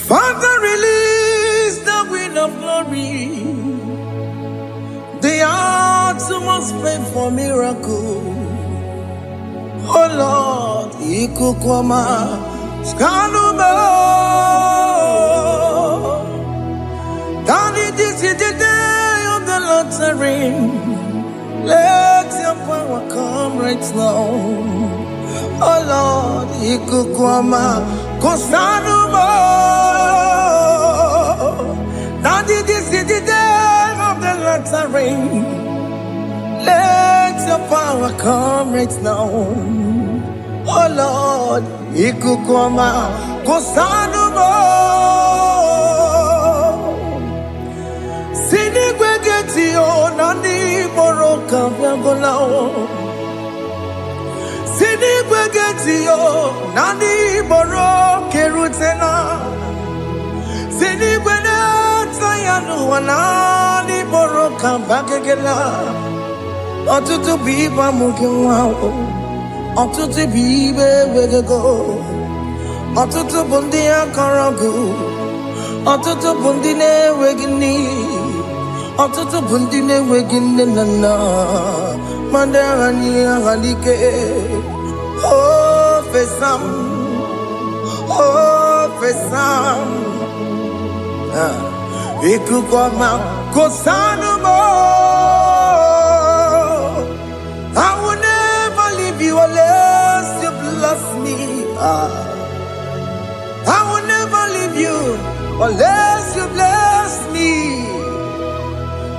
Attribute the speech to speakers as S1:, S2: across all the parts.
S1: Father, release the wind of glory. The hearts must pray for miracle. Oh Lord, Ikukwama, Skanuma. Daddy, this is the day of the Lord's reign. Let your power come right now. Oh Lord, Ikukwama, Kosanuma. Daddy, this is the day of the Lord's reign. Let your power come right now. Oh Lord, Ikukwama, Kosanuma. Sinigwegetio, Nani Moroka, Viagolao. Sinigwegetio, Nani Moroke Rutena. Sinigwena, Tayanu, Nani Moroka, Bagagela. Otutu biba mukiwao, otutu bibe wegego, otutu bundi akaragu, otutu bundi ne wegini, otutu bundi ne wegini nana, mandarani halike, oh fesam, Ikukwama kosanuma. I will never leave you unless you bless me. I will never leave you unless you bless me.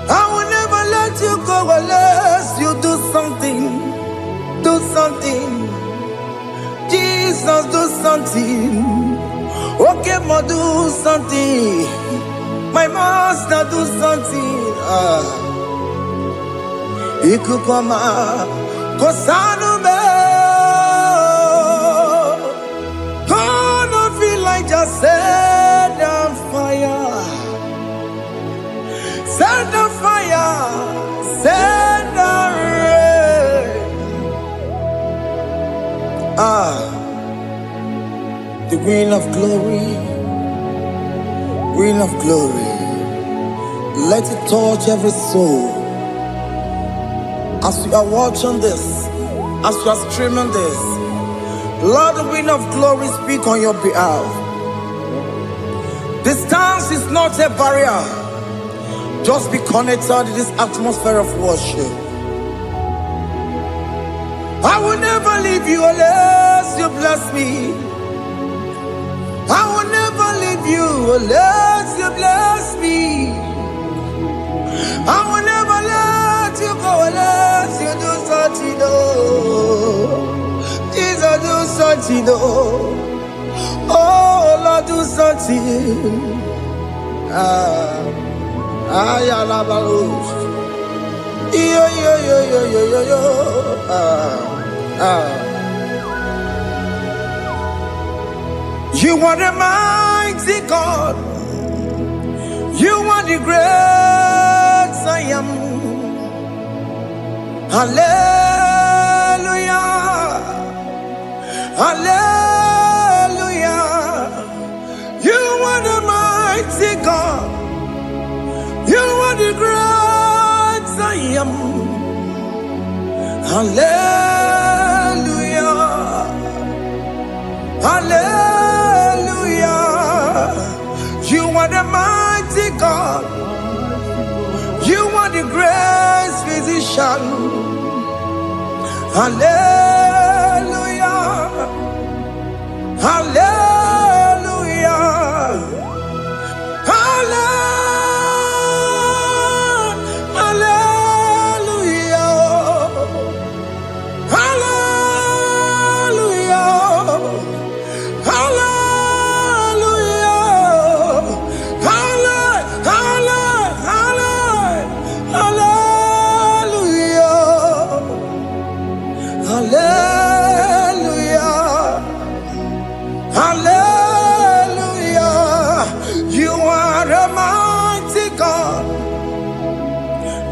S1: I will never let you go unless you do something. Do something. Jesus, do something. Okay, ma, do something. My master, do something. Ikukwama, Kosanume. Gonna feel like just set on fire. Set on fire. Set on rain. The wind of glory. Wind of glory. Let it touch every soul. As you are watching this, as you are streaming this, Lord, the wind of glory speak on your behalf. Distance is not a barrier. Just be connected to this atmosphere of worship. I will never leave you unless you bless me. I will never leave you unless you bless me. I will never let you go unless you do something. Jesus, do something. Oh Lord, do something. Ayalabalos. Yo. You are the mighty God. You are the great I am. Hallelujah. Hallelujah. You are the mighty God. You are the great I am. Hallelujah. Hallelujah. You are the mighty God. You are the great physician. Hallelujah. Hallelujah.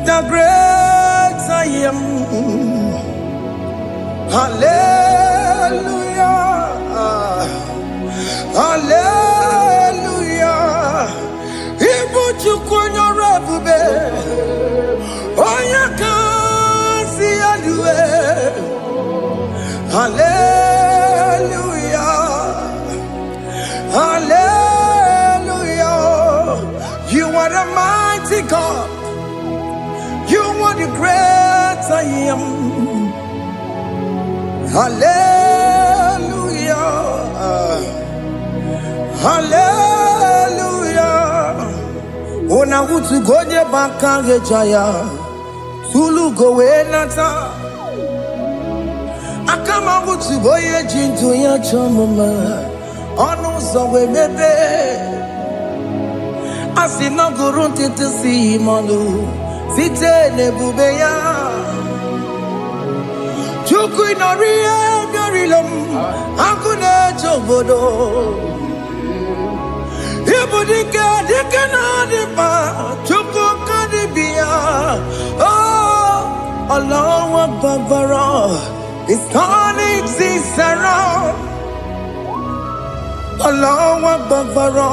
S1: The great I am. Hallelujah. Hallelujah. Hallelujah. Hallelujah. Ona utu gonye bakange jaya. Tulu gowe nata. Akama utu boye jintu ya chomama. Onu zowe bebe. Asina gurunti tisi manu. Site nebubeya. Chuku inoria garilum. Akune chobodo. Ibudika dikana dipa. Chuku kadibia. Oh, Allah Babara. It's turning this around. Allah Babara.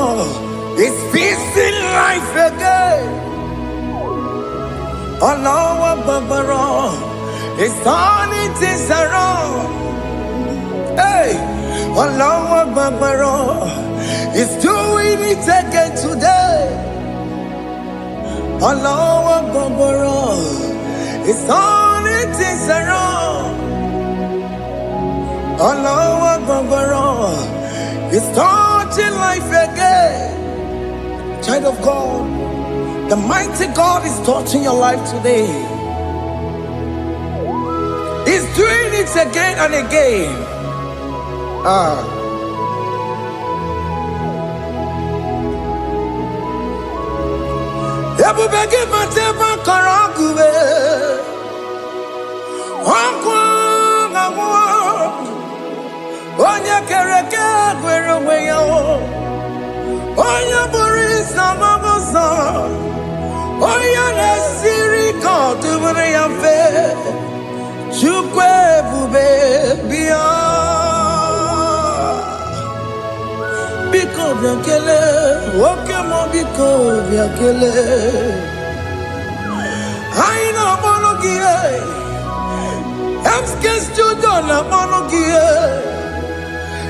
S1: It's facing life again. Allah Babara. It's turning this around. Hey, Allah Babara. It's doing it again today. Allah Babara. It's turning this around. Allah Babara. It's touching life again. Child of God, the mighty God is touching your life today. He's doing it again and again. Ebubege mateba karagube. Onya kereke gwerewe yo. Onya borisa mabosa. Onya nesiri kotubure yafe. Chukwe bube biya. Biko biakele. Oke mo biko biakele. Aina monogie. Emskes judona monogie.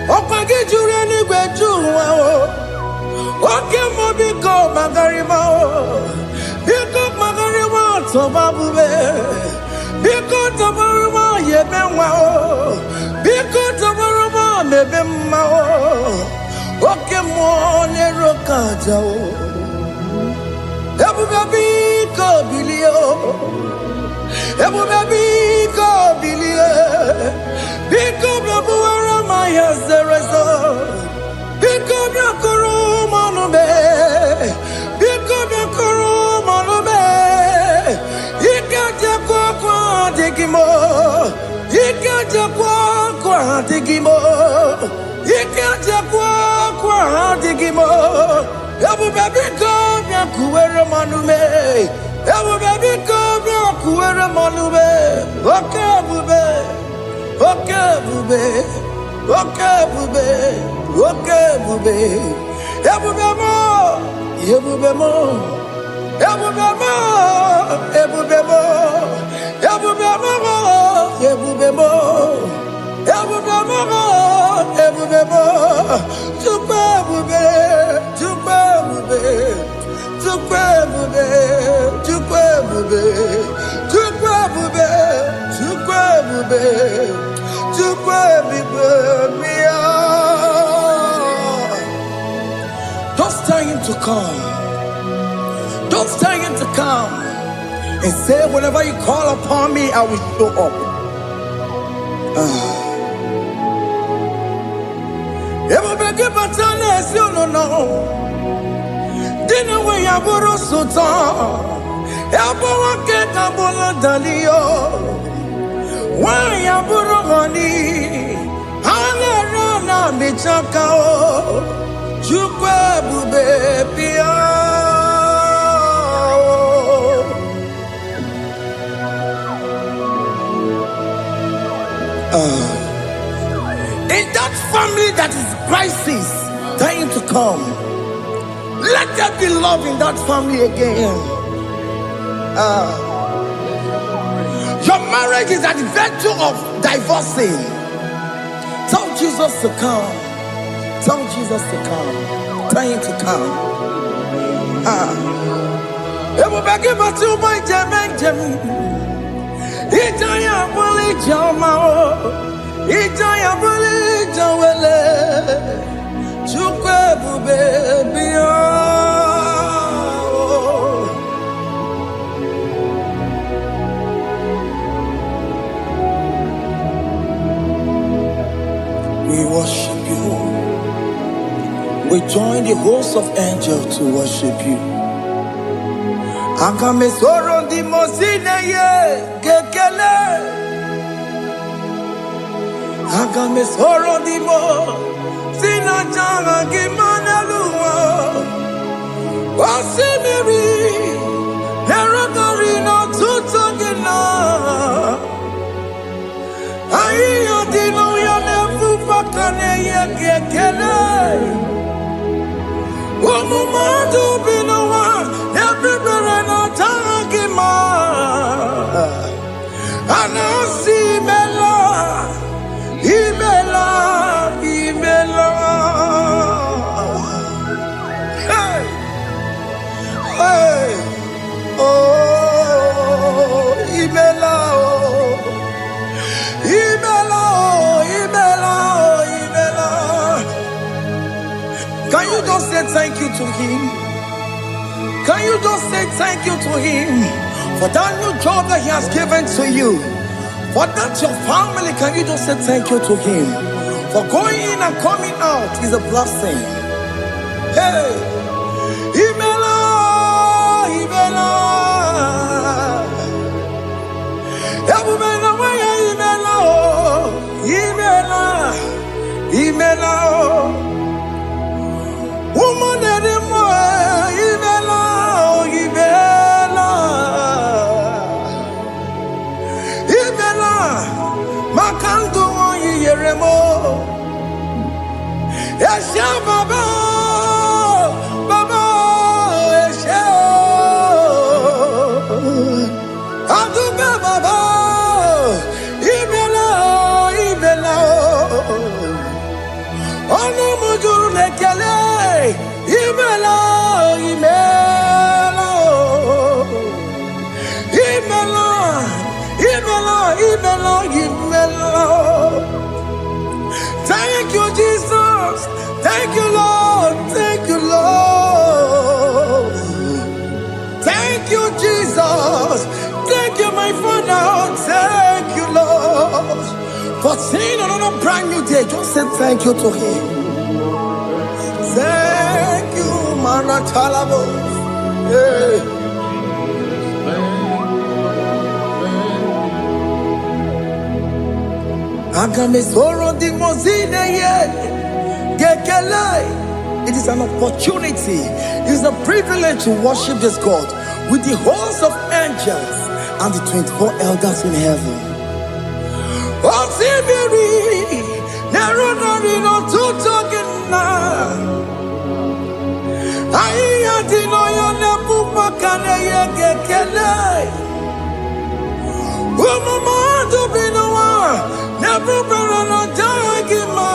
S1: Opage jure ni gwejuwa o. Oke mo biko magarima o. Biko magarima toba bube. Biko tobaruma yebenwa o. Biko tobaruma mebemma o. Oke mo nero kaja o. Ebube biko bilio. Ebube biko bilie. Biko bebuara maya zerezo. Biko biakuru manube. Biko biakuru manube. Ikaja kwa digimo. Ikaja kwa digimo. Ikaja kwa digimo. Ebube biko biakuere manume. Ebube biko biakuere manume. Oke bube. Oke bube. Oke bube. Oke bube. Ebube mo. Ebube mo. Ebube mo. Ebube mo. Ebube mo. Ebube mo. Ebube mo. Ebube mo. Tukwe bube. Tukwe bube. Tukwe bube. Tukwe bube. Tukwe bube. Tukwe bube. Tukwe bube. Don't tell him to come. Don't tell him to come. And say, whenever you call upon me, I will show up. Everybody but unless you don't know. Dinner way I borrow so tall. Elbow get a bola dalio. Why I borrow honey? I'll run a bichakao. Chukwe bube pia. In that family that is crisis, time to come. Let there be love in that family again. Your marriage is at the verge of divorcing. Tell Jesus to come. Tell Jesus to come. Tell him to come. It will be given to my Jemeng. Itaya Bully Jama. Ijaya buli jawele, chukwe bube biya. We worship you. We join the host of angels to worship you. Akame soro di mosine ye kekele. Akame soro di mo sina changa kimana luwa. Wasimiri nerakari no tutogina. Ayo dino ya nefu fakane ye kekele. Omumadu binowa everybody no tangima. Anasi mela, imela, imela. Hey, hey, oh, imela, oh, imela, oh, imela, oh, imela. Can you just say thank you to him? Can you just say thank you to him for that new job that he has given to you? For that your family, can you just say thank you to him? For going in and coming out is a blessing. Hey, Imela, Imela, Imela, Imela, Imela, woman anymore, Imela, Imela, Imela, Makandu Yeremo, Esha Baba, Baba, Esha, Aduba Baba, Imela, Imela. Ono mujuru lekele, imela, imela, imela, imela, imela, imela. Thank you, Jesus. Thank you, Lord. Thank you, Lord. Thank you, Jesus. Thank you, my Father. Thank you, Lord. For seeing another brand new day, just say thank you to him. Thank you, Manatalabo. Hey. Agame soro di mozine ye gekele. It is an opportunity. It is a privilege to worship this God with the host of angels and the 24 elders in heaven. Osimiri, nerunari no tutogina. Aiya dino yo nebu makane ye gekele. Umumadu binowa, nebu berano jagima.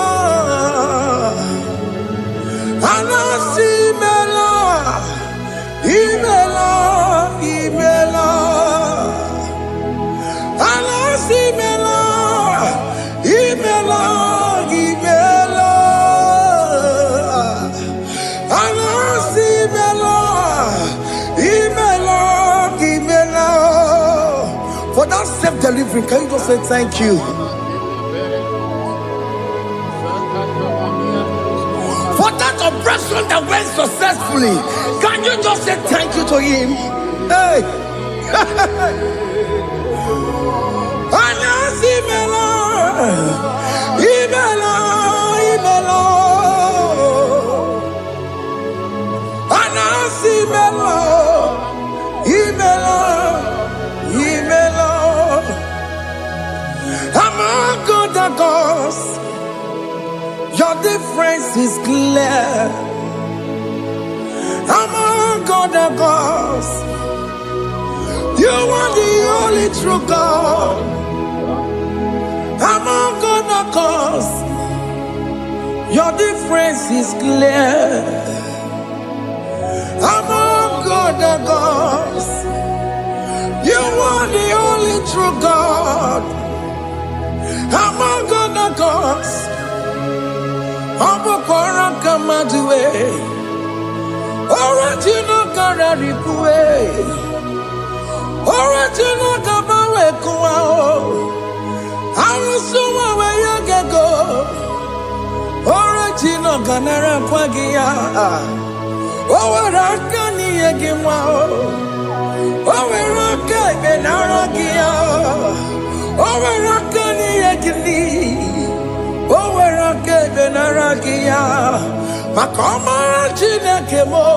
S1: Anasi mela, imela, imela. Anasi mela. Imela, Imela, Anasi Imela, Imela, Imela. For that self-delivery, can you just say thank you? For that operation that went successfully, can you just say thank you to him? Hey. Anasi Imela. Imela, Imela, Anasi Imela, Imela, Imela. Among other gods, your difference is clear. Among other gods, you are the only true God. Among other gods, your difference is clear. Among other gods, you are the only true God. Among the cause. Abokora Kamadue. Original Kararipue. Original Kabawe Kuao. Arusuma where you can go. Original Ganara Kwagia. Owarakani Egimao. Owaraka Benaragia. Owarakani Egini. Owaraka Benaragia. Makoma Chinakemo.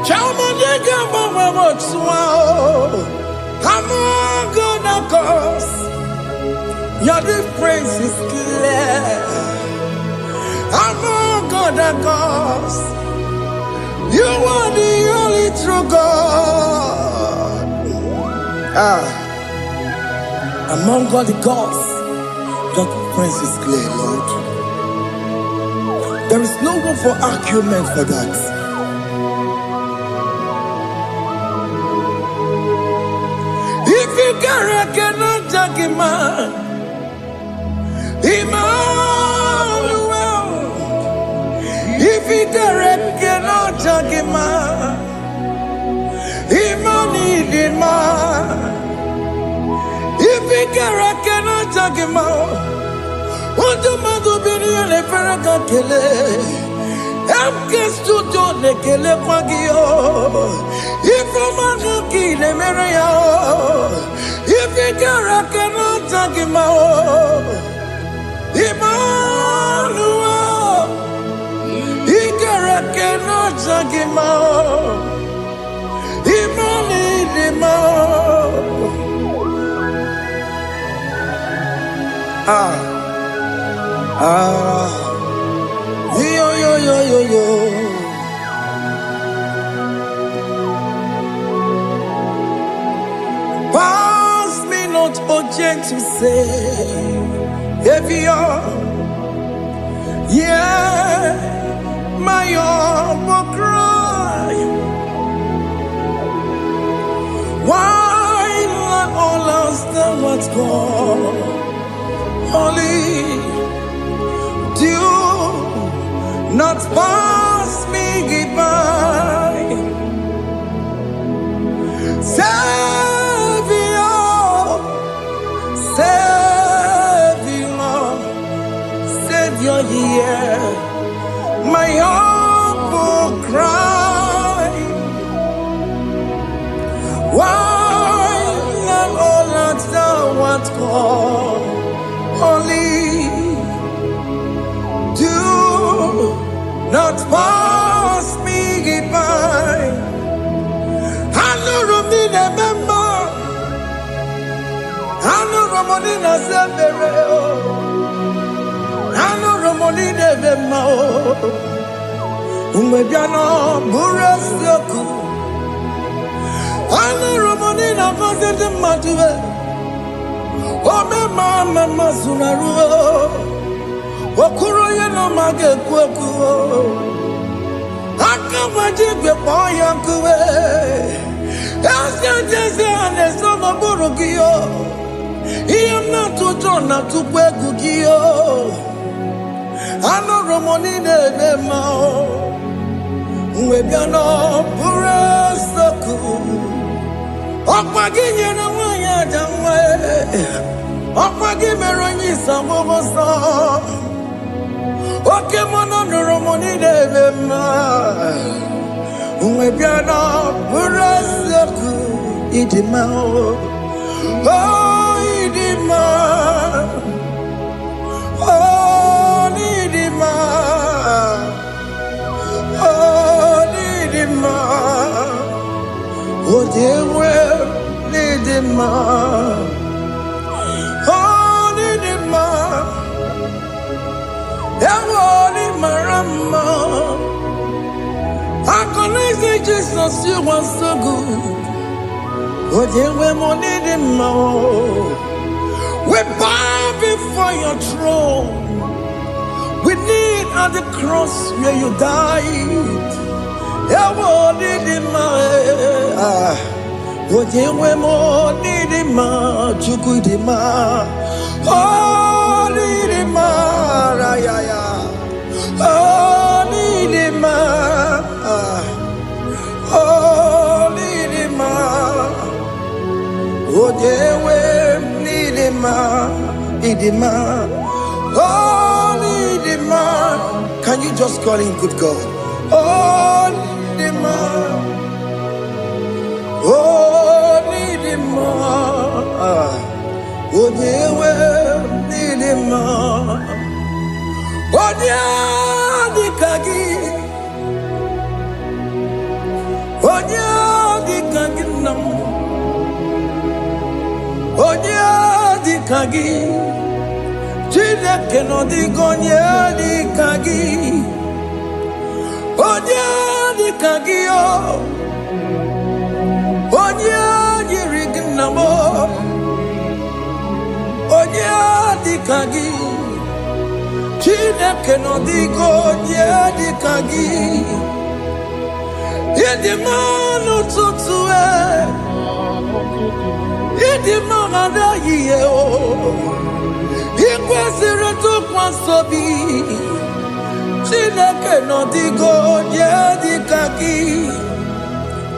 S1: Chamanega Mamamotswao. I'm gonna cause. Your difference is clear. I'm gonna cause. You are the only true God. Among all the gods, your difference is clear, Lord. There is no room for argument for that. If you cannot judge him, Emmanuel. If you cannot judge him, Emmanuel. If you cannot judge him, what do you do? Le Ferraga Kele, Amkestu Done Kele Pagio, if a Manaki Le Mereo, if you cannot judge him, Emmanuel, he cannot judge him, Yo. Pass me not, O gentle Savior. Yeah, my humble cry. Why let all us know what's gone? Holy, do not pass me by. Savior, hear my humble cry. Why not all that thou art called? Holy, do not pass me by. I know Romina member. I know Romonina Zambere. I know Romonina member. Umebiano Burasoku. I know Romonina Vazende Matue. Oh, mama Sunaru. Okuro no mage kweku. Akamaje boy yankuwe. Aska jese ane sono burugio. I am not to turn not to kwekugio. Ano romoni de mao. Webiano burasoku. Okwaginye na wanya jamwe. Okwagimeronyi samogosa. Okay, mono romoni de ma. Webiana burasoku idima. Oh idima. Oh idima. Oh idima. Oh dewe idima. Oh idima. Ewoni marama. I connect Jesus, you are so good. Oh, dear, we need him more. We bow before your throne. We need at the cross where you died. Oh, need him more. Oh, dear, we need him more. Oh, Can you just call him good God? Oh, Chineke no di gonye di kagi. Onye di kagi o. Onye yiri gnamo. Onye di kagi. Chineke no di gonye di kagi. Yedi manu tutue. Yedi mangada yiye o. Ikwesịrị ntụkwasị obi Chineke nọ dịgo nye dịka gị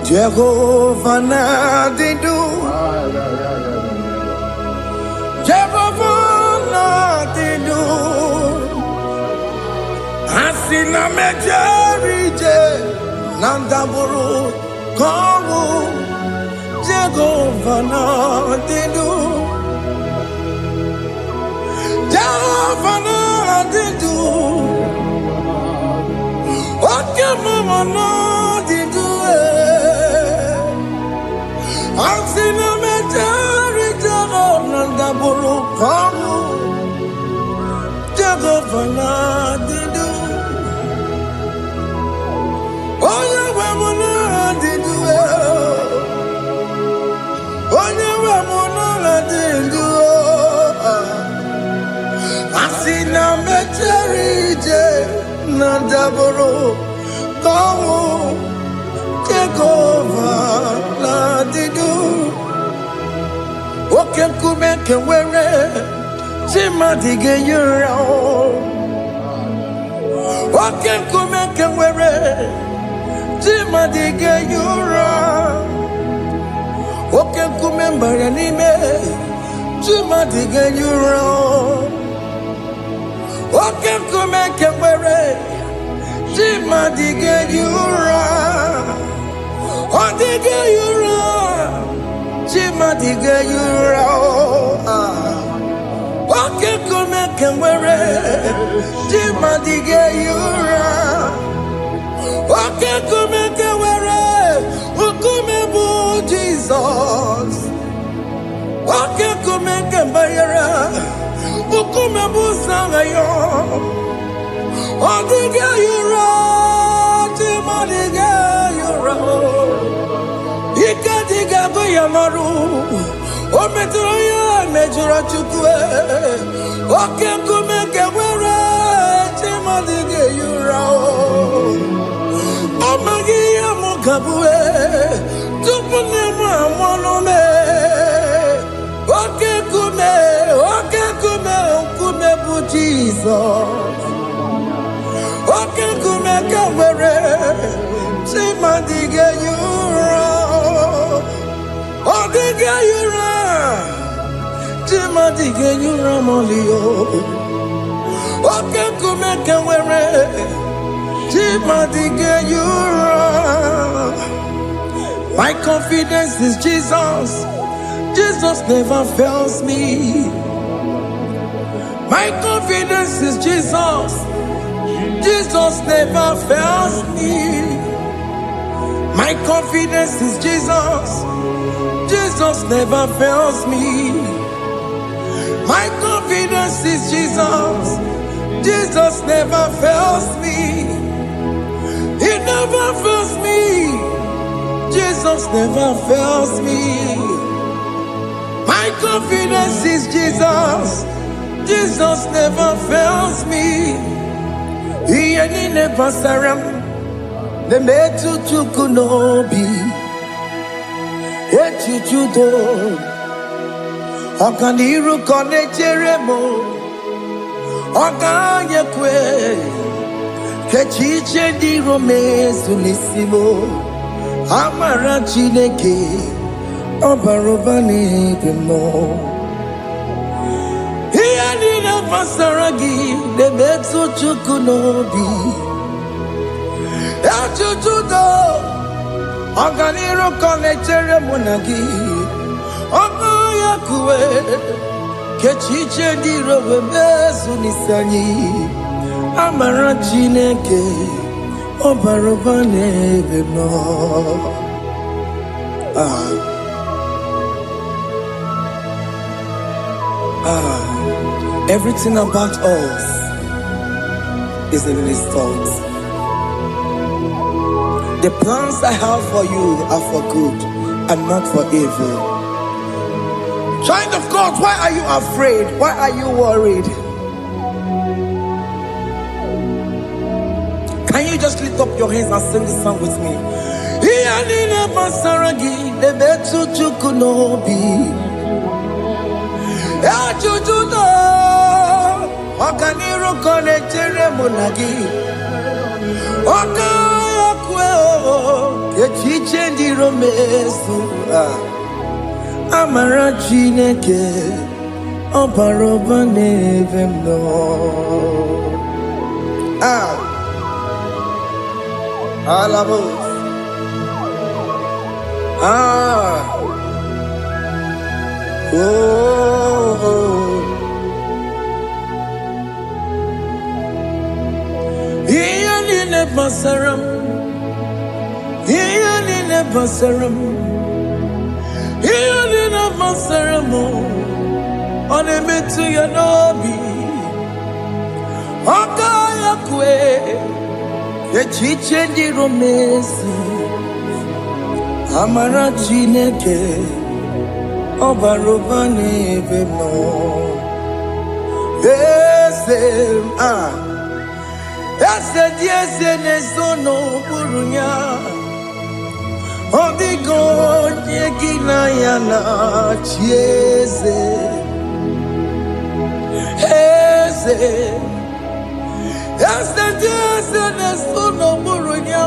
S1: Jehova na-adị ndụ Jehova na-adị ndụ Asị na mejere ije na ndagwurugwu ka ọnwụ Jehova na-adị ndụ Jehova na-adị ndụ Oke mama na-adị ndụ Asị na mejere Jehova na ndagwurugwu ka ọnwụ Jehova na-adị ndụ Onye nwe m na-adị ndụ Onye nwe m na-adị ndụ Asị na mejere ije na ndagwurugwu ka ọnwụ Jehova na-adị ndụ Oke nkume nke nwere chi mmadụ ga-eyi ụra Oke nkume nke nwere chi mmadụ ga-eyi ụra Oke nkume mbara n'ime chi mmadụ ga-eyi ụra Oke nkume nke nwere chi mmadụ ga-eyi ụra Ọ dịghị eyi ụra chi mmadụ ga-eyi ụra Oke nkume nke nwere chi mmadụ ga-eyi ụra Oke nkume nke nwere nkume bụ Jizọs Oke nkume nke mbara nkume bụ Sanayo Ọ dịghị eyi ụra chi mmadụ ga-eyi ụra Ike dịghị agụ ya n'ọrụ O metụrụ ya mejọrọ Chukwu Oke nkume nke nwere chi mmadụ ga-eyi ụra Ọ maghị ihe m ga-abụ tupu nne m amụọ m Oke nkume bụ Jizọs Oke nkume nke nwere chi mmadụ ga-eyi ụra Ọ dịghị eyi ụra chi mmadụ ga-eyi ụra m'ọlị Oke nkume nke nwere chi mmadụ ga-eyi ụra My confidence is Jesus Jesus never fails me My confidence is Jesus Jesus never fails me My confidence is Jesus Jesus never fails me My confidence is Jesus Jesus never fails me He never fails me Jesus never fails me My confidence is Jesus Jesus never fails me Ihe niile gbasara m na-emetụ Chukwu n'obi echiche udo ọganiru ka ọ na-echere m Oganye kwe kechiche di romezu nisimo amara Chineke obaroba n'ebimo ihe niile gbasara gị na-emetụ Chukwu n'obi echujudo ọganiru ka ọ na-echere mụ na gị oganye kwe kechiche di romezu nisani amara Chineke obaroba n'ebimo. Everything about us is in His thoughts. The plans I have for you are for good and not for evil. Child of God, why are you afraid? Why are you worried? Can you just lift up your hands and sing this song with me? Amara Chineke obaroba n'ebimo. Alabos. Iyalile basaram, iyalile basaram, iyalile basaram. Onemetu ya nobi, okaya kwe. Echiche di romesi amara Chineke obaroba n'ebimo. Ese di eze n'ezo n'okpuru ya ọ dịghị onye gị na ya na-achị eze. Ese di eze n'ezo n'okpuru ya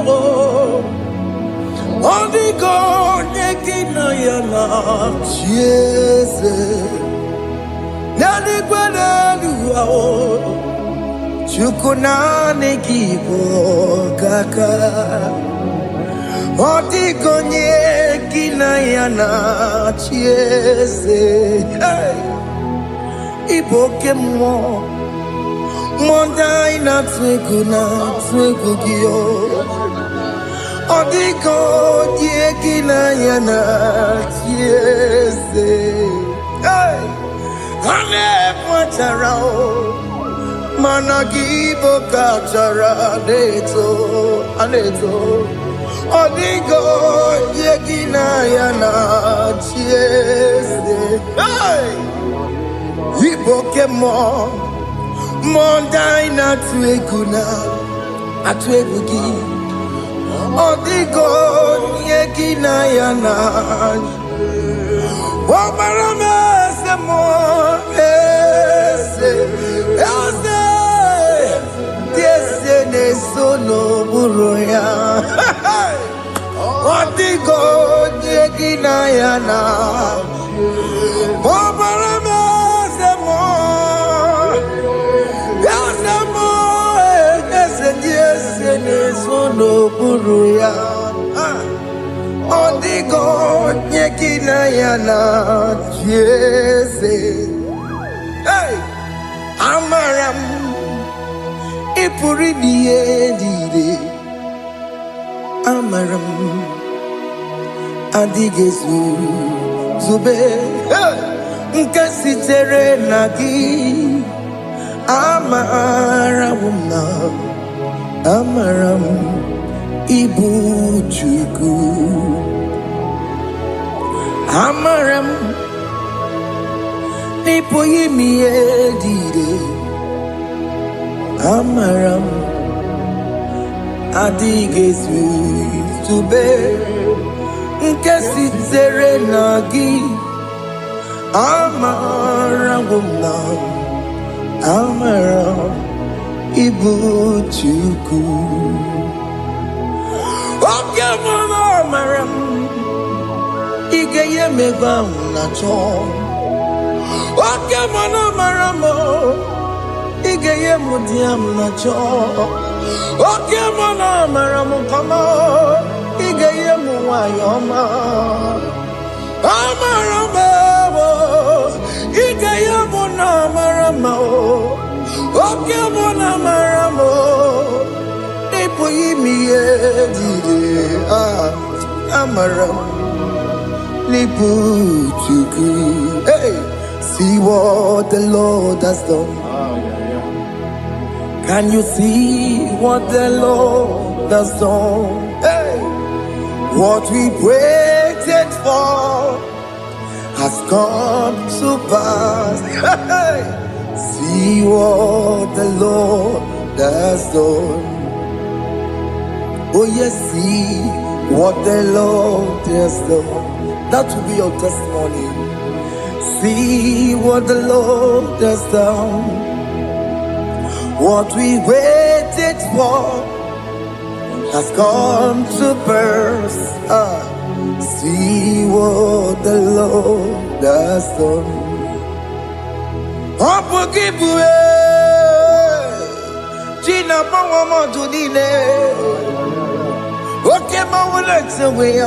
S1: ọ dịghị onye gị na ya na-achị eze. N'eluigwe n'elu ahụ Chukwu naanị gị bụ ọkaka. Ọ dịghị onye gị na ya na-achị eze. Ị bụ oke mmụọ, mmụọ ndị anyị na-atụ egwu gị. Ọ dịghị onye gị na ya na-achị eze. Ha na-ebu achara mana gị bụ ka achara na-eto. Ọ dịghị onye gị na ya na-achị eze. Ị bụ oke mmụọ, mmụọ ndị anyị na-atụ egwu gị. Ọ dịghị onye gị na ya na-achị. Ọbara m eze mmụọ, eze dị eze na-eso n'okpuru ya. Ọ dịghị onye gị na ya na-achị. Ọbara m eze mmụọ, eze dị eze na-eso n'okpuru ya. Ọ dịghị onye gị na ya na-achị eze. Amara m ị pụrụ ime ihe niile. Amara m adịghị zube nke sitere na gị. Amara m ịbụ Chukwu. Amara m n'ịpụghị ime ihe niile. Amara m adịghị ezube nke sitere na gị. Amara m amara ibu chuku. Oke mama amara ige ye megba na cho. Oke mama amara mo ige ye mudiam na cho. Oke mama amara mo kama ige ye muwayoma. Amara mo ige ye muna amara mo. Oke mama amara mo ipo yimi ye dide amara lipu chuku. Hey, see what the Lord has done. Can you see what the Lord has done? Hey, what we waited for has come to pass. Hey, see what the Lord has done. Oh yes, see what the Lord has done. That will be your testimony. See what the Lord has done. What we waited for has come to pass. See what the Lord has done. Opokibue, Gina Pawamo Tudine, Okema Wulexaway,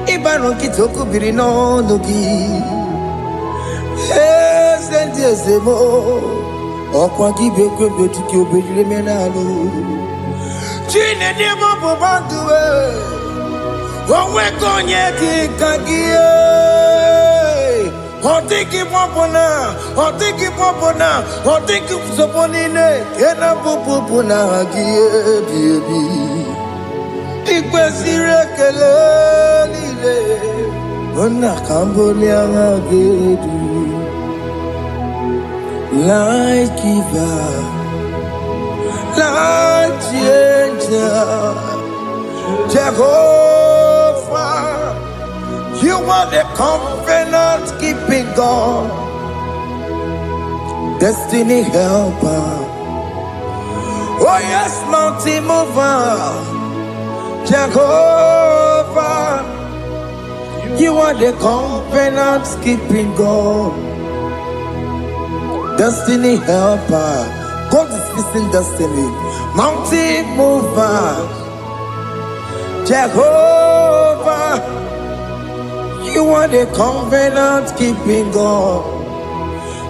S1: Ibano Kitoku Birino Nogi, yes, and yes, more. Okwagi beke betiki obejire menalo. Chine de mobo banduwe. Owe konye ki kagie. Otiki popona, otiki popona, otiki soponine. Kena popona gie biebi. Ikwesire kele lile. Ona kambolia ngagedu. Light giver, light changer, Jehovah, you are the covenant keeping God, destiny helper. Oh yes, mountain mover, Jehovah, you are the covenant keeping God. Destiny helper, God is fixing destiny. Mountain mover, Jehovah, you are the covenant keeping God.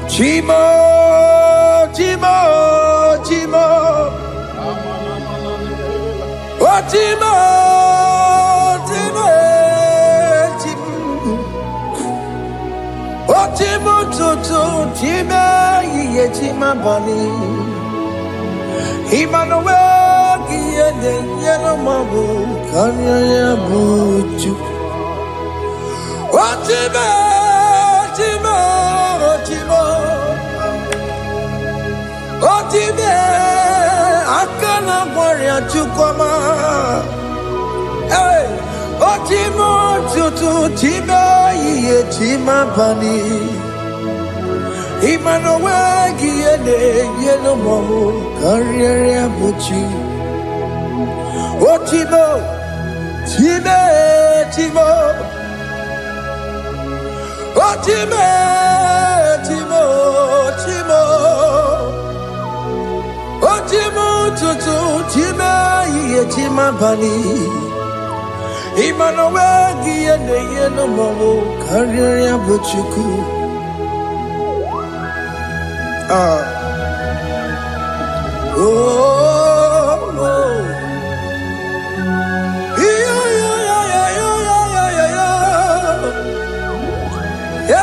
S1: Chimo, Chimo, Chimo, oh Chimo, Chimo, Chimo, oh Chimo, Chimo, Chimo. Chima bani Emmanuel Giyene Yeno Mabu Kanya Yabuchu Ochime Chimo Chimo Ochime Akana Gwaria Chukwama Hey Ochimo Chutu Chime Ye Chima bani Emmanuel Giyene Yeno Mamu Karriere Buchi Oh Timo Time Timo Oh Time Timo Timo Oh Timo Tutu Time Ye Tima Bani Emmanuel Giyene Yeno Mamu Karriere Buchi oh, oh, yeah, yeah, yeah, yeah, yeah, yeah, yeah,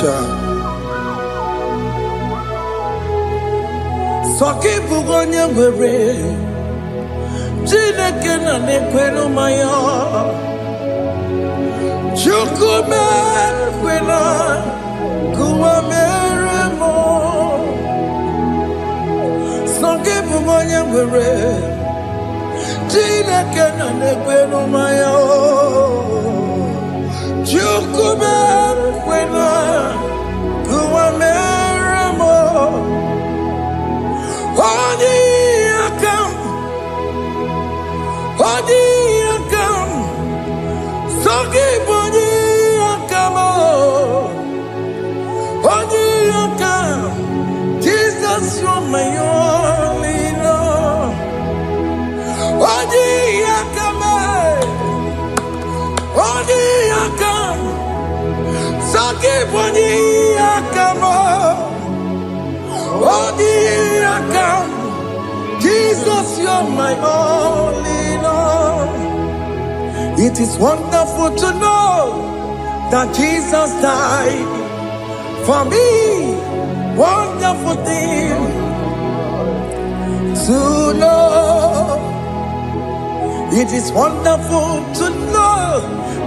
S1: yeah. Soki bugonye gwere, Chineke na nekweno maya. Chukume kwena kuwa meremo Songe bumonye gwere Chineke na nekweno maya Chukube kwena kuwameramo Odi akam Sogi boni akamo Odi akam Jesus, you're my only love. Odi akam Sogi boni akamo Odi akam Jesus, you're my only love. It is wonderful to know that Jesus died for me. Wonderful thing to know. It is wonderful to know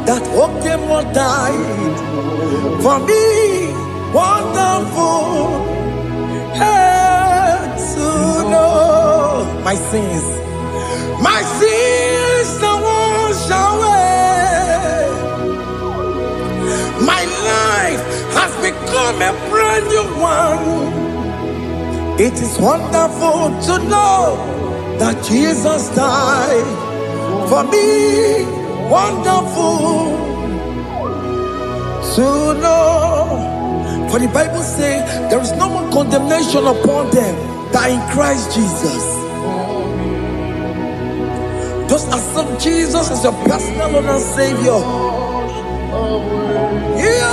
S1: that Okemo died for me. Wonderful to know. My sins are washed away. My life has become a brand new one. It is wonderful to know that Jesus died for me. Wonderful to know. For the Bible says there is no more condemnation upon them that in Christ Jesus. Just accept Jesus as your personal Lord and Savior. Yeah.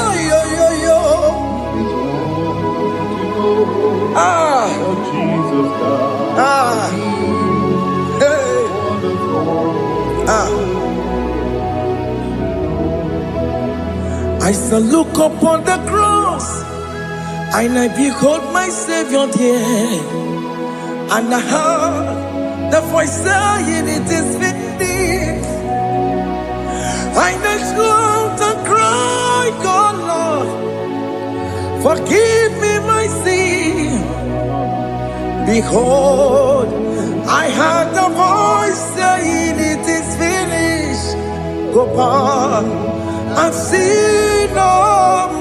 S1: I shall look upon the cross, and I behold my Savior there, and I heard the voice saying, "It is finished." I knelt and cried, "God, Lord, forgive me my sin." Behold, I heard the voice saying, "It is finished." Go back and sin no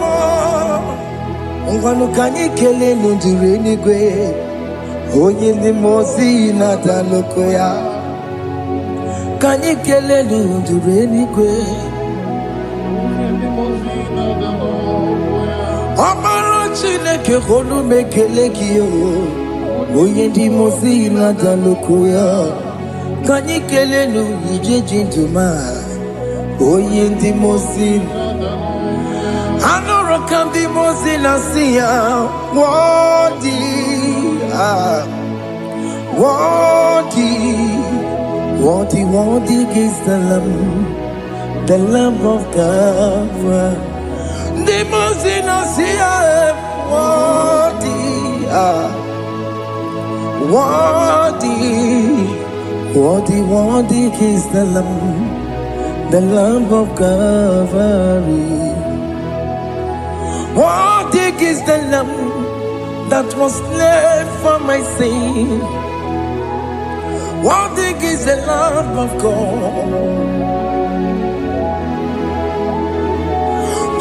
S1: more. Ungwanu kanyi kele nundure nigwe, oye ni mozi na daloko ya. Kanyi kele nundure nigwe, Amara Chineke holu mekele kiyo, oye ni mozi na daloko ya. Kanyi kele nundure jintuma, oye ni mozi. Anoro kandi mozi na siya, worthy is the Lamb of God. The mozi na siya, worthy is the Lamb of Calvary. Worthy is the Lamb that was slain for my sin. Worthy is the Lamb of God.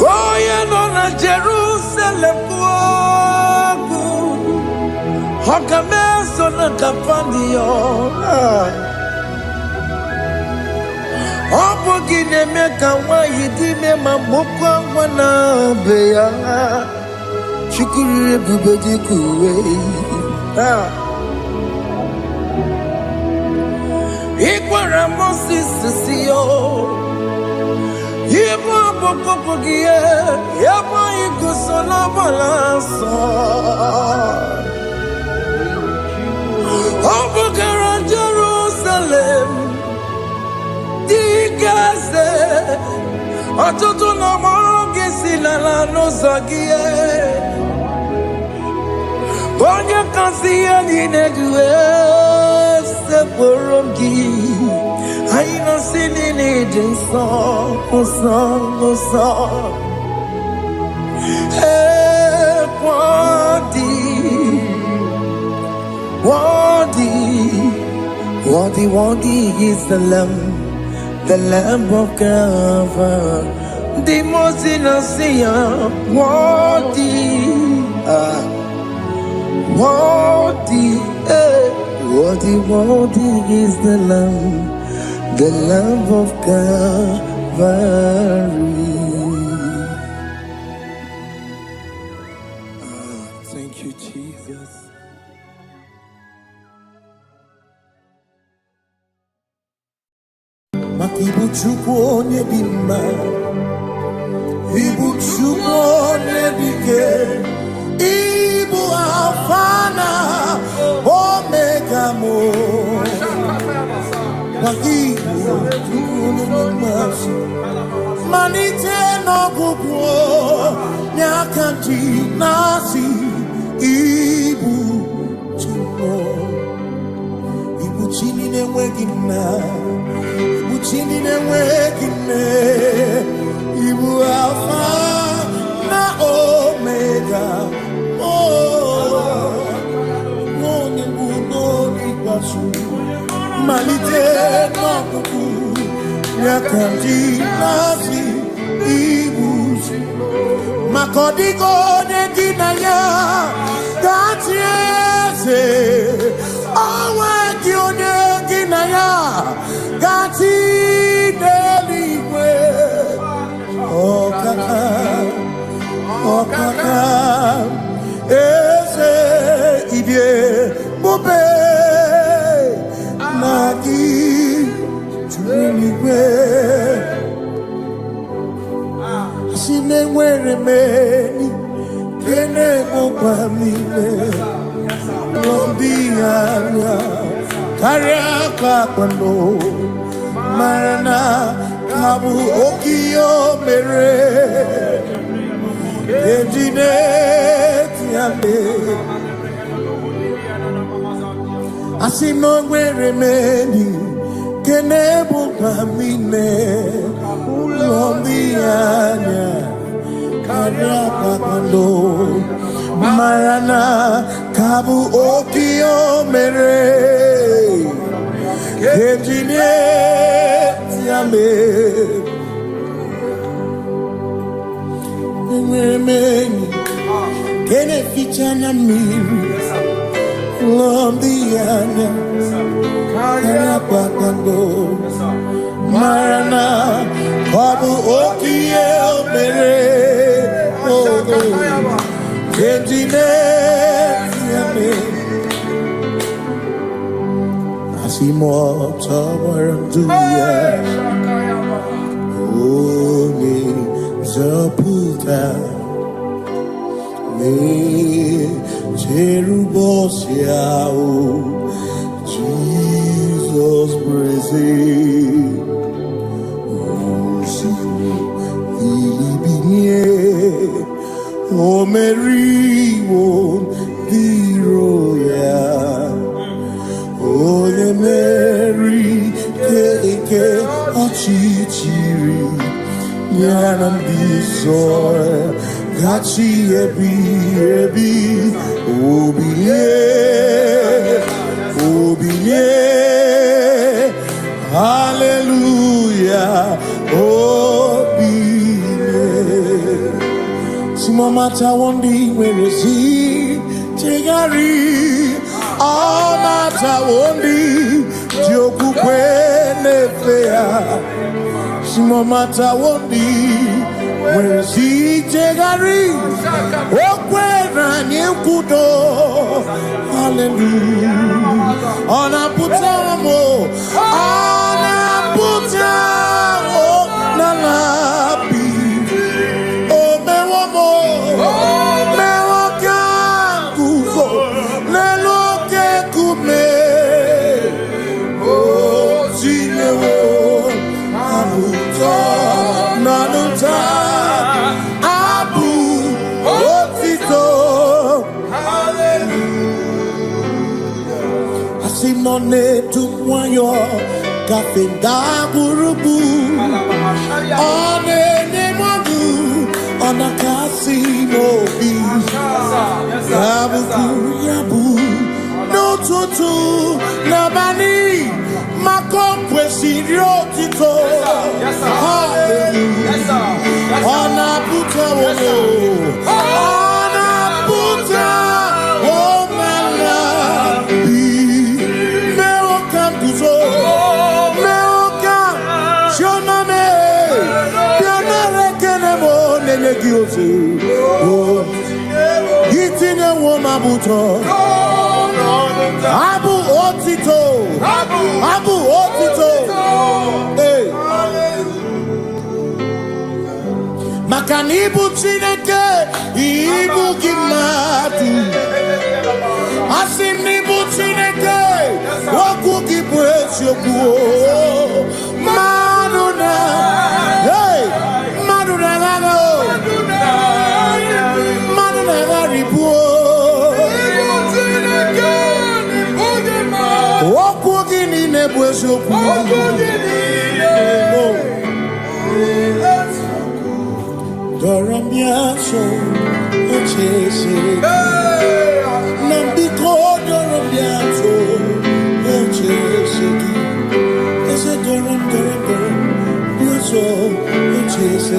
S1: Going on a Jerusalem walk, Hakames on a Capandio. Opogine meka wa yidime mamokwa wana beya. Shukuru bubedi kuwe. Ikwara Moses siyo. Yebo bokopogie. Yebo igusola balanso. Opogara Jerusalem. Digaze. Atutu na mogi silala no zagie. Bonya kansiya ninedue seporongi. Aina sinini jinso song. Hey, worthy is the Lamb of God. the most innocent, worthy, worthy, worthy is the Lamb of Calvary. Thank you, Jesus. Ibu Chukwu onye dị mma, Ibu Chukwu onye dị ike, Ibu Alfa na Omega mo. Ibu Chukwu onye dị mma, malite n'ọgwụgwụ n'aka ndị na-asị Ibu Chukwu, Ibu Chi na-enweghị nna. Chini na-enweghị nne, Ibu Alfa na Omega, onye mbụ n'oge ikpeazụ, malite n'ọgwụgwụ n'aka ndị na-asị Ibu maka ọ dịghị onye gị na ya ga-achị eze, o nweghị onye gị na ya gati n'eluigwe. Ọkaka eze ibie bube na gị juru n'igwe. Asị na enwere m enyi nke na-egokwa m ime n'obi anya karịa ka kwano marana kabu okiyo mere ejine tiame asino nwere meni kenebu kamine ulombianya karịa ka kwano marana kabu okiyo mere ejine tiame meni kene fichana miri lombianya karịa ka kwano marana kabu okiyo mere ejine tiame asimo tawaranduya oni zaputa me cherubosiao Jesus praise o Mary won't be royal. Oh, the Mary, Keke, Achichiri, Yanam Bisoy, Gachi, Ebi, Obiye, Hallelujah, Obiye. Simamata wondi, where is he? Tegari. All mata wondi joku kwene fea simo mata wondi wezi tegari okwena nyekudo hallelujah ona putamo na labi o mewomo mewo kanguzo lelo Sinone tumwayo kafenda burubu one nemadu ona kasi mobi yabu no tutu nabani makompwe sirio tito hallelujah tinye woma buto. Abu otito. Abu otito. Hey. Makanibu Chineke, Ibu Kimatu. Asinibu Chineke, Waku Kipwesyoku. Maduna, hey, Maduna Gano, Maduna Garibu. Waku Gini Nebwesyoku. Doramiaso, Ochese, Nambiko Doramiaso, Ochese, Ese Doramiaso, Ochese,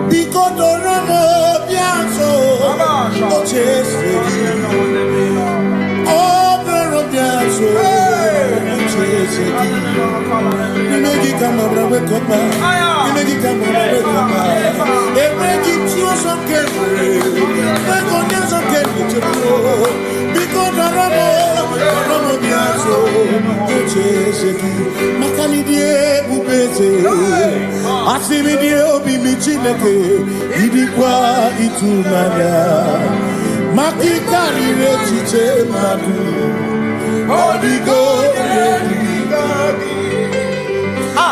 S1: Biko Doramiaso, Ochese, Oh Doramiaso, Ochese, Nimegi Kamabra Wekopa, Nimegi Kamabra Wekopa.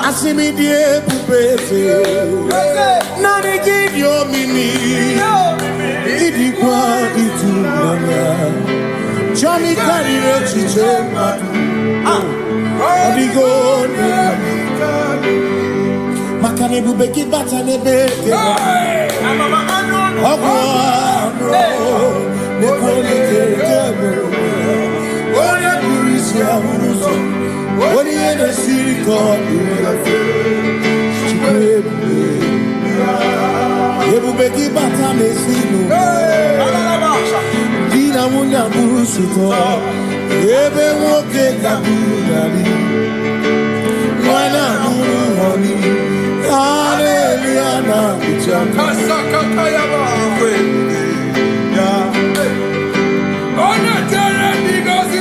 S1: Asimidie bubeze nani gidio mimi idikwa itumana chami karire chichema odigo makane bubeki batane beke ogwa ne koleke oya kurisia uruso What you in the city called Ebubeki batame sinu Dina munya busuto Ebe woke kabudari Mwana muru honi Hallelujah na bichama Kasaka kayaba Ona tere nigosi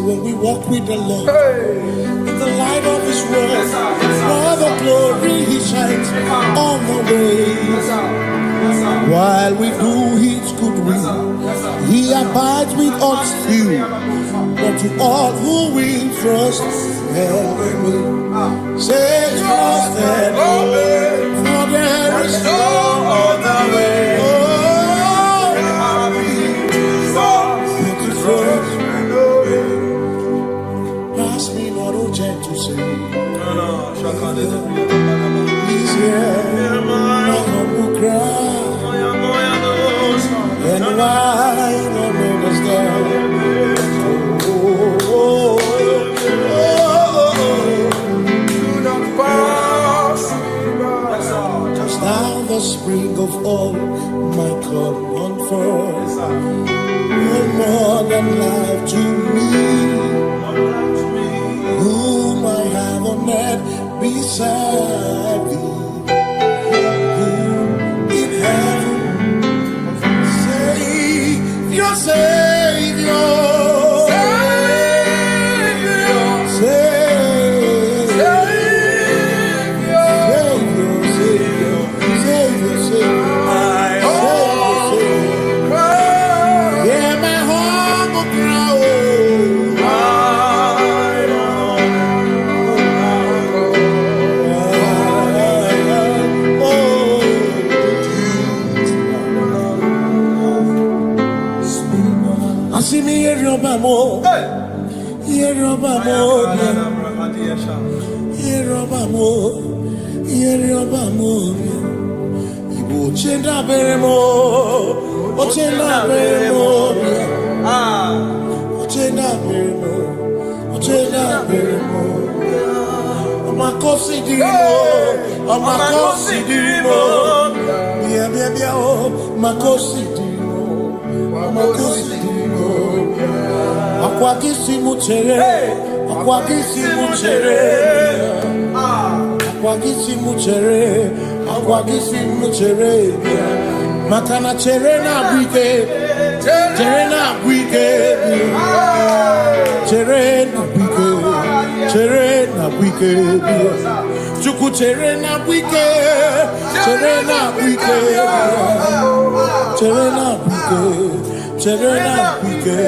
S1: When we walk with the Lord, in the light of His word, for the glory He shines on the way. While we do His good will, He abides with us still. But to all who will trust, Hallelujah. Say trusted, for there is no other way. Oh, to trust. Pass me not a chance to say. He's here, my humble cry. And why don't understand? Now the spring of all my cup on first. No more than life to me, whom I have on net beside thee. In heaven, Savior, Savior. Makana cherena bwike, cherena bwike, cherena bwike, cherena bwike, chuku cherena bwike, cherena bwike, cherena bwike, cherena bwike.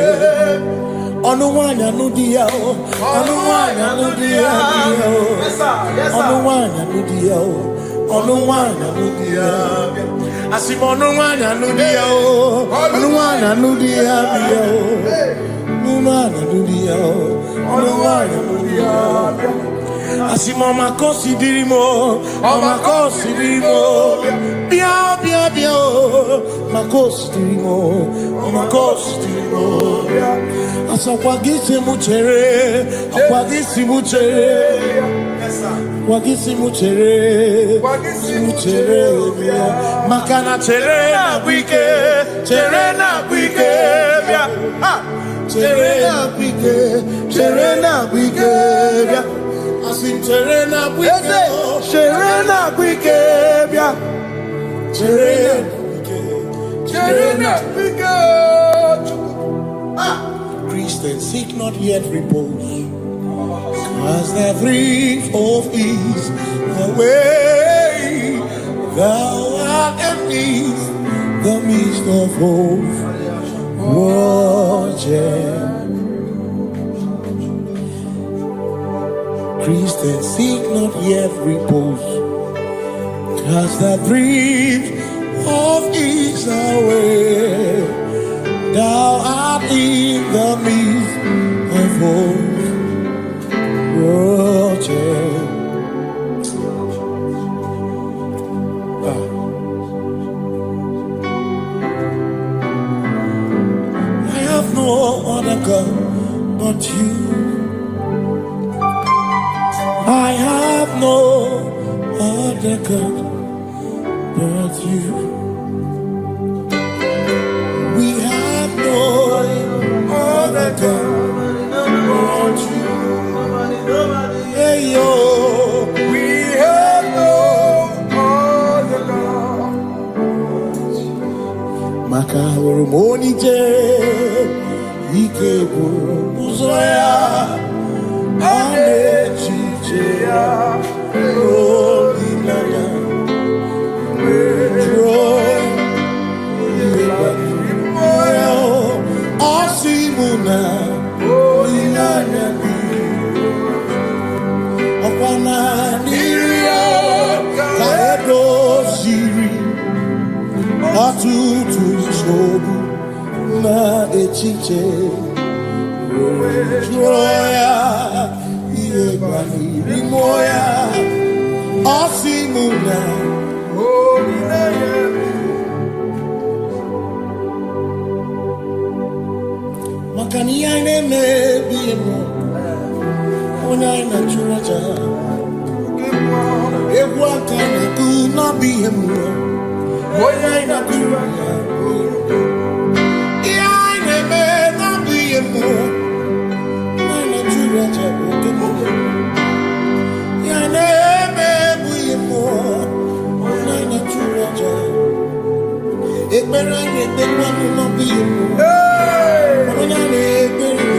S1: Onuwanya nudia, onuwanya nudia, onuwanya nudia, onuwanya nudia. Asim onuwanya nudia, onuwanya nudia, onuwanya nudia, onuwanya nudia. Asim omakosi dirimo, bia bia bia, makosi dirimo, omakosi dirimo. Asakwagisi muchere, akwagisi muchere, akwagisi muchere, muchere. Makana chere na bwike, chere na bwike, chere na bwike, chere na bwike. Asim chere na bwike, chere na bwike, chere na bwike, chere na bwike. Christians seek not yet repose, as the brief of ease, the way thou art empties the midst of hope. Christians seek not yet repose, as the brief of ease, the way thou art in the midst of hope. I have no other God but you. I have no other God but you. We have no other God but you. Hey yo, we have no other God. Makahuru monije, ikeburu muzoya, anechicheya, rolinaya, joy, moya, osimuna, rolinaya. tutu isobu na echiche joya iebani rimoya osimuna makani ine mebi mo ona ina churaja ewa kana ku na bi mo ona ina churaja ine me na bi mo ona churaja ine me bi mo ona ina churaja ekpere ni ekpere no bi mo ona ni ekpere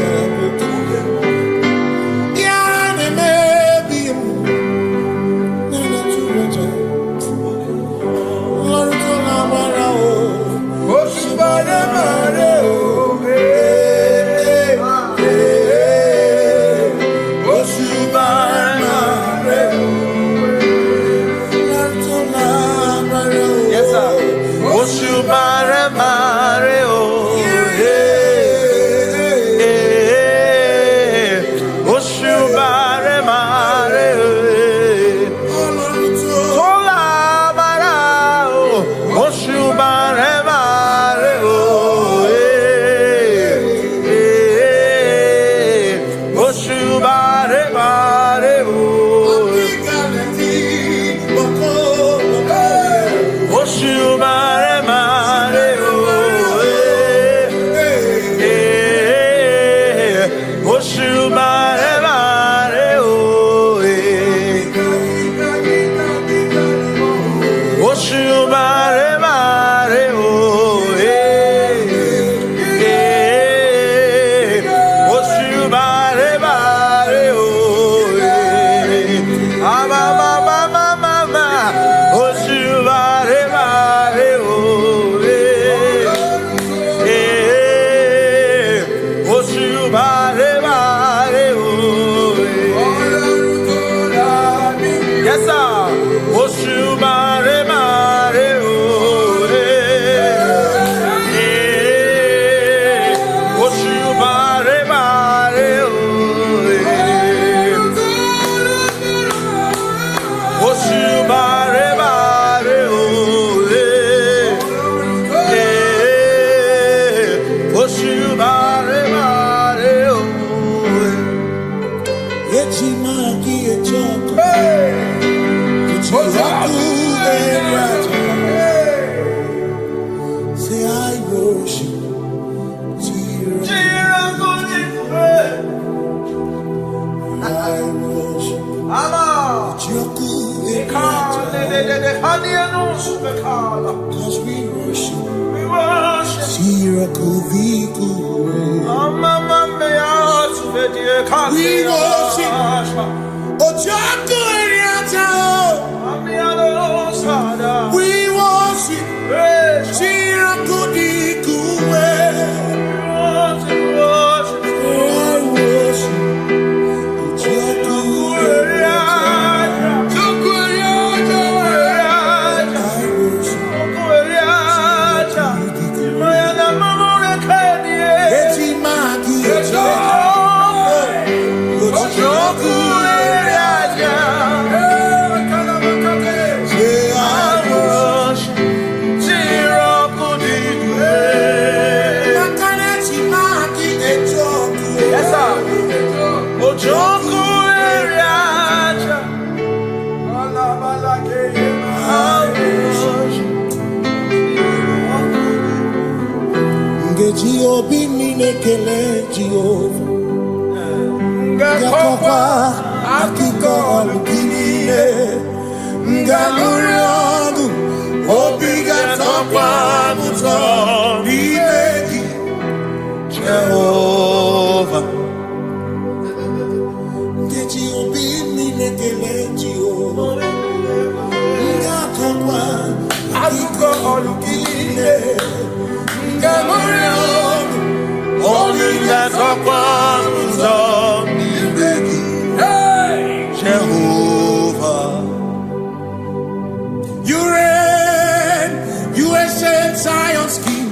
S2: You reign, you
S1: ancient Zion's King.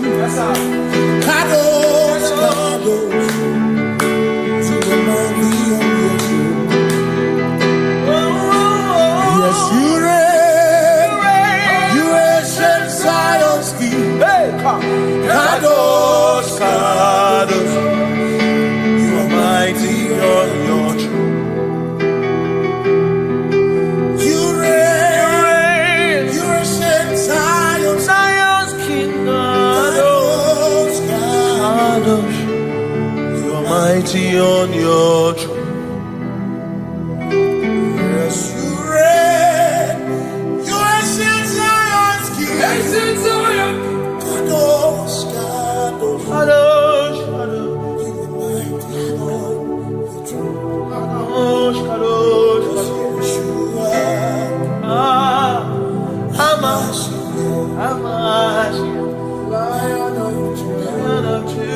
S1: Kadosh, Kadosh, you are mighty on your throne. Yes, you reign, you ancient Zion's King. Kadosh, Kadosh, you are mighty on your throne. You reign, you ancient Zion's King. Kadosh, Kadosh, you are mighty on your throne. Yes, you reign, you ancient Zion's King. Ancient Zion. Kadosh, Kadosh, Kadosh, Kadosh, you are mighty on your throne. Kadosh, Kadosh, Kadosh, Hamash, Lion of Judah,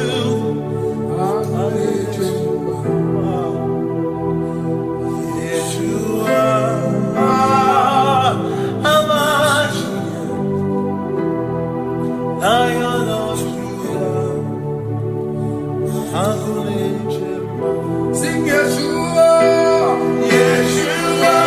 S1: Yeshua, Hamash, Lion of Judah, sing Yeshua, Yeshua.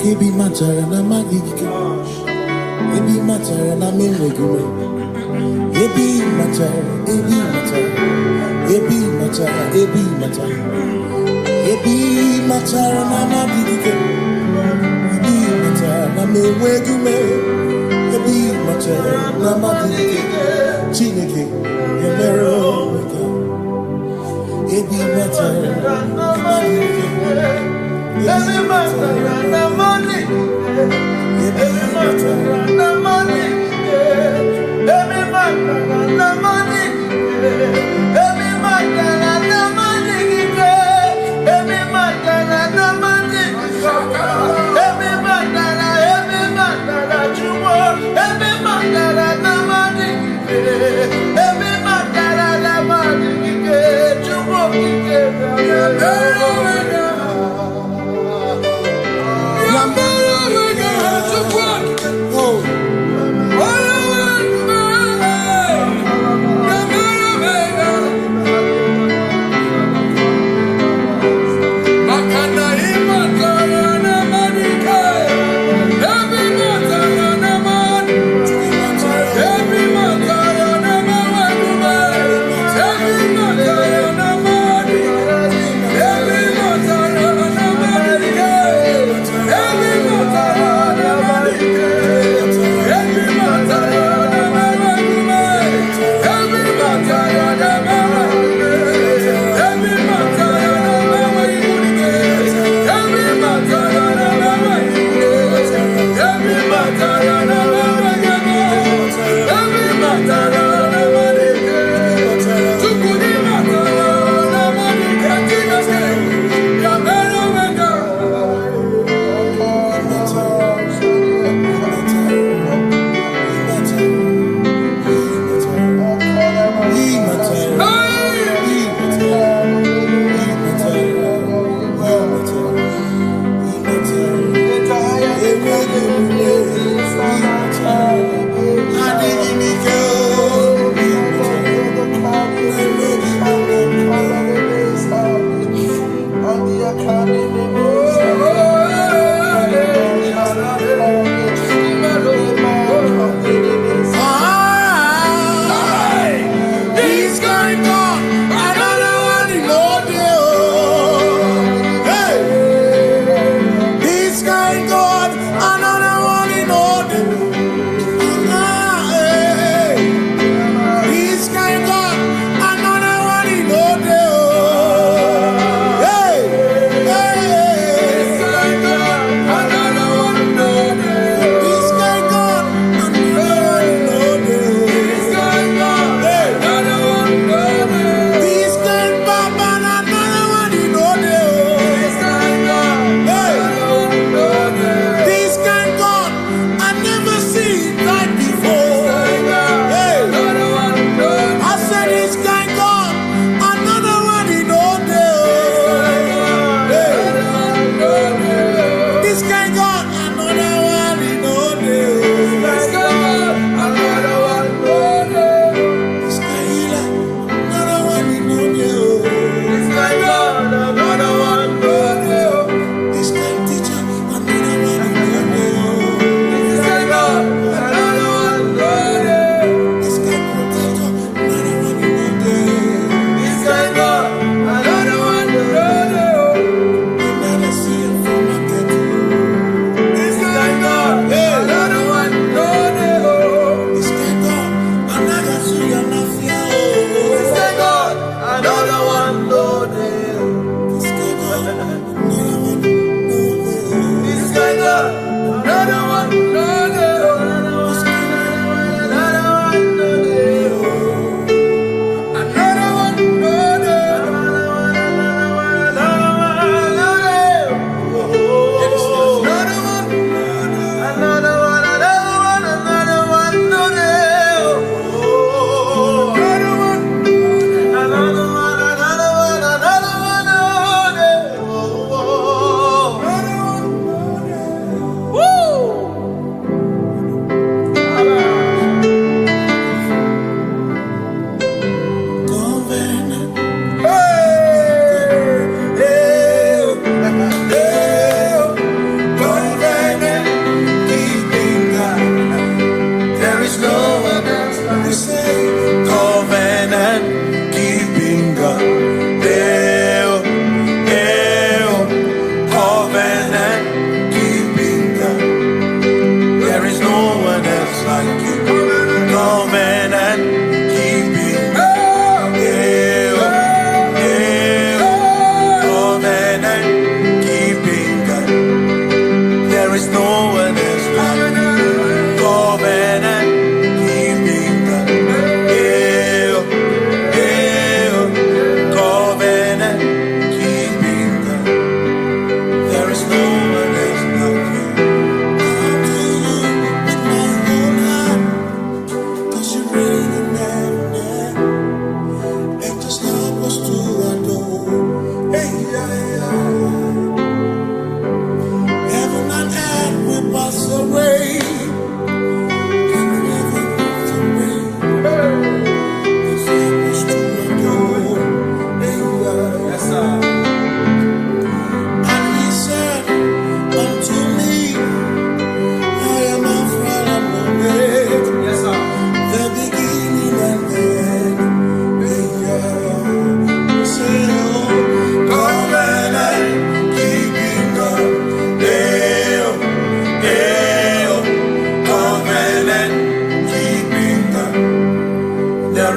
S1: Ebi matara na magike, ebi matara na menwegume, ebi matara, ebi matara, ebi matara, ebi matara, ebi matara na magike, ebi matara na menwegume, ebi matara na magike, Chineke emero weka, ebi matara na magike. Every matter and money, every matter and money, every matter and money, every matter and money, every matter and money, every matter you want, every matter and money, every matter and money, you want.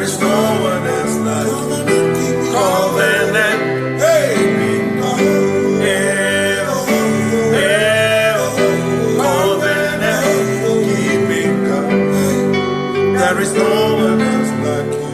S1: is no one else like you. Covenant. Hey. There is no one else like you.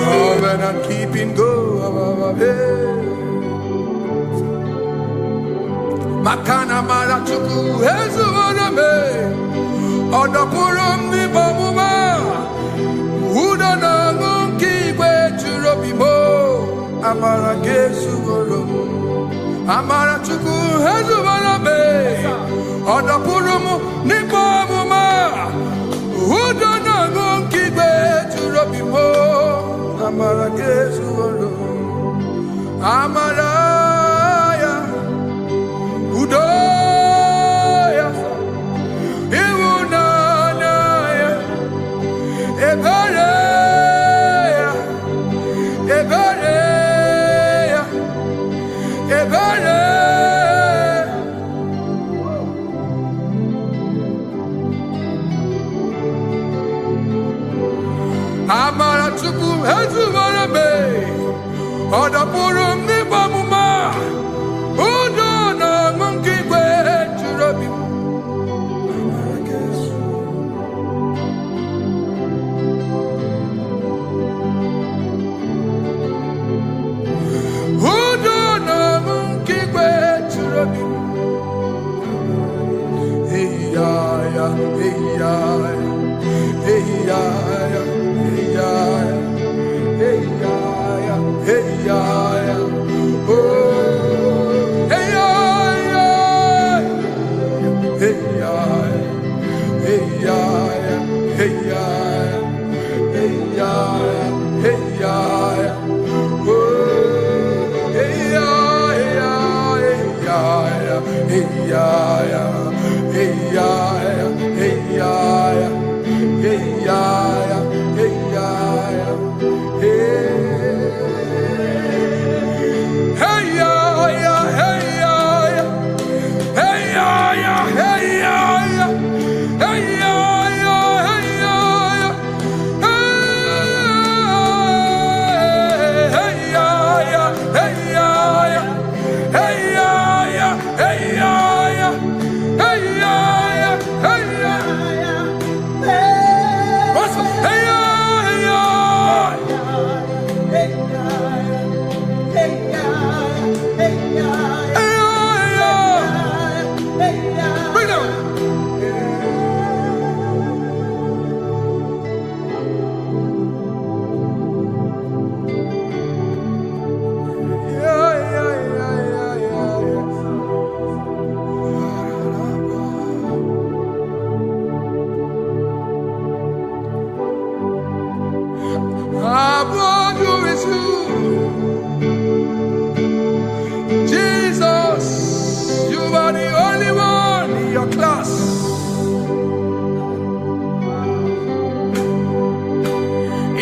S1: Covenant keeping go. Makana mara chuku hezu waname Odapurum ni bamuma Uda na ngunki kwe churobimo Amara gesu gorum Amara chuku hezu waname Odapurum ni bamuma Uda na ngunki kwe churobimo Amara gesu gorum Amara Udoya, Iwunanaya, Ebereya, Ebereya, Ebereya. Amara chuku hezu warame, Odapurum ni bamuma.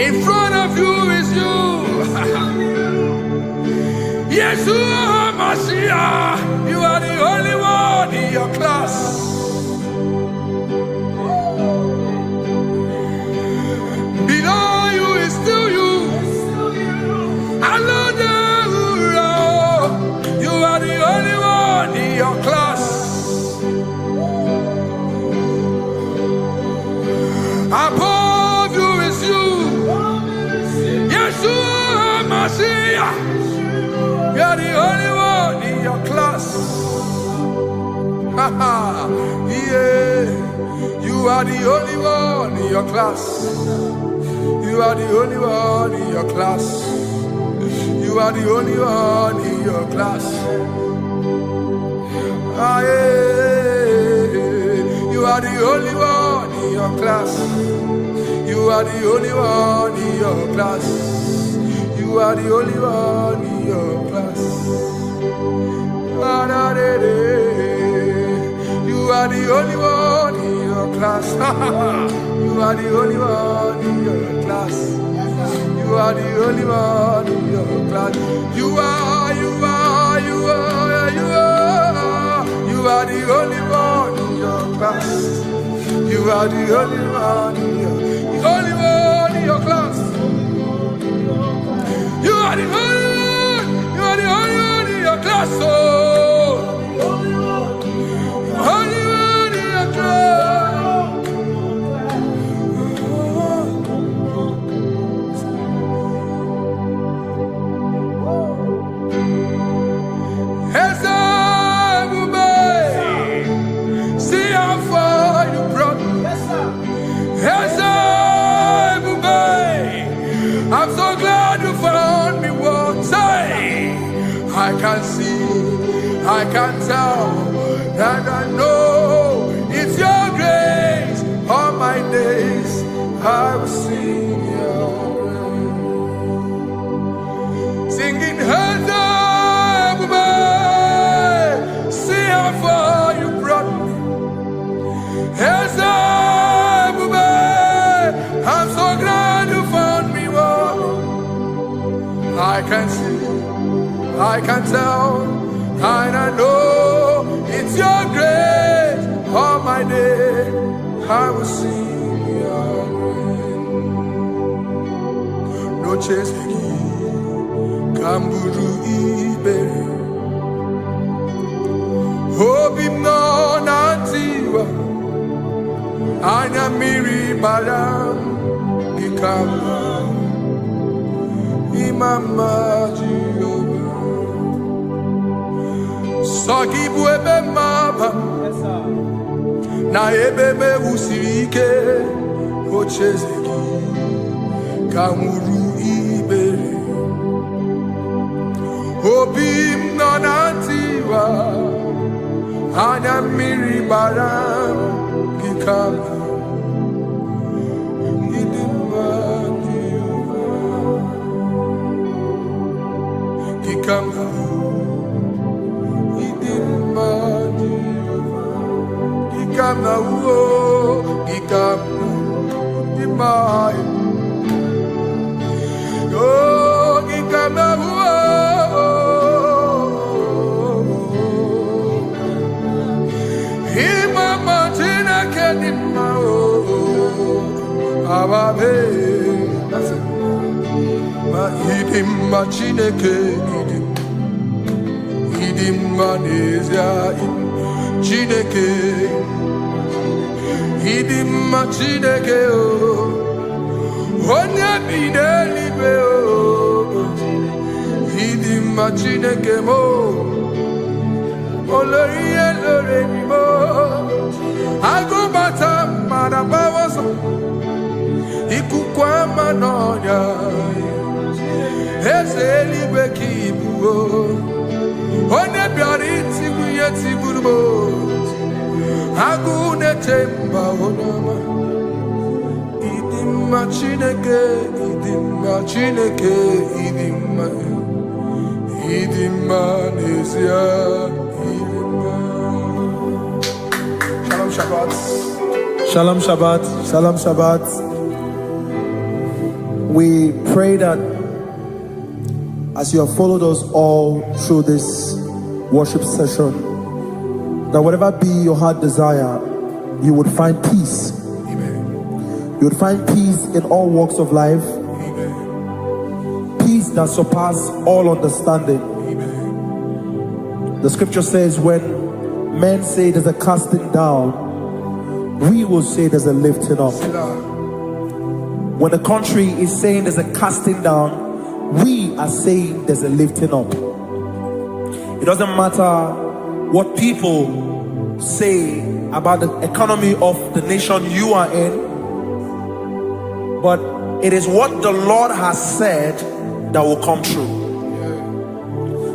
S1: In front of you is you. Yeshua Mashiach, you are the only one in your class. Below you is still you. You are the only one in your class. Above you is you. Yeshua Mashiach, you are the only one in your class. Yeah, you are the only one in your class. You are the only one in your class. You are the only one in your class. Ah, yeah. You are the only one in your class. You are the only one in your class. You are the only one in your class. You are the only one. class. You are the only one in your class. You are the only one in your class. You are the only one in your class. You are the only one in your class. You are the only one in your class. Oh, only one in your class. See how far you brought me. I'm so glad you found me once. I can see, I can tell, and I know it's your grace. All my days I will sing your praise. Singing, see how far you brought me. I'm so glad you found me one. I can see, I can tell, and I know it's your grace. All my day I will sing your praise. No chase again, Kamburu Iberi. Hope him no nantiwa. Anya miri balam ikama imama Jehovah. Sogi buebe maba na ebebe usirike ochezeki kamuru ibere. Obim nonantiwa anya miri balam ikama. Chineke idim manezia Chineke idim Chineke o onye bidelibe o idim Chineke mo oloriye loremi mo agubata marabawaso ikukwa manonya Ezelibe kibuo One biari tibuye tiburubo Agune temba onama Idimma Chineke Idimma nezia Idimma. Shalom Shabbat.
S2: Shalom Shabbat. Shalom Shabbat. We pray that as you have followed us all through this worship session, that whatever be your heart desire, you would find peace.
S1: Amen.
S2: You would find peace in all walks of life.
S1: Amen.
S2: Peace that surpasses all understanding.
S1: Amen.
S2: The scripture says when men say there's a casting down, we will say there's a lifting up. When the country is saying there's a casting down, we are saying there's a lifting up. It doesn't matter what people say about the economy of the nation you are in, but it is what the Lord has said that will come true.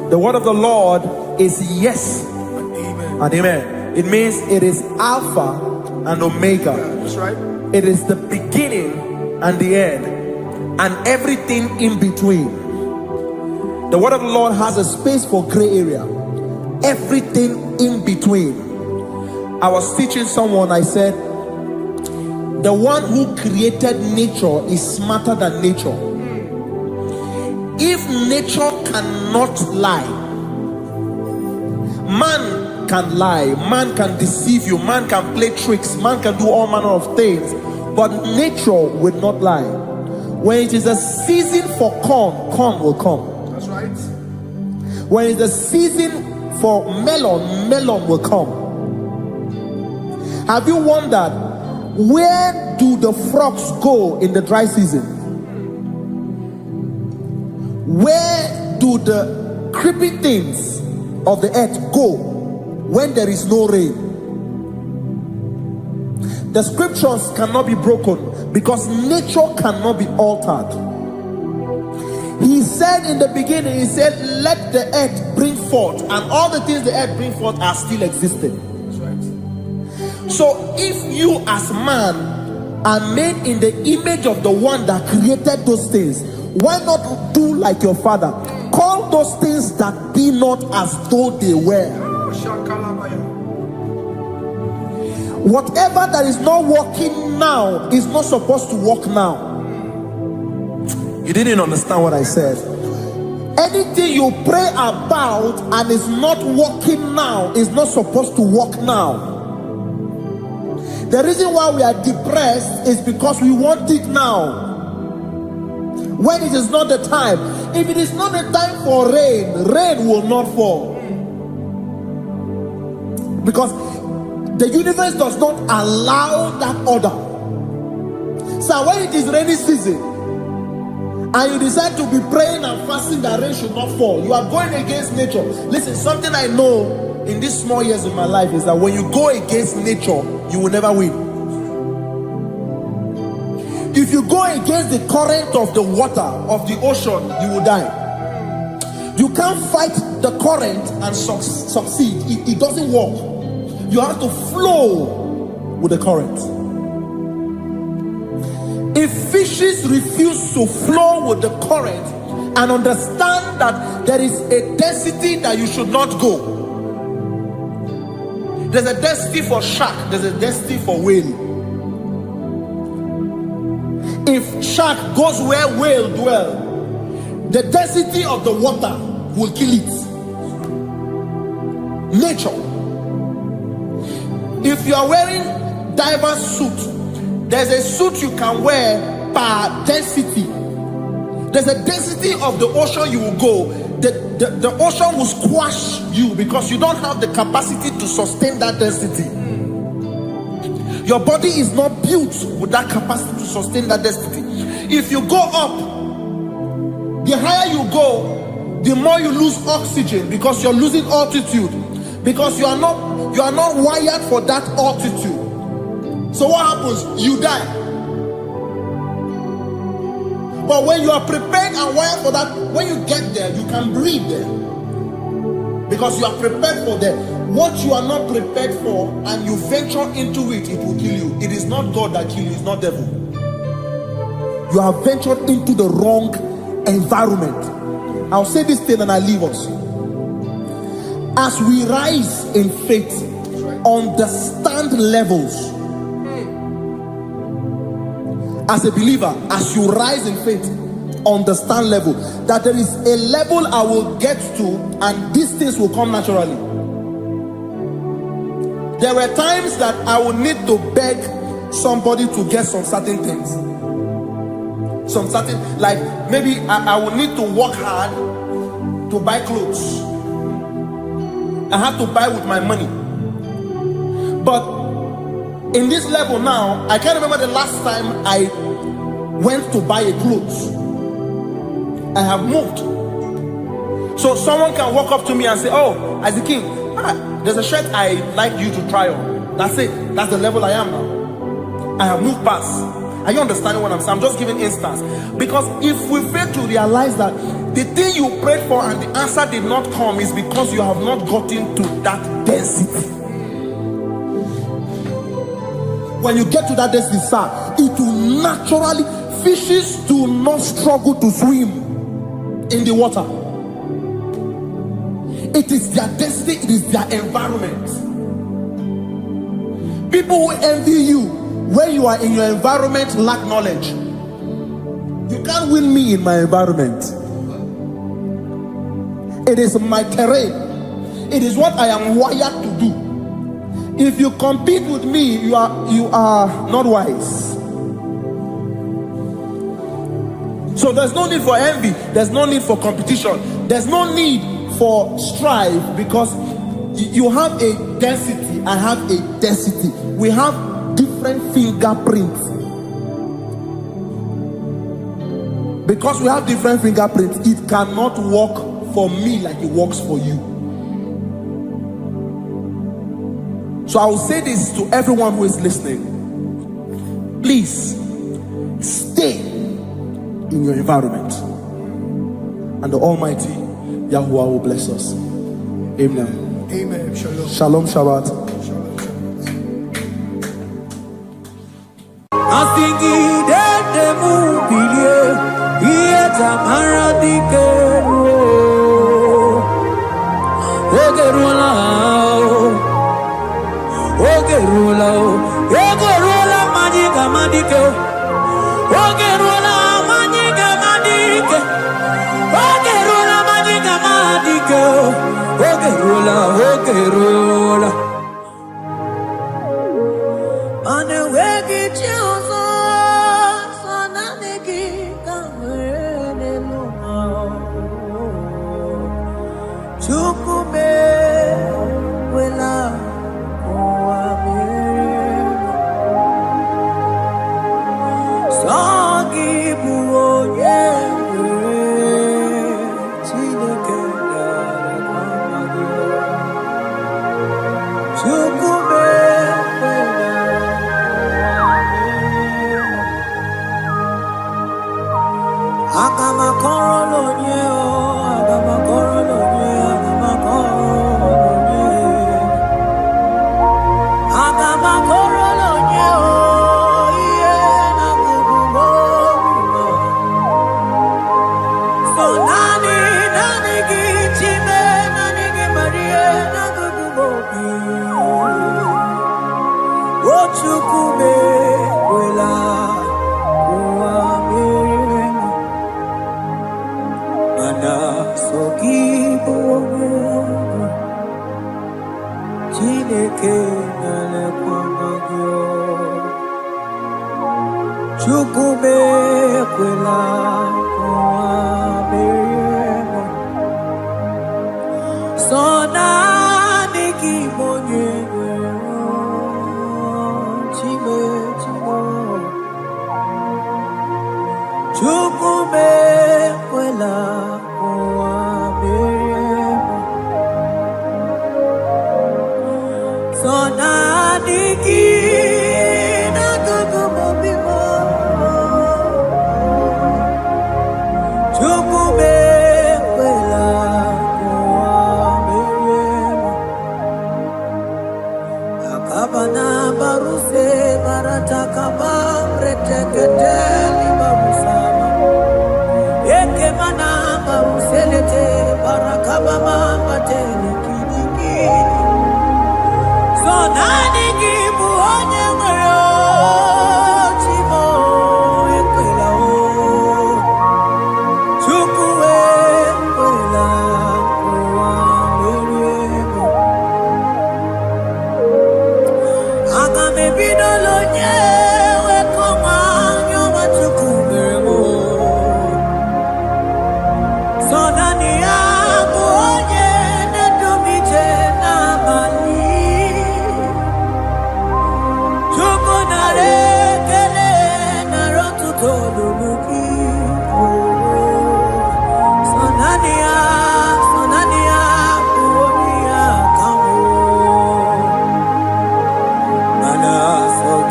S2: The word of the Lord is yes and amen. It means it is Alpha and Omega.
S1: That's right.
S2: It is the beginning and the end, and everything in between. The word of the Lord has a space for gray area. Everything in between. I was teaching someone, I said, the one who created nature is smarter than nature. If nature cannot lie, man can lie, man can deceive you, man can play tricks, man can do all manner of things, but nature will not lie. When it is a season for corn, corn will come.
S1: That's right.
S2: When it's a season for melon, melon will come. Have you wondered, where do the frogs go in the dry season? Where do the creeping things of the earth go when there is no rain? The scriptures cannot be broken because nature cannot be altered. He said in the beginning, he said, let the earth bring forth, and all the things the earth bring forth are still existing.
S1: That's right.
S2: So if you as man are made in the image of the one that created those things, why not do like your father? Call those things that be not as though they were. Whatever that is not working now is not supposed to work now. You didn't understand what I said. Anything you pray about and is not working now is not supposed to work now. The reason why we are depressed is because we want it now, when it is not the time. If it is not the time for rain, rain will not fall, because the universe does not allow that order. So when it is rainy season and you decide to be praying and fasting that rain should not fall, you are going against nature. Listen, something I know in these small years of my life is that when you go against nature, you will never win. If you go against the current of the water of the ocean, you will die. You can't fight the current and succeed. It doesn't work. You have to flow with the current. If fishes refuse to flow with the current and understand that there is a density that you should not go, there's a density for shark, there's a density for whale. If shark goes where whale dwell, the density of the water will kill it. Nature. If you are wearing diver's suit, there's a suit you can wear per density. There's a density of the ocean you will go. The ocean will squash you because you don't have the capacity to sustain that density. Your body is not built with that capacity to sustain that density. If you go up, the higher you go, the more you lose oxygen because you're losing altitude, because you are not wired for that altitude. So what happens? You die. But when you are prepared and wired for that, when you get there, you can breathe there, because you are prepared for that. What you are not prepared for and you venture into it, it will kill you. It is not God that kills you, it's not devil. You have ventured into the wrong environment. I'll say this thing and I leave us. As we rise in faith, understand levels. As a believer, as you rise in faith, understand level. That there is a level I will get to and these things will come naturally. There were times that I would need to beg somebody to get some certain things. Some certain, like maybe I would need to work hard to buy clothes. I have to buy with my money. But in this level now, I can't remember the last time I went to buy a clothes. I have moved. So someone can walk up to me and say, oh, Isaac King, there's a shirt I like you to try on. That's it. That's the level I am now. I have moved past. Are you understanding what I'm saying? I'm just giving instance. Because if we fail to realize that the thing you prayed for and the answer did not come is because you have not gotten to that density. When you get to that density, sir, it will naturally, fishes do not struggle to swim in the water. It is their destiny, it is their environment. People who envy you, Where you are in your environment, lack knowledge. You can't win me in my environment. It is my terrain. It is what I am wired to do. If you compete with me, you are not wise. So there's no need for envy. There's no need for competition. There's no need for strife, because you have a density. I have a density. We have different fingerprints. Because we have different fingerprints, it cannot work for me like it works for you. So I will say this to everyone who is listening. Please stay in your environment, and the Almighty Yahuwah will bless us. Amen.
S1: Amen. Shalom.
S2: Shalom Shabbat.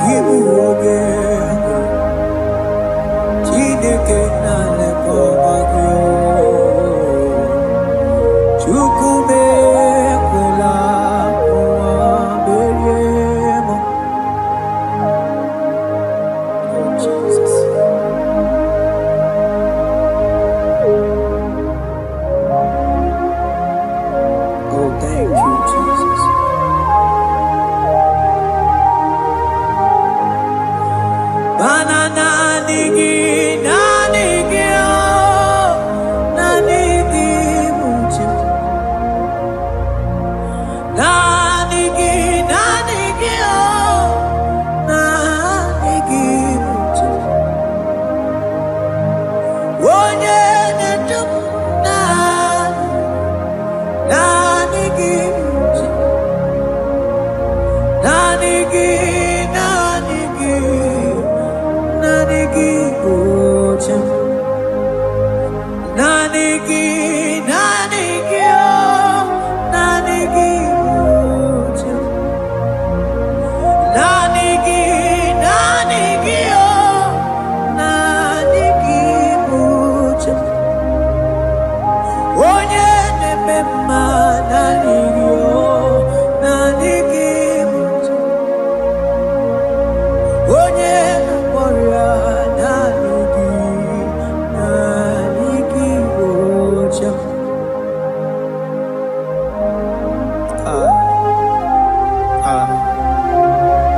S1: Give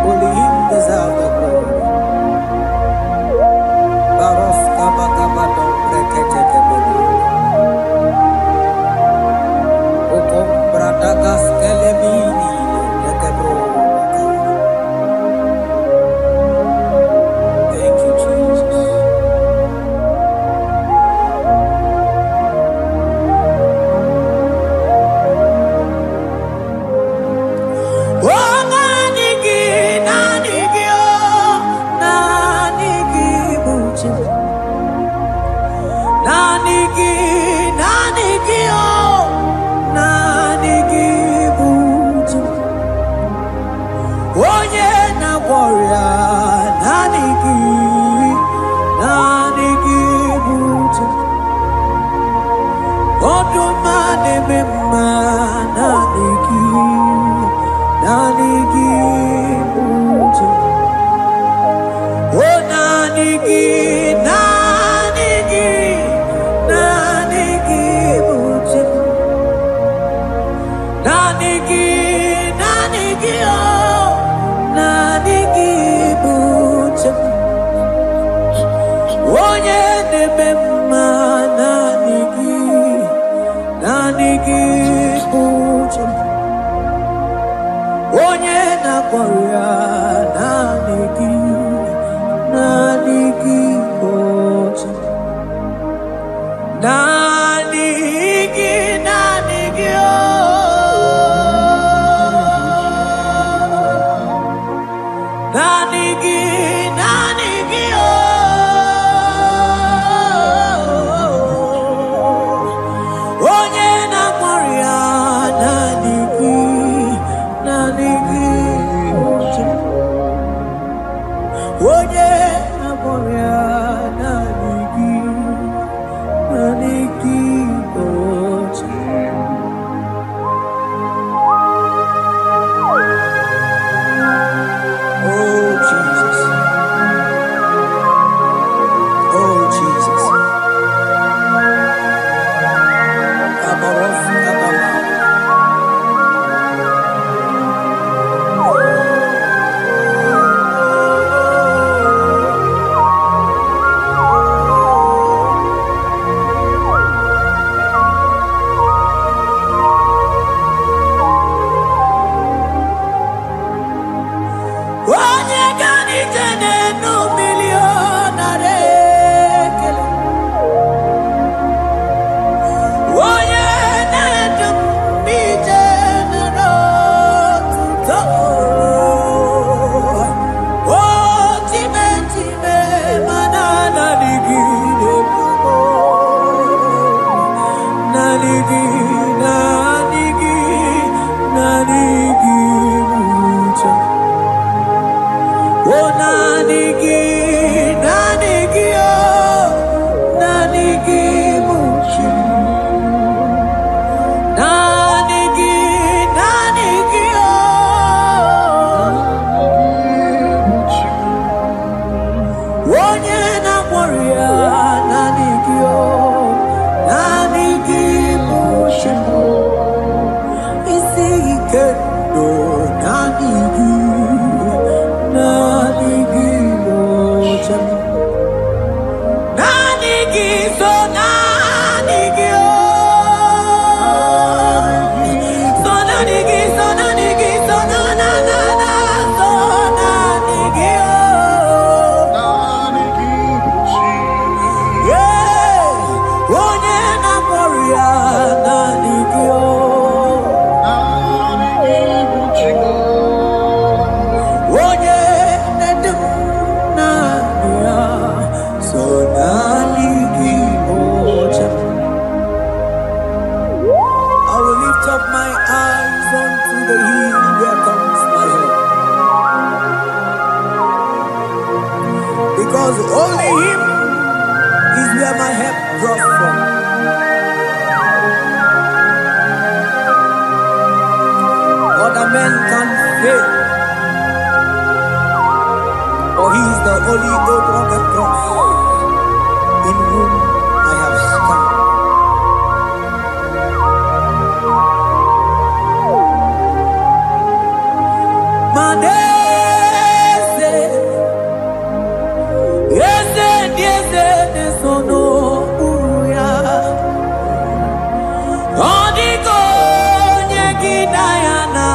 S1: Only him deserves the glory. Barof kabakabadon breketekebele. Okom bradagas kelemini lekebro. Thank you, Jesus. cross in whom I have stand. Manese, yese, nesono uya. Odiko nyegina yana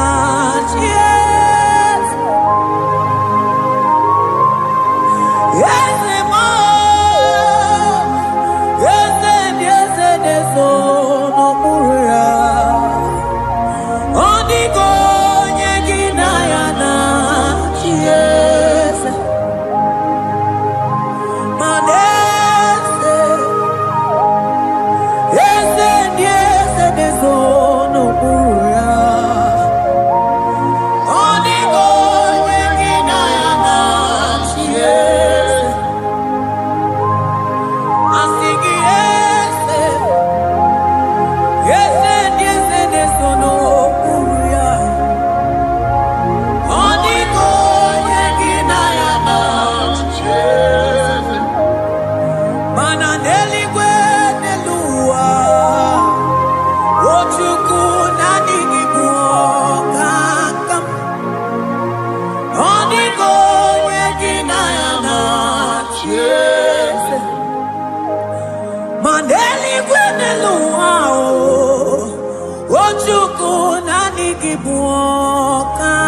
S1: yes. Yese mo, yese nesono uya. Odiko nyegina yana yes. Manese, yese nesono uya. Odiko nyegina yana yes. Asigi yese nesono uya. Odiko nyegina yana yes. Mananeli gwenelua. Ochuku nanigi buokakam. Odiko nyegina yana yes. Maneli gwenelua. Ochuku nanigi buokakam.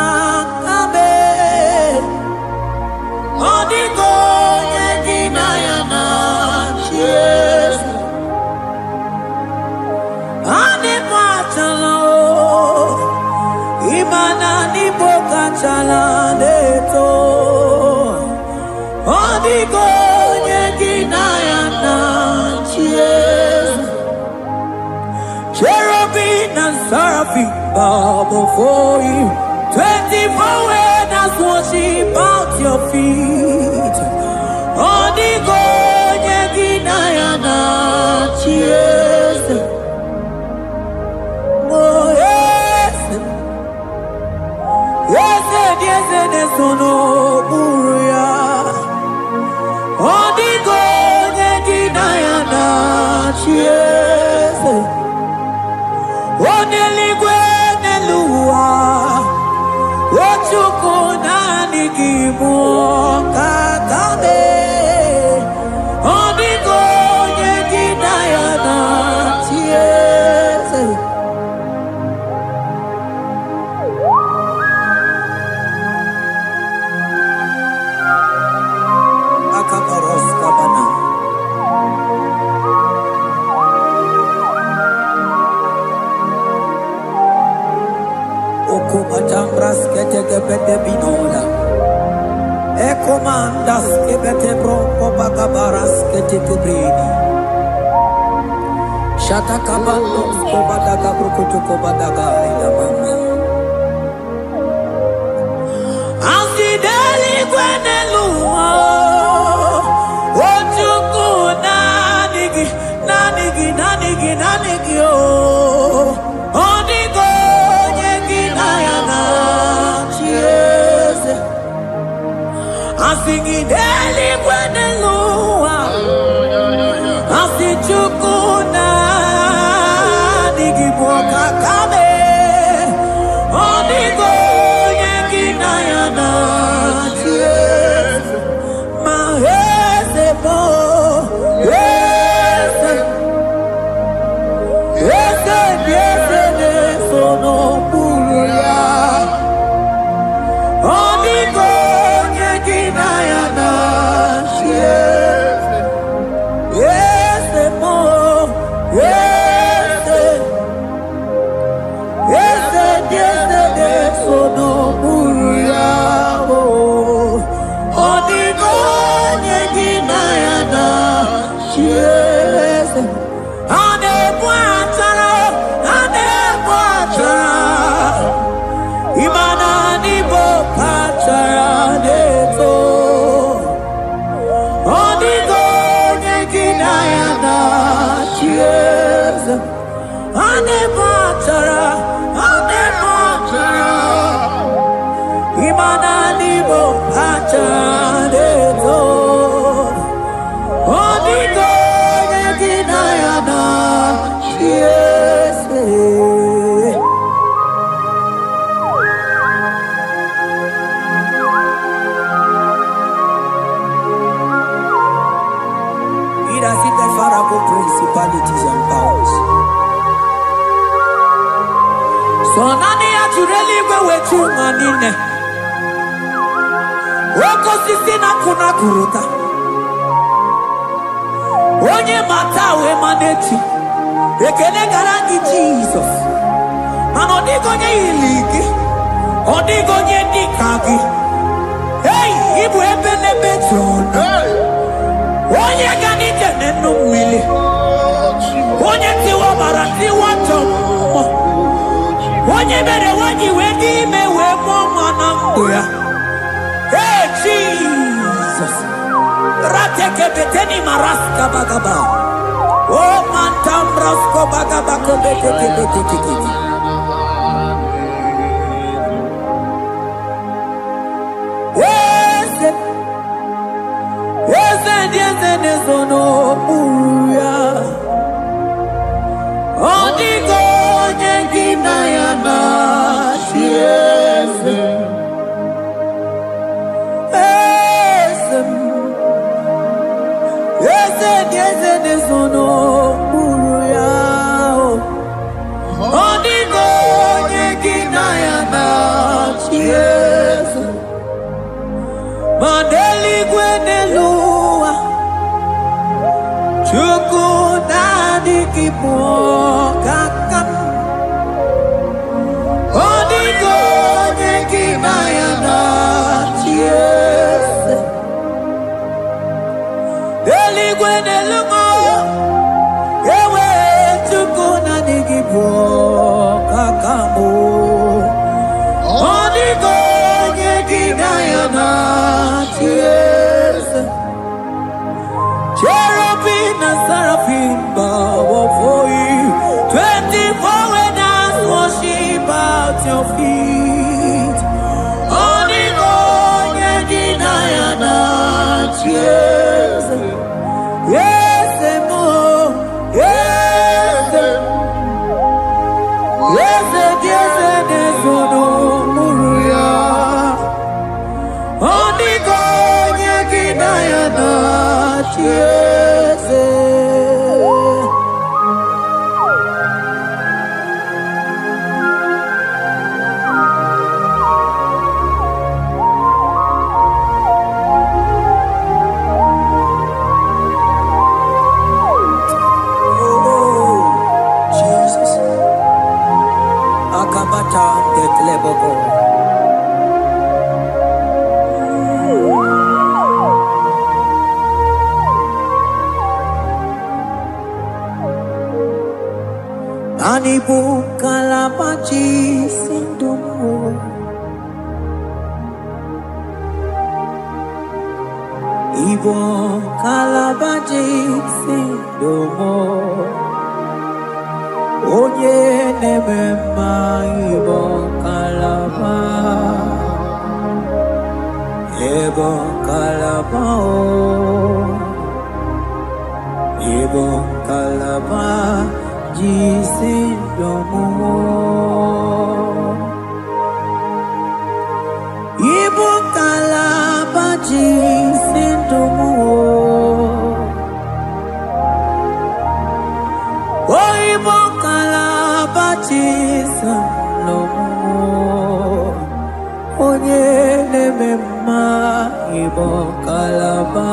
S1: Odiko nyegina yana yes. Ane machala imana ni boka chala neto. Odiko nyegina yana yes. Cherubim and seraphim bow before you. 24 elders worship at your feet. Odiko nyegina yana yes. Oh yes, yes, nesono uya. Odiko nyegina yana yes. Oneligwe nelua. Ochuku nanigi buokakame. Odiko nyegina yana yes. Akabaros kabana. Okomatambras ketekebete binola. Ekomandas kebete broko bagabaras ketekebrini. Shatakabandos kobadaga brukutu kobadaga ilamama. Asideli gwenelua. Ochuku nanigi oh. Odiko nyegina yana yes. Asigideli gwenelua. Asichuku nanigi buokakame. Odiko nyegina yana yes. Mahese mo yes. Yes, nesono uya. Odiko nyegina yana yes. Yes, mo yes. Yes, nesono uya. Odiko nyegina yana yes. Ane buatara. Imana ni bokachara neto. Odiko nyegina yana yes. Ane batara. Imana ni bokachara neto. So nani ya jureli we wetu manine. Woko sisi na kuna kuruta. Onye matawe maneti. Ekele garangi Jesus. Mano digonye iligi. Odigonye dikagi. Hey, ibu ebele beton. Onye gani jene numili. Onye tiwa barati watomo. Onye bere wanyi wedi mewe mwana mbuya. Hey, Jesus. Rateke beteni maraska bagaba. Oh, mantambrasko bagabako beteke. Yes, no, uya. Odigo nyengina ya na yes. Yes, no, uya. Odigo nyengina ya na yes. Mandeli gwenelua. Chukuna kipo kakam. Odigo nyekina ya na yes. Eligwene lungo. Ewe chukuna kipo kakamu. Odigo nyekina ya na yes. Cherubim and seraphim bow before you. 24 elders worship at your feet. Odigo nyekina ya na yes. Yes, mo. Yes. Yes, no muruya. Odigo nyekina ya na yes. Anibu kalabachi sindumo. Ibo kalabachi sindumo. Onye nemema ibo kalaba. Ibo kalaba o. Ibo kalaba. Jisindomo. Ibo kalaba jisindomo. Oh, Ibo kalaba jisindomo. Onye nemema Ibo kalaba.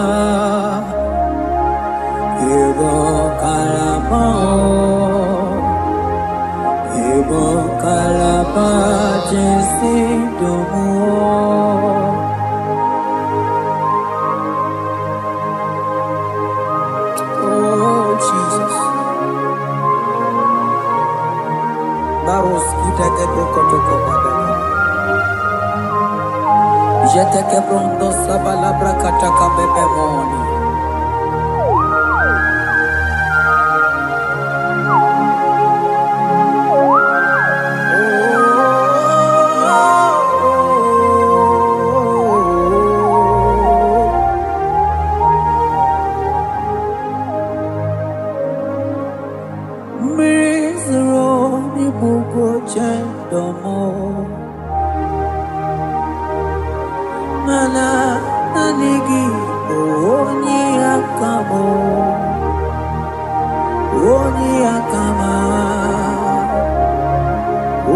S1: Ibo kalaba. Ibo kalaba jisindomo. Oh Jesus. Baros kitake prokotoko badana. Jeteke pronto sabalabra kataka bebe moni. Mana nanigi onye akamo. Oni akama,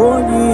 S1: oni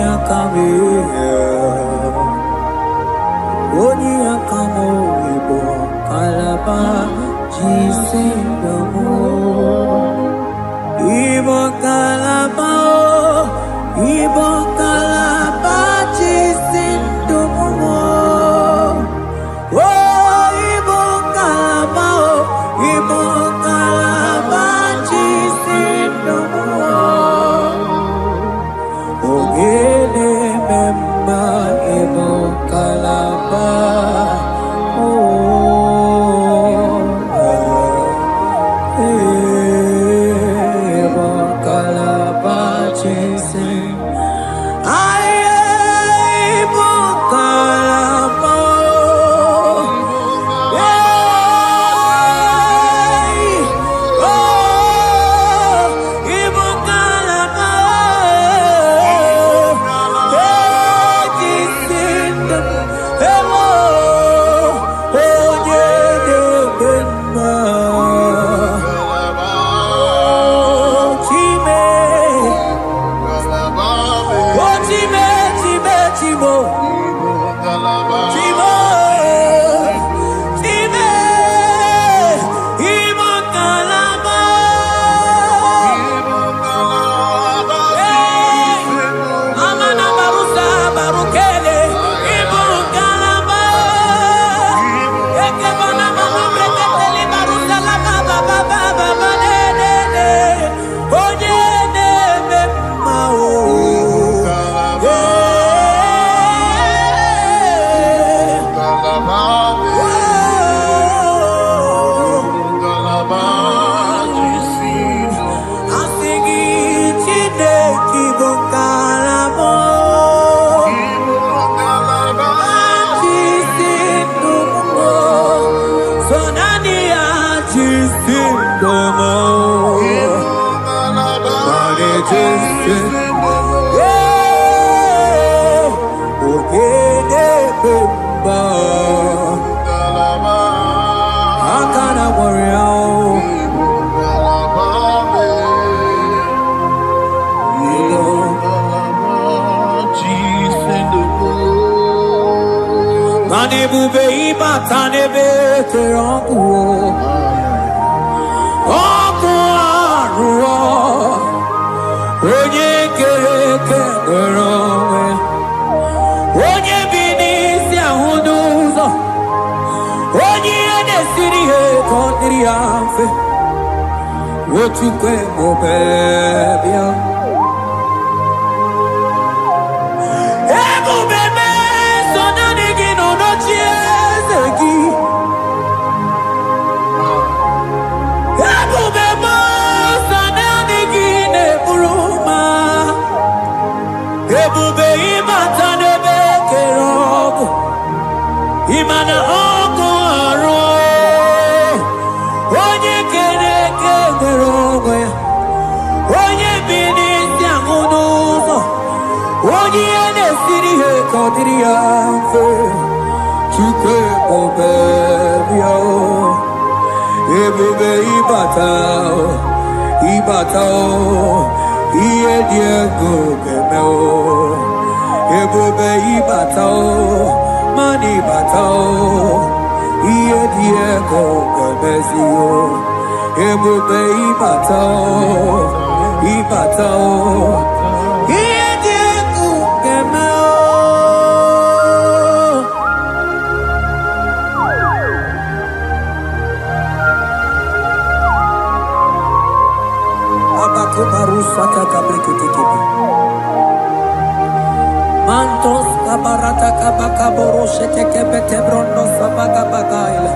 S1: Mantos kabarata kabakaboro sheteke bete brondo sabaga bagaila.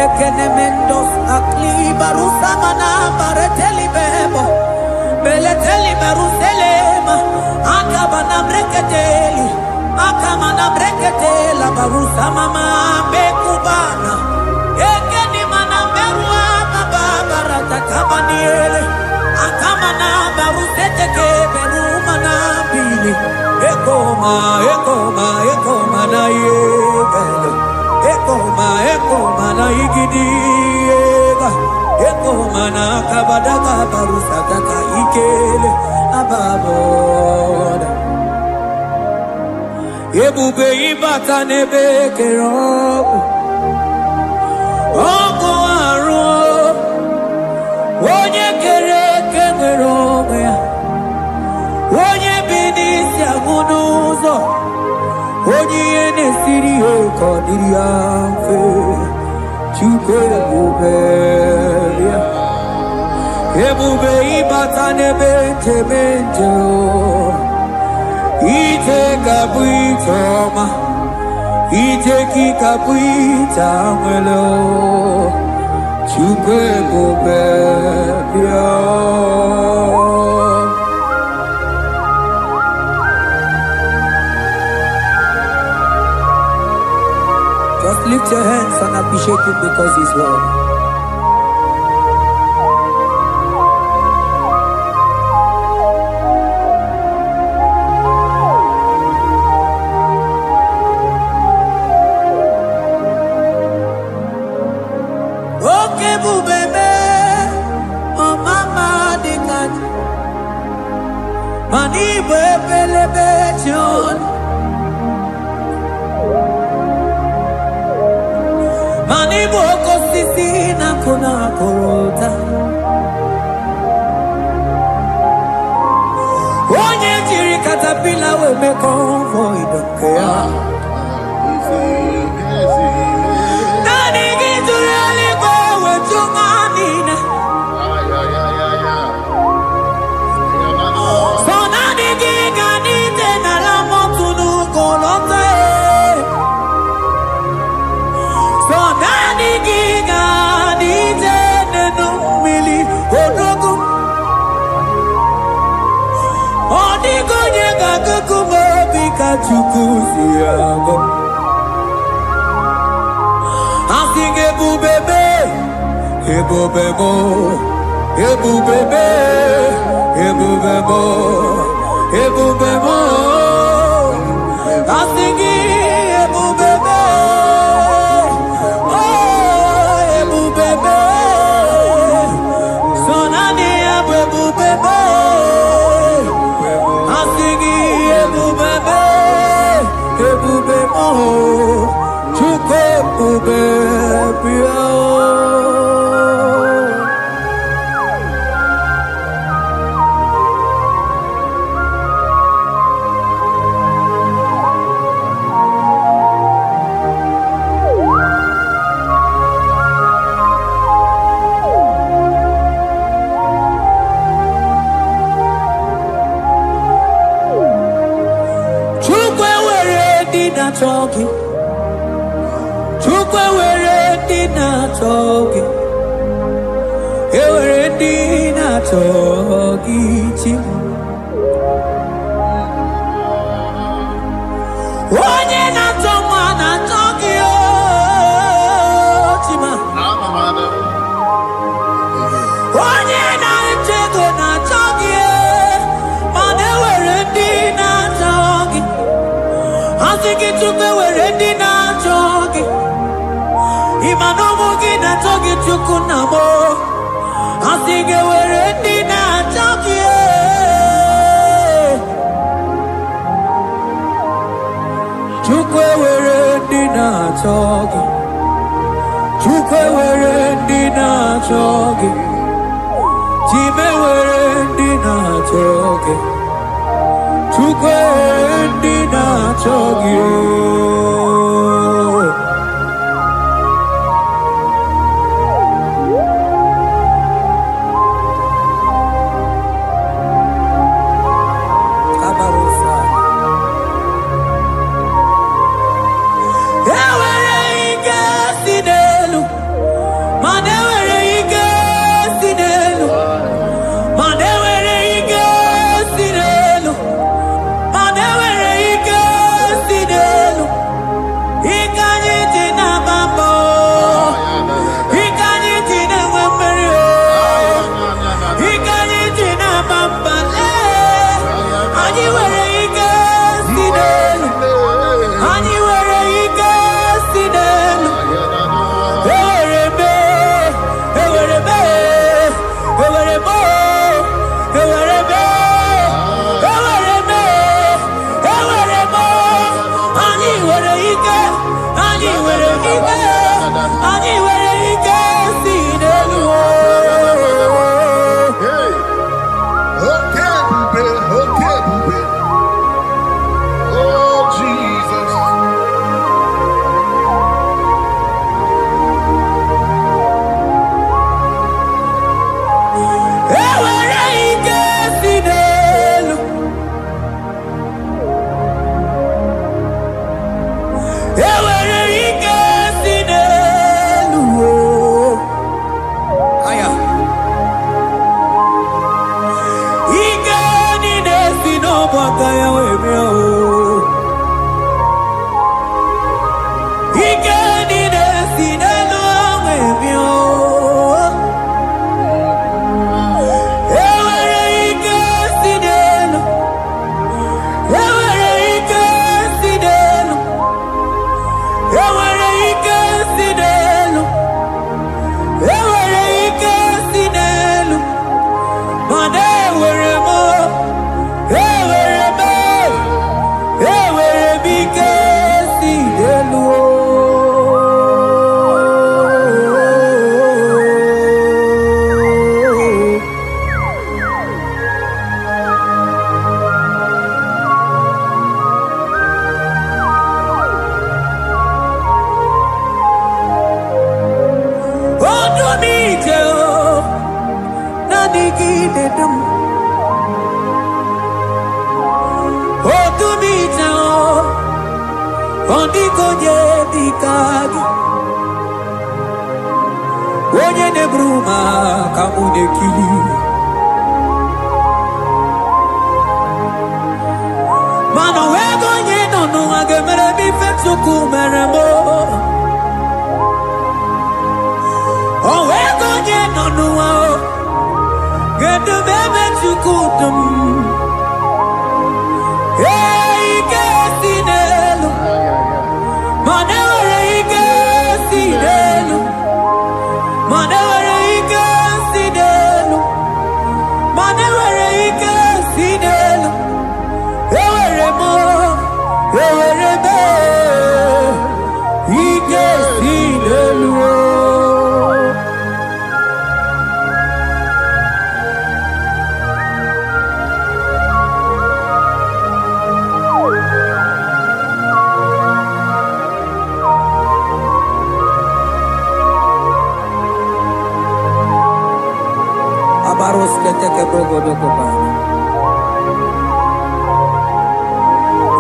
S1: Ekenemendos akli barusa mana bareteli bebo. Beleteli baruselema. Akabana breketeli. Akamana breketela barusa mama bekubana. Ekeni mana berua babarata kabaniele. Akamana baruseteke berumana bili. Ekoma na yegele. Ekoma na igidiega. Ekoma na kabadaka barusataka ikele ababoda. ebube ịbata n'ebe kere ọkụ arụ onye kere eke nwere onwe ya onye bi n'isi agụ n'ụzọ onye ihe na-esiri ya ka ọ dịrị ya mfe Chukwu ebube ya ebube ịbata n'ebe njem ije ga-abụ ije ọma ije gị ga-abụ ije anwele Chukwu ebube bịa Just lift your hands and appreciate him because he's worthy. Mani bebelebe John Mani boko sisi na kuna korota Onye jiri katapila we me convoy don't care Nani gizuri aliko we chumanina Chukuziago I sing ebubebe ebubebo ebubebe ebubebo ebubebo I sing ebubebe oh ebubebe sonani ebubebe I sing ebubebe ebube mo Chukwu ebube bịa Talking, Chukwu were dinner talking, were dinner talking. Onye na toma na talking, chima. Onye na chego na talking, mane were dinner talking. I think it took away dinner talking. Imanomogi na talking to Kunamo. I think it were dinner talking. Chukwe were dinner talking. Chukwe were dinner talking. Time were dinner talking. Chukwe dinner talking. Ewere ike si n'elu aya ike niile si n'ọgbakọ ya wee bịa ike niile si n'elu wee bịa ewere ike si n'elu ewere ike si n'elu ewere ike si n'elu ewere ike si n'elu mana ewere m ike si n'elu onye na-eburu ma ka mụ na-ekiri mana wee ego onye nọ n'ụwa ga-emere m ife Chukwu mere m o wee ego onye nọ n'ụwa ga-edube ebe Chukwu dum ike si n'elu mana ewere ike si n'elu mana ewere ike si n'elu mana ewere ike si n'elu ewere m ike si n'elu Abaros keteke brogodo kopana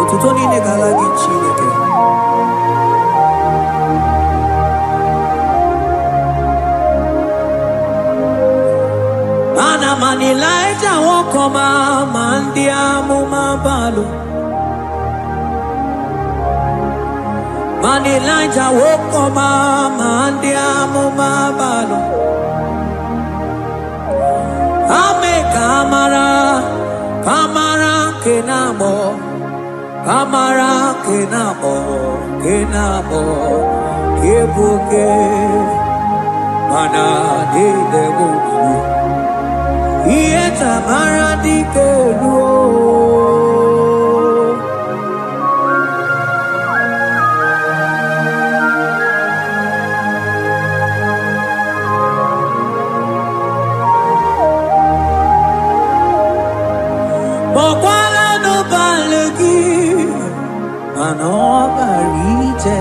S1: otuto niile gala gị Chineke ana man Elijah wokoma ma ndị amụma balụ man Elijah wokoma ma ndị amụma balụ ame kamara kenabo kebuke mana dedebu iye tamara dikelu Mokwala no balegi Anobarite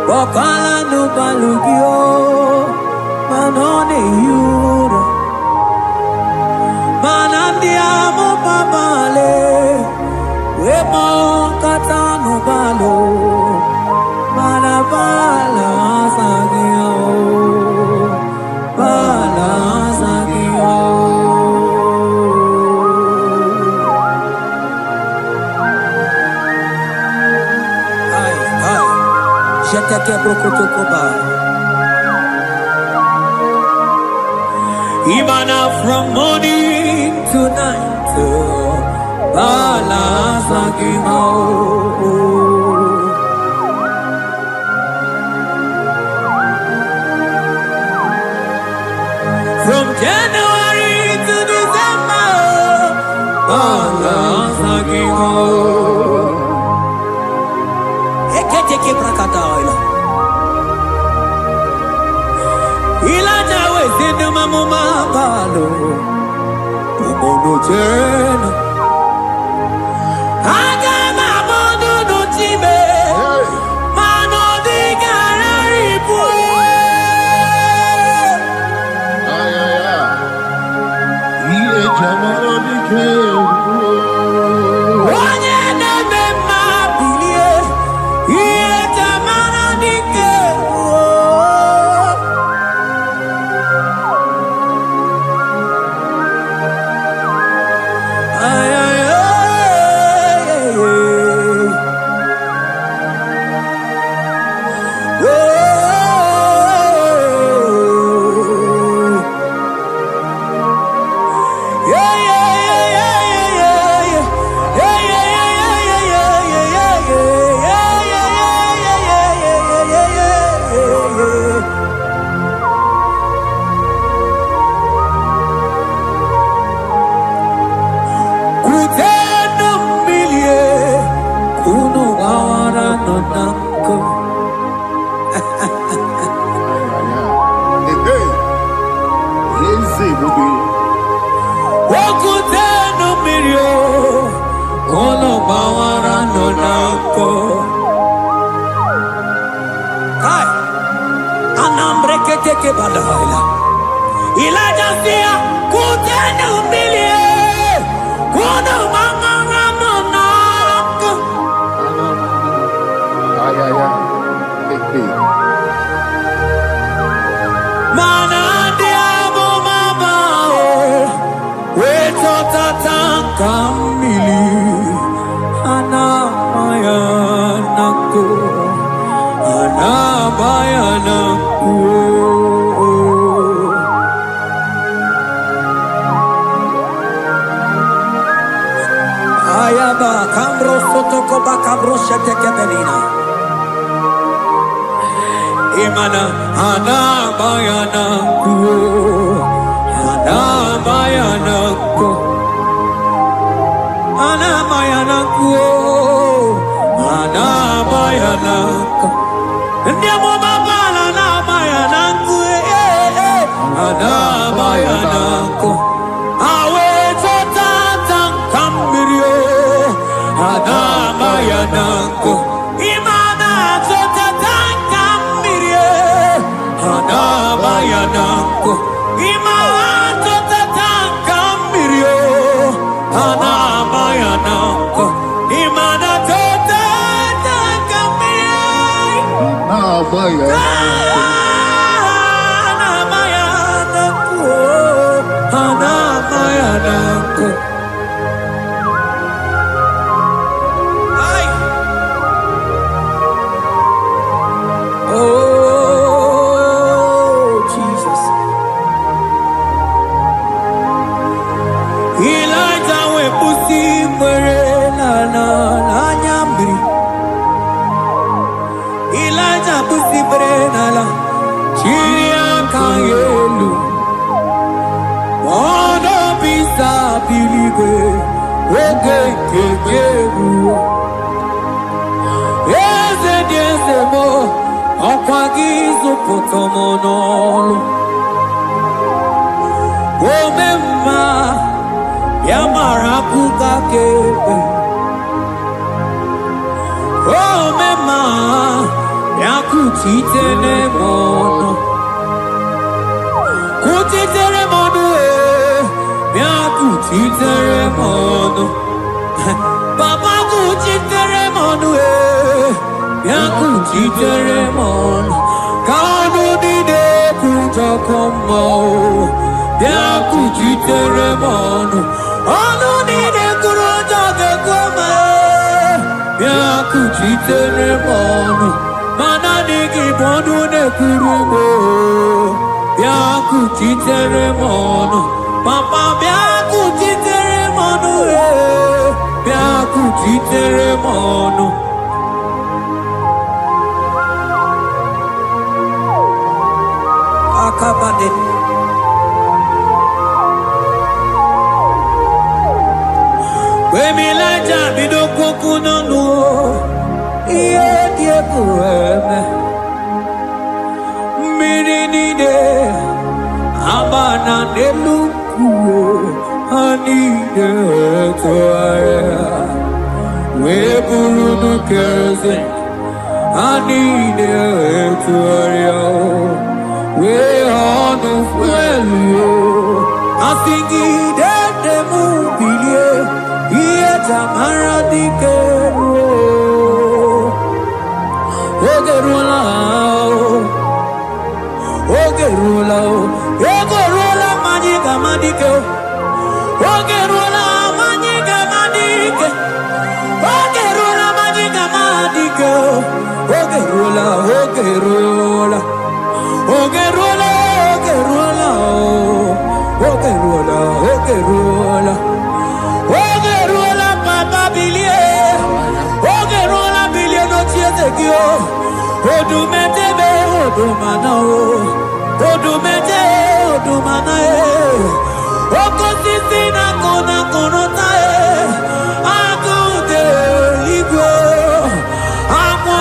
S1: Mokwala no balugio Manone yura Manandi amo babale Wemo katano balo Manabala sagio Bala sagio Jeteke brokotokoba Imana from morning to night Bala sagimo From January to December Bala sagimo Eketeke brakadaila Ilaja wezende mamuma balo Umono tena Aga mamono no time Mano di gararipue
S3: Iye jamaro di ke
S1: Onye neme mabili nanko. Wakuteno mirio, ono bawara nanko. Kai, anambreke teke balaila. Elijah sia kuteno mirio, ono bawara nanko. Mana diabo mabao, weto tatankamili, anamayanaku, anamayanaku. Ayaba kambro sotoko ba kambro sheteke belina. Imana anamayanaku, anamayanaku, anamayanaku, anamayanaku. Ndiamo mabala anamayanaku, anamayanaku. Awe totata kamirio, anamayanaku. Imana totata anamayanaku, imato tatankambirio, anamayanaku, imanato tatankambirio, anamayanaku, anamayanaku. Elijah busi brenala, chiria kayelu, wano bisa biligwe, wege kekeru, eze diezemo, okwagizu potomonolo, omema, yamarakuka kebe. Oh mema, yakutitele mono, kutitele mono, yakutitele mono, Papa kutitele mono, yakutitele mono, kanu dide kutokomo, yakutitele mono, anu dide kutokomo. Yakuchitere mono, mananiki bodu ne kurumo. Yakuchitere mono, papa yakuchitere mono, yakuchitere mono. Akabade. Wemilaja bidoko no, iye die kueme. Mirinide, abana nelukuo, anide toaya. Weburu no kerze, anide toaya. We honu fuelio, asingi de mubilie. Tamara dikero, ogerula, ogerula, ogerula magica madike, ogerula magica madike, ogerula magica madike, ogerula, ogerula, ogerula, ogerula, ogerula, ogerula. Odumete be odumana o, odumete odumana e, okosisi na kona konota e, akude igwe, akwa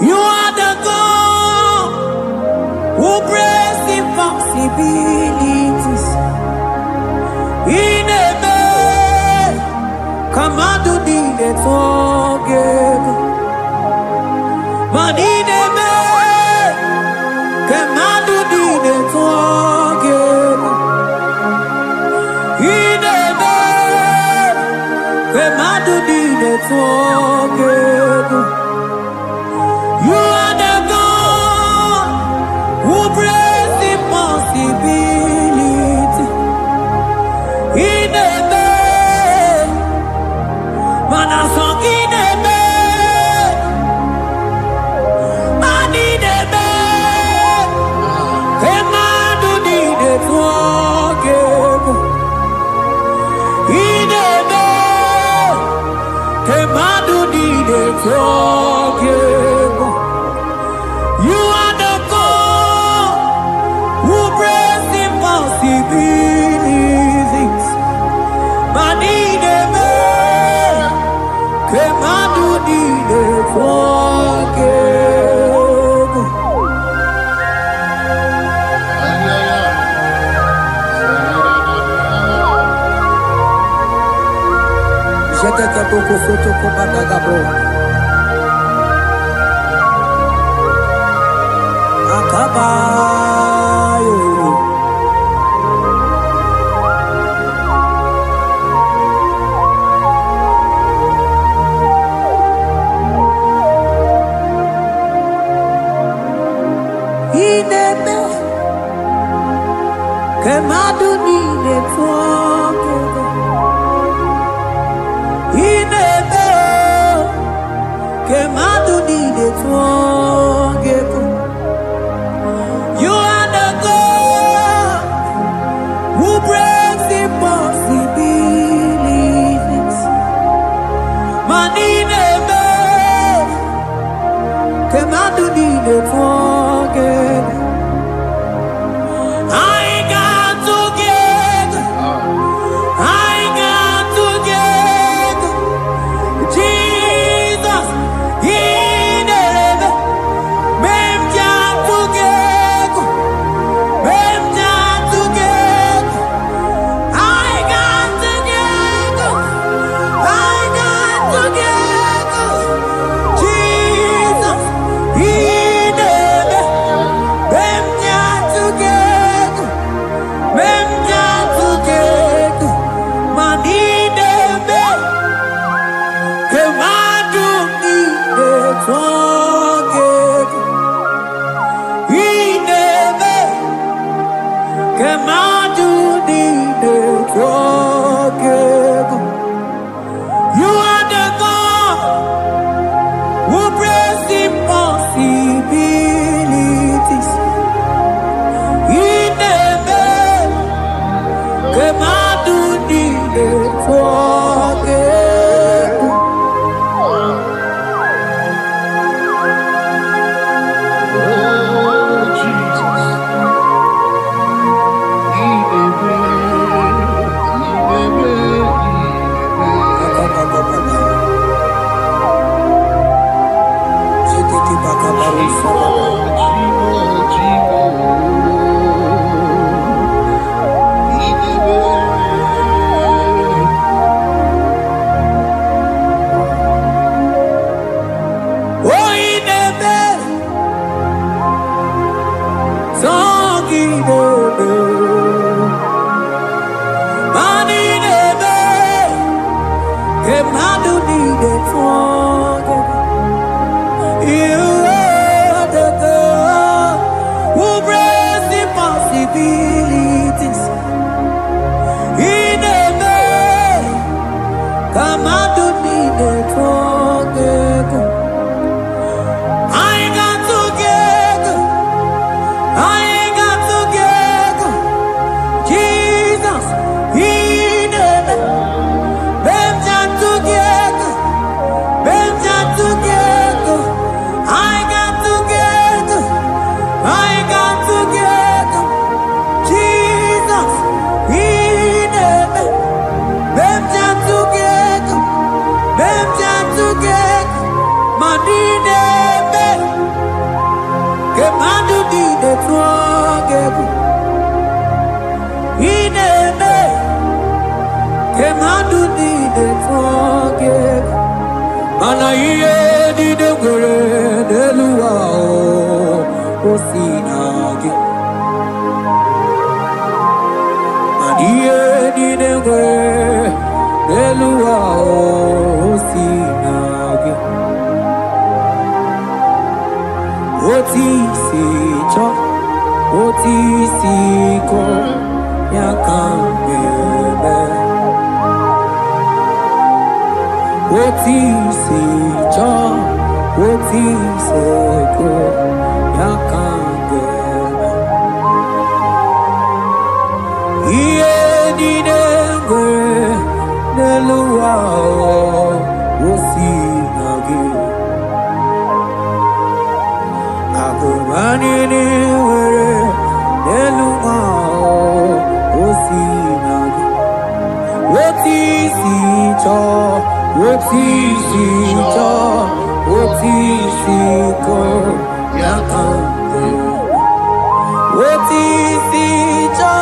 S1: You are the God who breaks impossibilities. In a man, Kamado did it forget. Man in a man, Kamado did it forget. In a man, Kamado did it forget. You are the God who breaks impossibility. In a man, man a song in a man, man in a man, a man who need it forgive. In a man, a man who need it forgive. You are the God who breaks impossibilities. Man in a man, come on to need it forgive. Jete te boko soto ko badagabo. Akabayo. Inebe kemadu ni network. Inebe iye di de gwere deluwa o sinagi. Iye di de gwere deluwa o sinagi. Oti si cho, oti si ko yakambebe. Oti si cho, oti si ko yakambebe. Iye di dengwe deluwa o sinagi. Agumani ni were deluwa o sinagi. Oti si cho, oti si cho, oti si ko yakambebe. Oti si cho.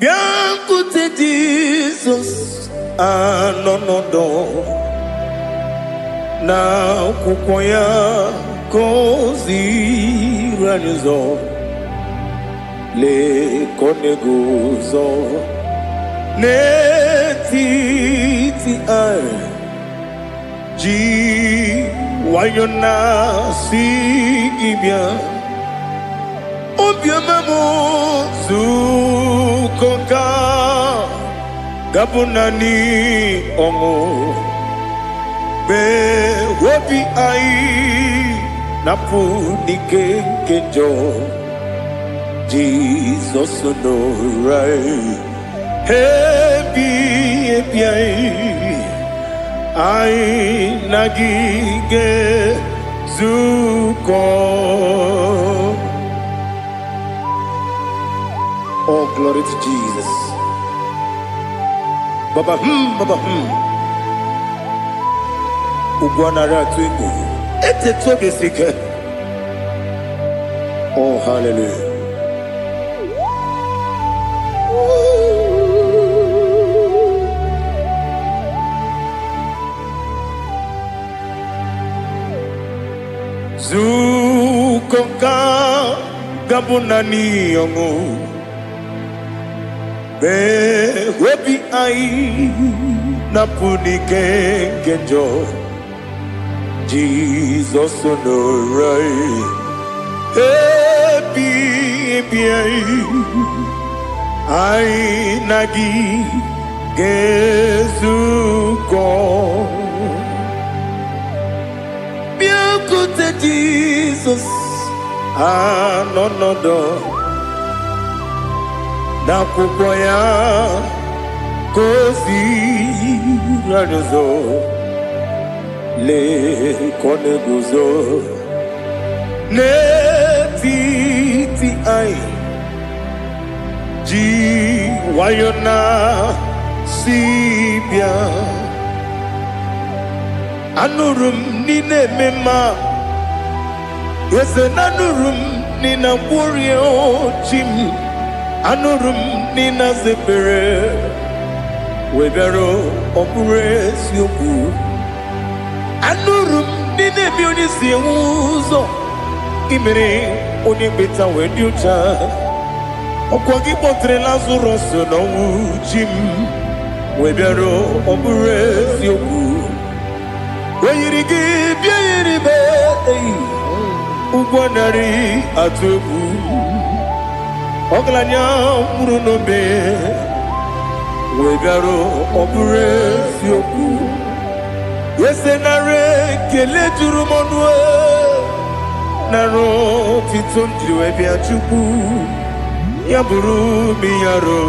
S2: Biankute Jesus anonodo na kukwaya kozi ranizo le koneguzo netiti ai ji wayona sigibia obiamamu zukoka gabunani omo be wobi ai napu dike kenjo Jesus no right happy ai nagige zuko. Oh, glory to Jesus. Baba Baba Ugwanara twingu. Ete toge sike. Oh, hallelujah. Zukonka gabunani yongu. Be webi ai napuni kenjo Jesus no right happy ai nagi gezuko biakute Jesus anonodo na kukwaya kozi ranizo le koneguzo netiti ai ji wayona sibia anurum nine mema yese nanurum nina burio chim anurum nina zebere webero opure sioku anurum nine bioni siuzo imere oni beta weducha
S1: ọkwa gị kpọtere Lazarus n'ọnwụ chi m wee bịara ọ bụrụ eziokwu o yiri gị bịa yiri be ụgwọ narị atụ egwu ọgaranya mkpụrụ n'obe wee bịara ọ bụrụ eziokwu ese nara ekele juru m ọnụ nara otito m jiri wee bịa Chukwu ya bụrụ m ihe arụ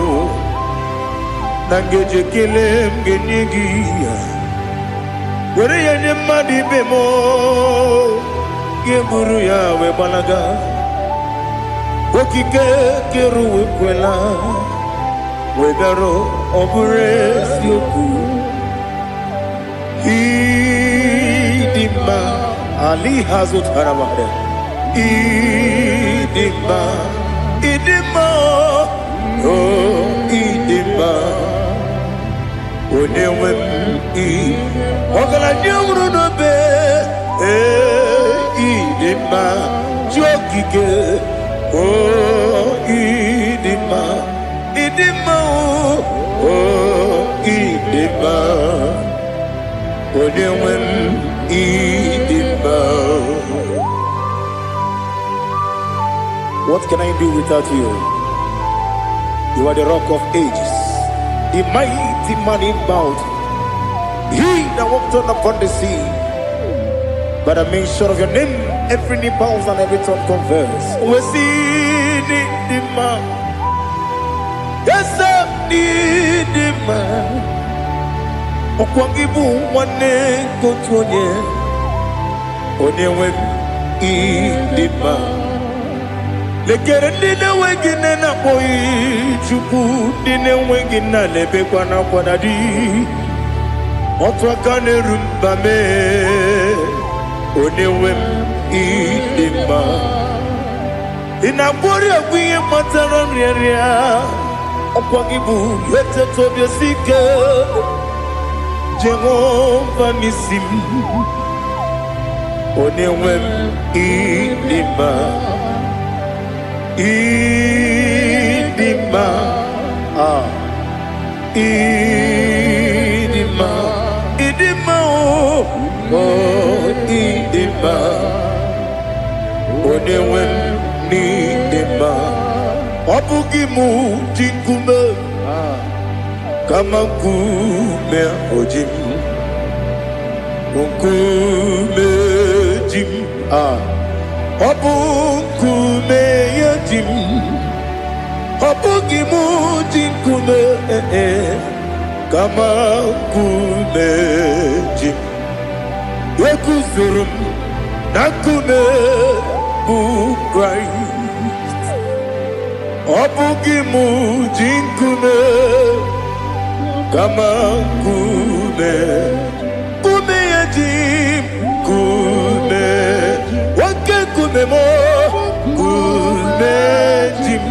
S1: na ngeji ekele m ga-enye gị ya were ya nye mmadụ ibe m ga-eburu ya wee gbalaga okike kere uwe kwela wee bịara ọ bụrụ eziokwu ịdị mma Ali ha zụtara mmadụ ịdị mma idima oh idima onye nwe m ọgaranya nwụrụ n'obe idima ji okike oh idima idima oh idima onye nwe m idima. What can I do without you? You are the rock of ages, the mighty man in battle. He that walked on upon the sea. By the mention of your name, every knee bows and every tongue confess. We see the man. Yes, the man. Okwangibu wane kotonye. Onyewe the man. Lekere ndị na-enweghị nne na-akpọghị Chukwu ndị na-enweghị nna na-ebekwa n'akwa na di otu aka na-eru mba mee onye nwe m ịdị mma ị na-agbọrị egwu ihe kpatara nrịarịa ọkwa gị bụ eteta obi esi ike Jehova n'isi m onye nwe m ịdị mma idima idima idima oh idima onye nwe m n'idima ọ bụghị m ji nkume kama nkume oji m nkume ji m ọ bụ nkume ya ji m ọ bụghị m ji nkume kama nkume ji m eguzoro m na nkume bụ Kraịst ọ bụghị m ji nkume kama nkume nkume ya ji m nkume nkume mo nkume ji m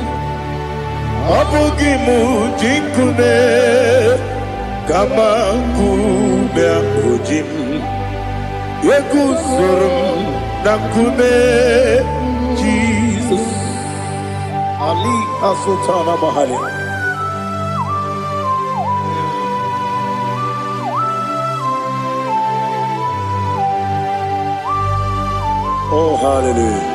S1: ọ bụghị m ji nkume kama nkume ahụ ji m eguzoro m na nkume Jizọs Ali Asụtana Mahali. Oh, hallelujah.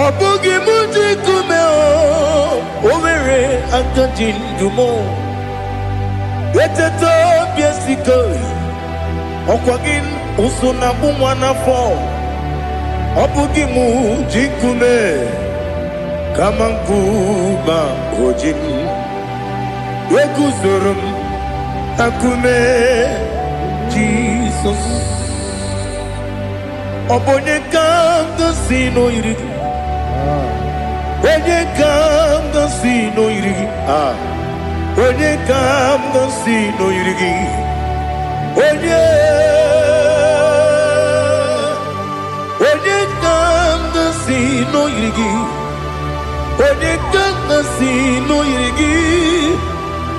S1: Ọ bụghị m ji nkume o nwere aka ji ndụ m eteta obi esi ike ọkwa gị ụsụ na mụ nwa n'afọ ọ bụghị m ji nkume kama nkume oji m eguzoro m na nkume Jizọs ọ bụ onye ka m gosi n'oyiri gị onye ka m gosi n'oyiri gị onye ka m gosi n'oyiri gị onye ka m gosi n'oyiri gị onye kamgasi n'oyiri gị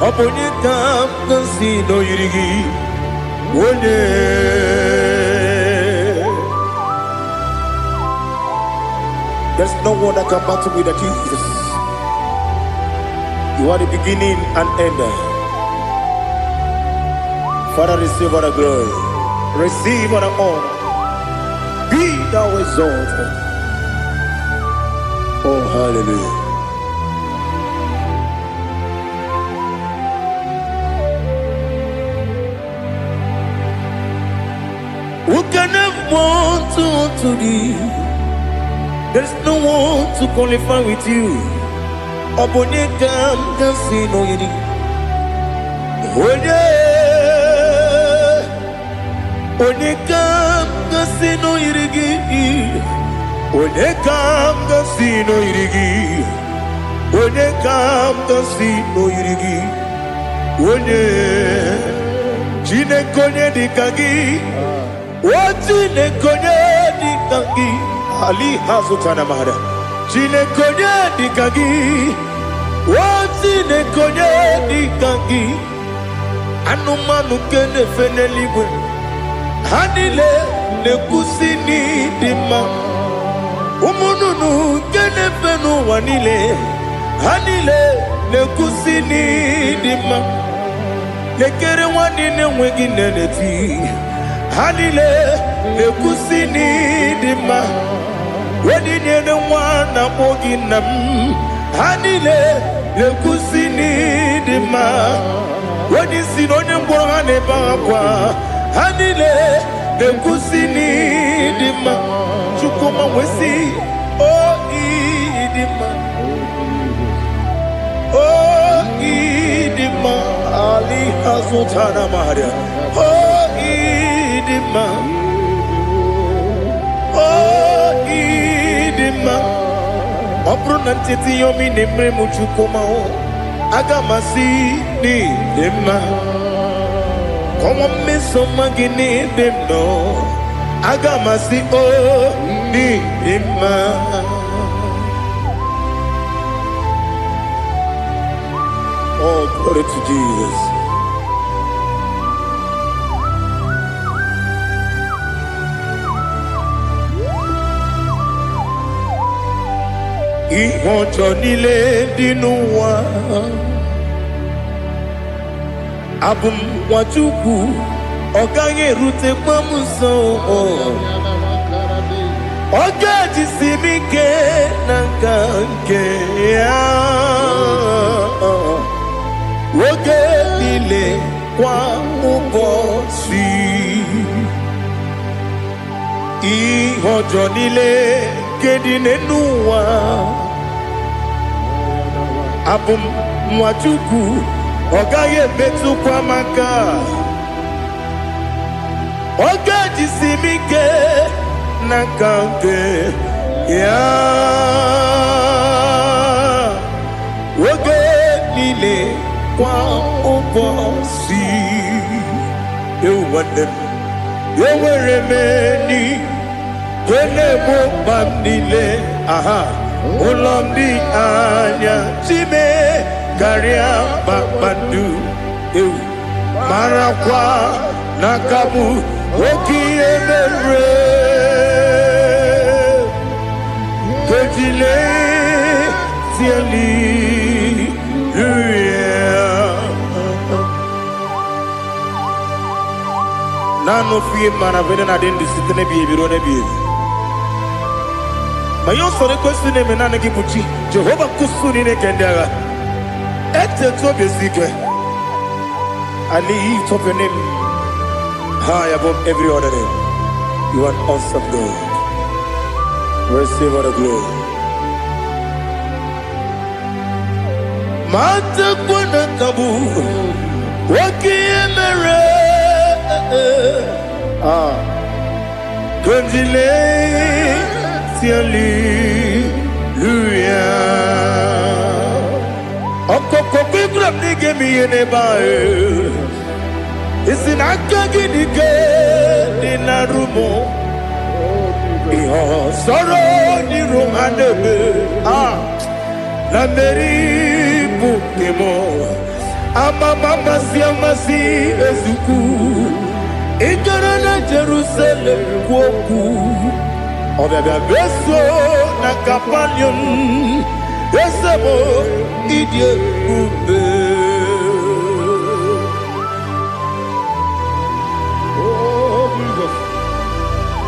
S1: ọ bụ onye kamgasi n'oyiri gị onye there's no one that can battle with Jesus. You are the beginning and end. Father, receive all the glory, receive all the honor. Be thou exalted. Oh, hallelujah. Who can have one to thee? There's no one to qualify with you. Obonye kamgasi n'oyiri. Onye kamgasi n'oyiri gị. Onye kamgasi n'oyiri gị. Onye kamgasi n'oyiri gị. Onye Chineke onye dịka gị. O Chineke onye dịka gị. Ali hazutana mahada. Chineke onye dịka gị. O Chineke onye dịka gị. Anụmanụ nke na-efe n'eluigwe ha niile na-ekwusi n'ịdị mma. Ụmụ nnụnụ nke na-efe n'ụwa niile ha niile na-ekwusi n'ịdị mma. Lekere nwanne na-enweghị nne n'eti ha niile na-ekwusi n'ịdị mma. Odinyere nwa na-akpọ gị nna m ha niile na-ekwusi n'ịdị mma. Onye si n'onye mkpọrọ ha na-ebe akwa ha niile na-ekwusi n'ịdị mma. Chukwuma nwesi o ịdị mma, o ịdị mma. Ali hazutana Maria o ịdị mma, o ịdị mma. Ọ bụrụ na ntete yomi na-emere m Chukwuma aga m asị n'ịdị mma. Kọwa mmeso mma gị n'ebe m nọ aga m asị o n'ịdị mma. Oh, glory to Jesus. Ihe ọjọọ niile dị n'ụwa abụ m nwa Chukwu ọ gaghị erutekwa m nso. Ọ ga-ejisi m ike na nka nke ya oge niile kwa ụbọchị. Ihe ọjọọ niile nke dị n'ụwa abụ m nwa Chukwu ọ gaghị emetụkwa m aka. Ọ ga-ejisi m ike na nka nke ya oge niile kwa ụbọchị. Nwanne m enwere m enyi nke na-egbo mkpa m niile. Ụlọ m dị anya chime karịa kpakpando. Marakwa n'aka m oke ihe mere kejile tieli nano fie mana vene na den disitene bi ebiro na bi. Ma yo sore kwesi ne menana gi buchi Jehova kusuni ne kendaga ete to besike. I lift up your name high above every other name. You are an awesome God. Receive all the glory. Mata kuna kabu wakiemere Kondile tiali luya Okoko kikram nige miyene bae Isinaka ginike dinarumo Iho soro ni rumanebe Ameri Pokemo Amamamasi Amasi Ezuku Ikarana Jerusalem Kwoku Obebe Beso na Kapanium Esebo Idie Ube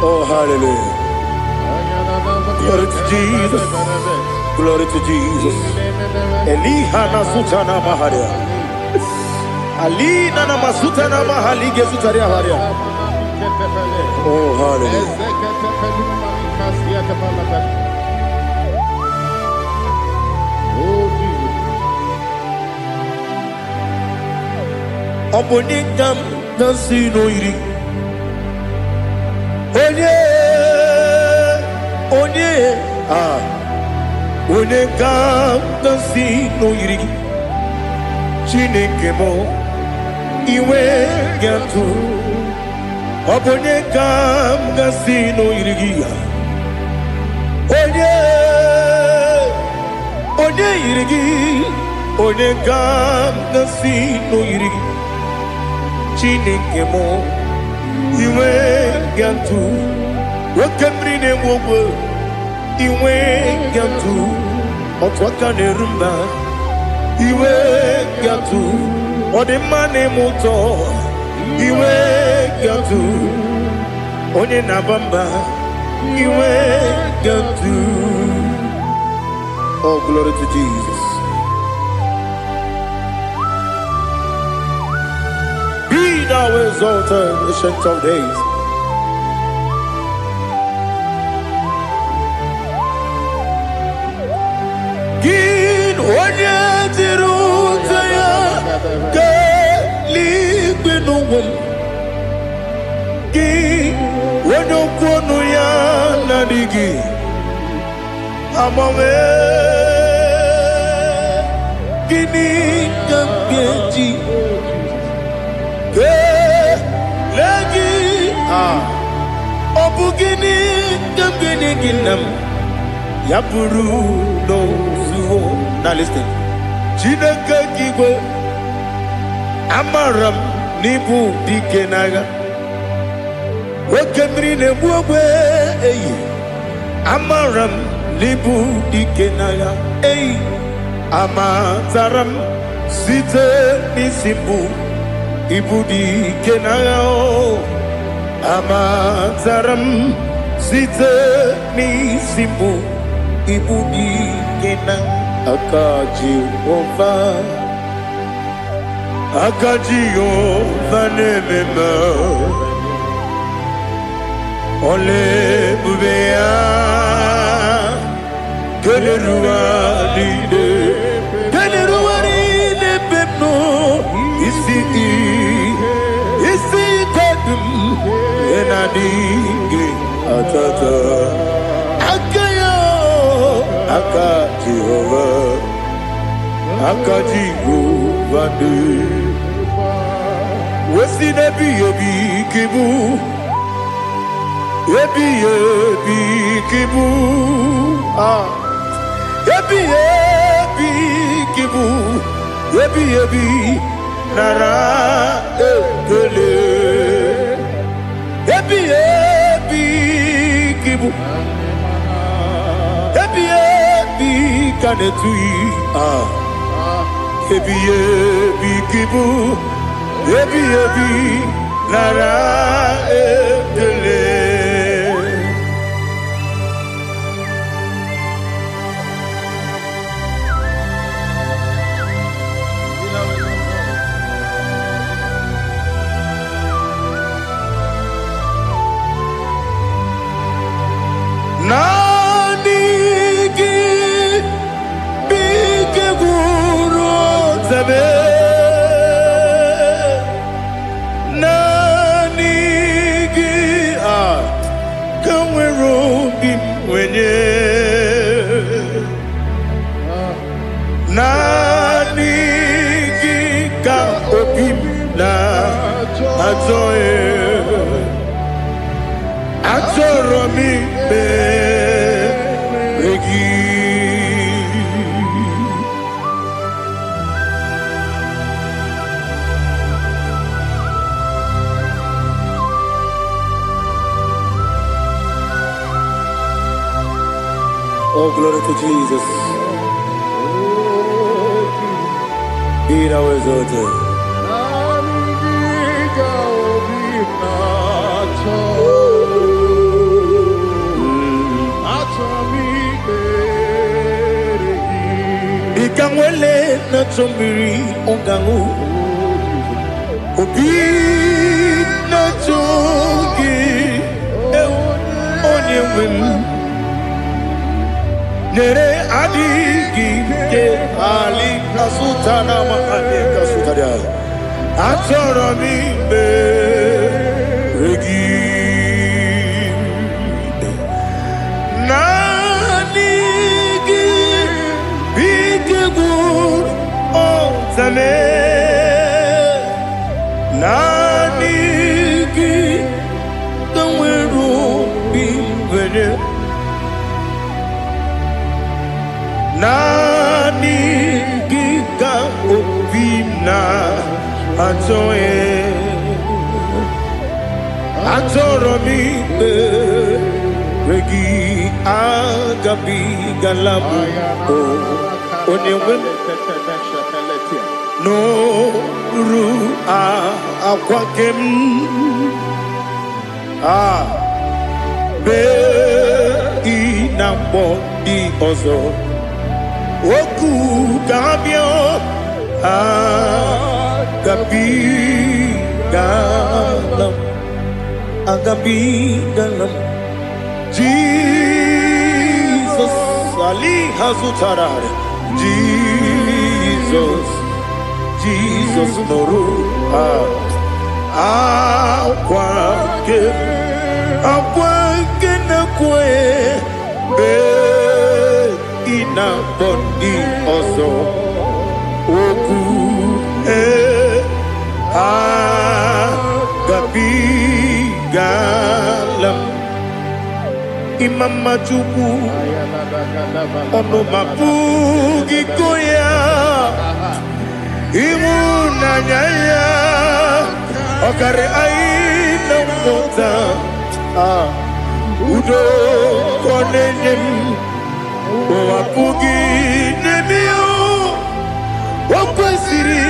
S1: Oh, hallelujah. Glory to Jesus. Glory to Jesus. Elihana Sutana Maharia. Alina Namasutana Mahalige Sutaria Haria. Oh, hallelujah. Obonikam Nasino Iri. Onye kam nasi no yiri Chineke mo iwe gatu Onye kam nasi no yiri Onye yiri Onye kam nasi no yiri Chineke mo iwe gatu Wakemri ne wowo iwe gatu Otwaka ne rumba iwe gatu Odemane moto iwe gatu Onye nabamba iwe gatu. Oh, glory to Jesus. Be thou exalted, ancient of days. Onye tiruta ya ke ligbe n'ụwa gị onye okwunu ya na-adịghị agbanwe gịnị ka m ga-eji kelee gị ọ bụ gịnị ka m ga-enye gị nna m ya bụrụ n'ozuo. Now listen. Chineke kigwe amaram n'ibu dike n'agha nwoke mmiri na-egbu ogbe eyi amaram n'ibu dike n'agha eyi amatara m site n'isi mbụ ibu dike n'agha amatara m site n'isi mbụ ibu dike n'agha Aka Jehovah nemema Ole bubea Kelerua lide pepno Isi kadum Enadingi atata Aka Jehovah de Wesi nebi ebi kibu Ebi kibu Ebi kibu Ebi nara ekele Ebi kibu Ebi kanetui Ebi kibu Ebi nara ekele Glory to Jesus. Be thou exalted. Ikangwele na chombiri ongangu Obi na chogi onye wim Nere adigi ke ali kasutana ma ali kasutaria Atoro mi be regi Nanigi bitegur otame Nanigi tawero bingwene Nanigi ka obina atoe Atoro mi regi agabi galabu onewem no ru akwakem be inambo di ozo oku gabio agabi galam Jesus Ali Hazutarare Jesus Noru Akwake na kwe be ina bondi oso oku gabi galam Imam Majuku ono mapugi koya imuna nyaya okare aina mota udo konenem wapugi nemio wakwesiri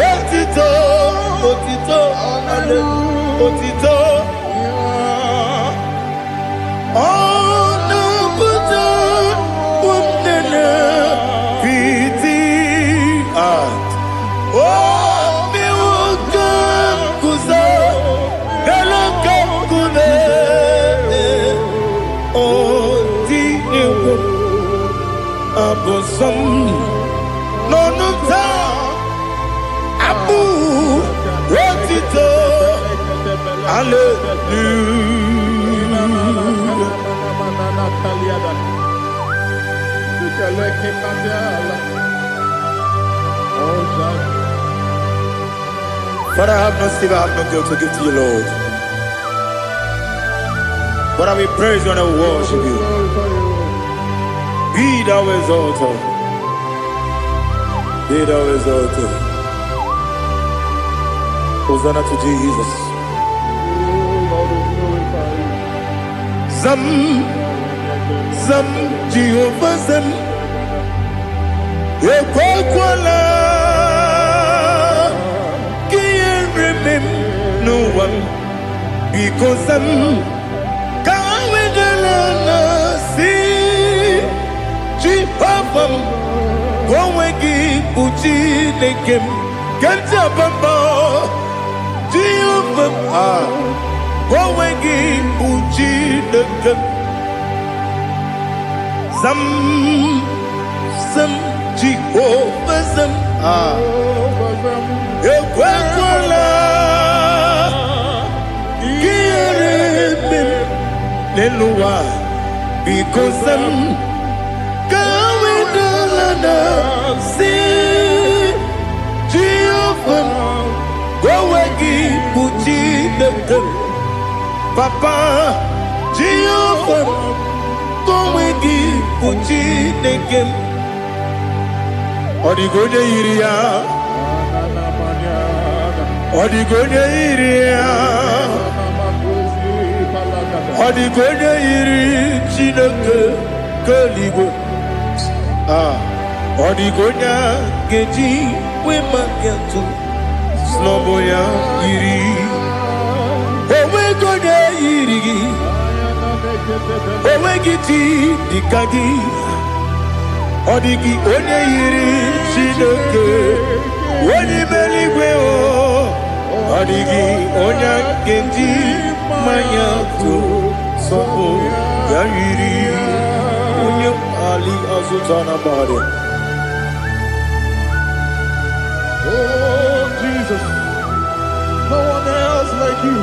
S1: otito Nonuta Abu Rotito Father, I have no silver, I have no gold to give to you, Lord. But I will praise you and I will worship you. Be thou exalted. Be thou exalted. Hosanna to Jesus. Zam Jehovah Zam Ekwakwala Can't remember no one because Zam Kawedalana see Jehovah Gowegi Uchi Nekem Kanjabamba Jehovah Gowegi Uchi Nekem Zam Jehovah Zam Ekwakwala Kieremem Nelua because Zam Kawedalana see Jehovah Gowegi Uchi Nekem Papa Jehovah Gowegi Uchi Nekem Odigoje iria Odigoje iri Chineke Keligwe Odigonya geji we magetu snoboya yiri owe gonya yiri owe giti dikagi odigi onye yiri Chineke woni meligwe o odigi onya geji manyatu sobo ya yiri onye ali azutana bare.
S3: Oh, Jesus, no one else like you.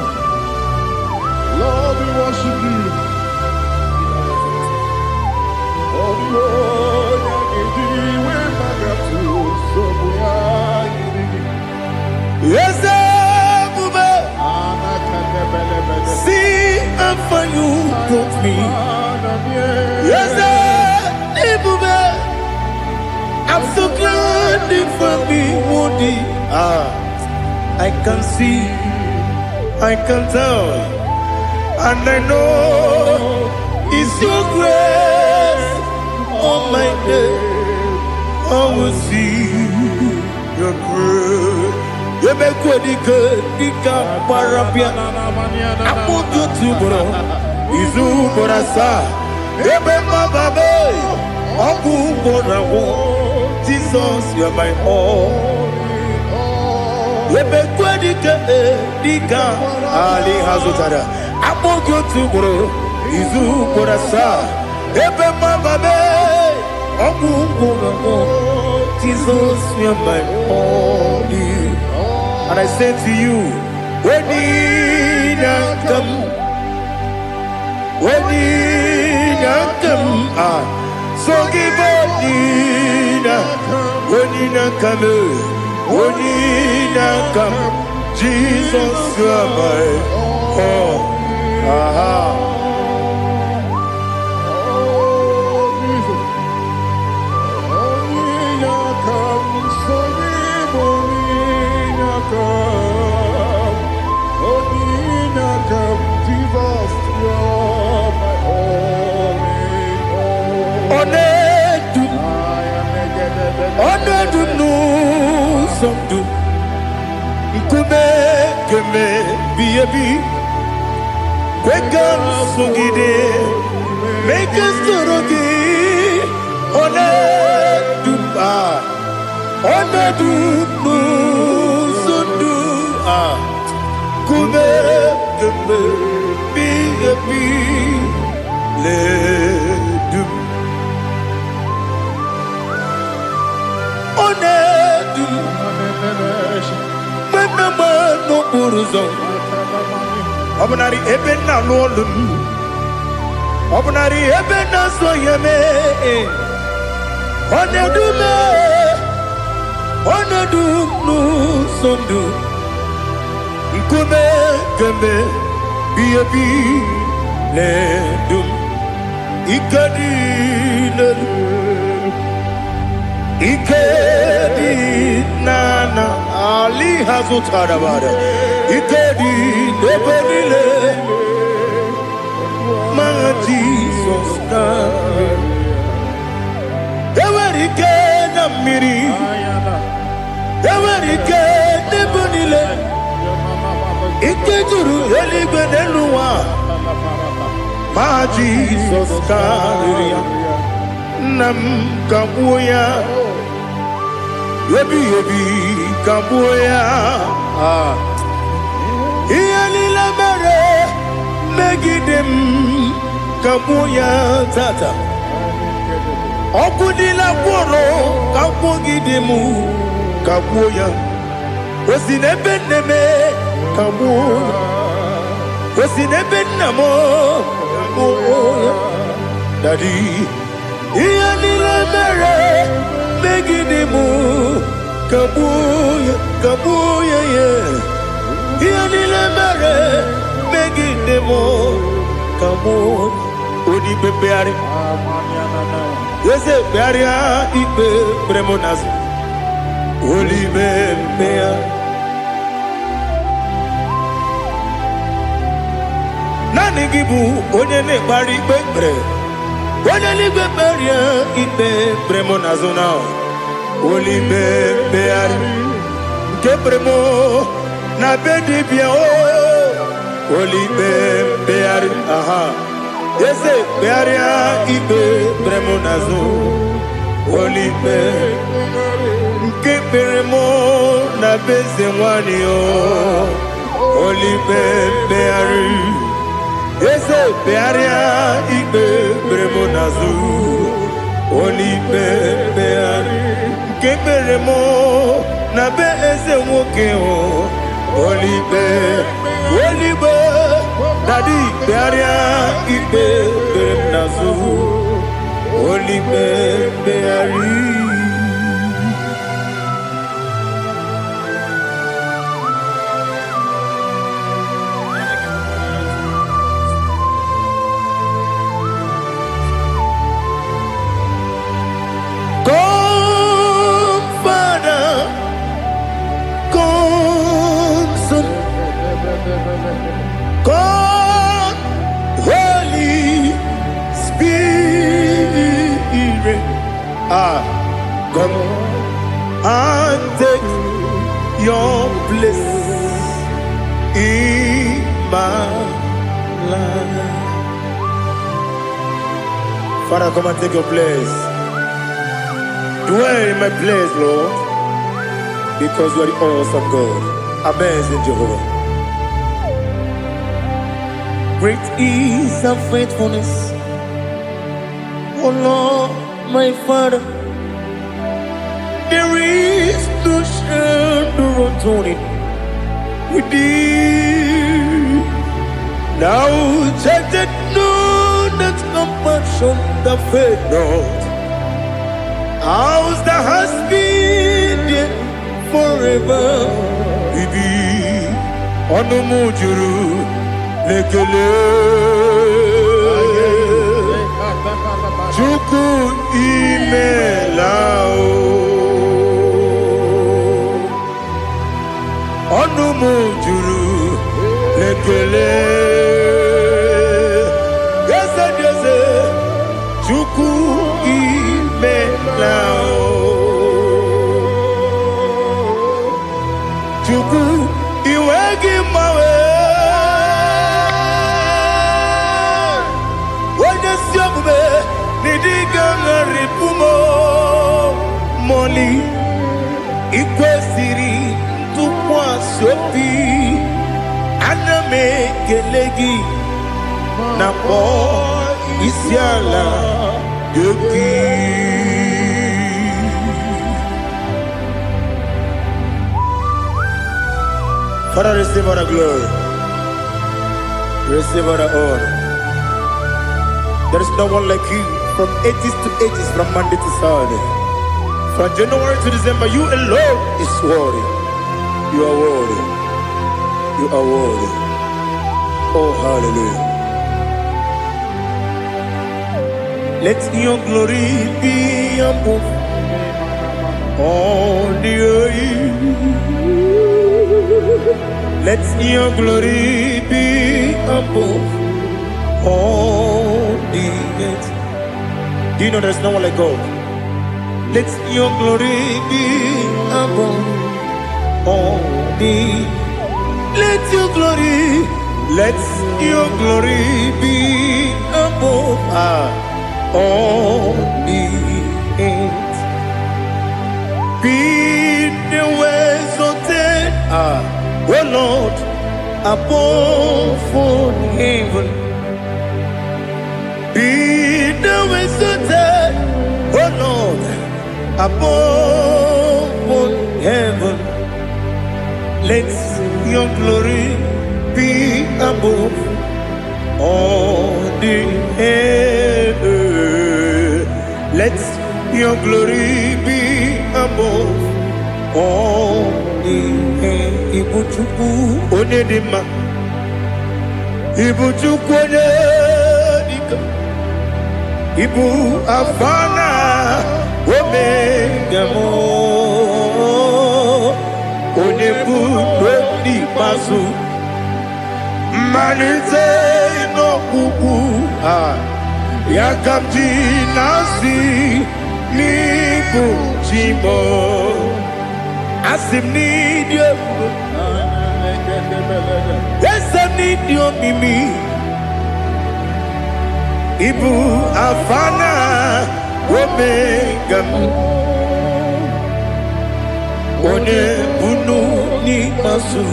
S3: Lord, we worship you. Oh, Lord,
S1: yes, Bube. See how far you brought me. Yes, Bube. I'm so glad for me, Woody. I can see, I can tell, and I know it's your grace. Oh my God, I will see your grace. You make good, Dika Parapia. I put you to bro. Izu Borasa. You make my baby. Abu Borawo. Jesus, you're my all. You make good, Dika Ali Hazutara. I put you to bro. Izu Borasa. You make my baby. Abu Borawo. Jesus, you're my all. And I say to you, when you come, so give when you come, Jesus, you are my all. Make us Obnari ebena lolum Obnari ebena soyeme Onedumu sondu Nkume keme biyebi ledum Ikedi nana Ali Hazutarabara Ikedi nebonile Ma Jesus Ewerike na miri Ewerike nebonile Ikejuru eligwe neluwa Ma Jesus Nam kabuya Yebi kabuya Iyalila mere Megidem kabuya tata Okudila kworo kabugidemu kabuya Wesinebeneme kabuya Wesinebenamo kabuya Daddy Iyalila mere Megidemu kabuya yeah Iyalila mere Megidemu kabuya Odi bebeari Yese bearia ipe premonas Oli bebea Nani gibu onye ne bari bebre Oneligwe beria ikpe bremo na zona. Olibe beari. Ke bremo na bedi bia o. Olibe beari. Aha. Ese bearia ikpe bremo na zona. Olibe. Ke bremo na beze wani o. Olibe beari. Ese bearia ikpe bremo na zona. Olibe beari. Ke bremo na beze woke o. Olibe. Olibe. Daddy bearia ikpe bremo na zona. Olibe beari. God, Holy Spirit, come and take your place in my life. Father, come and take your place. Dwell in my place, Lord, because you are the awesome God. Amazing Jehovah. Great is thy faithfulness, O Lord, my Father. There is no shadow of turning with thee. Now check that no that compassion that faith not. How's the husband forever we be on the mujuru lekele chuku imelao on the mujuru lekele yes chuku imelao chuku iwegi mawe wanya siogube nidiga ngaripumo moli ikwesiri tukwa sopi aname kelegi na po isiala yoki. Father, receive all the glory. Receive all the honor. There is no one like you from ages to ages, from Monday to Sunday. From January to December, you alone is worthy. You are worthy. You are worthy. Oh, hallelujah. Let your glory be above all the earth. Let your glory be above all the earth. Do you know there's no one like God? Let your glory be above all the earth. Let your glory be above all the earth. Be the ways of death, oh Lord, above all heaven. Be the ways of death, oh Lord, above all heaven. Let your glory be above all the earth. Let your glory be above all the earth. Ibuchuku onedima, Ibuchuku onedika, Ibu afana omega mo, onebu weni pasu, manite no kuku Yakamji nasi nibu jimo asim ni dio esem ni dio mimi ibu afana omega one bunu ni masu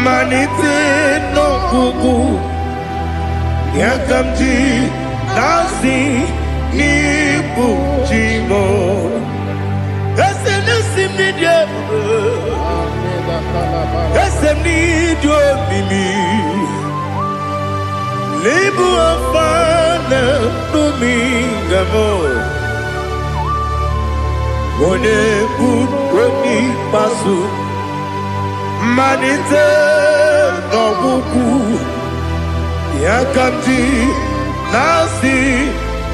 S1: manite no gugu Yakamji nasi nibu jimo Esem nasim ni dio Esem ni dio mimi Libu afana numingamo One buoni pasu Manite no buku Yakamji nasi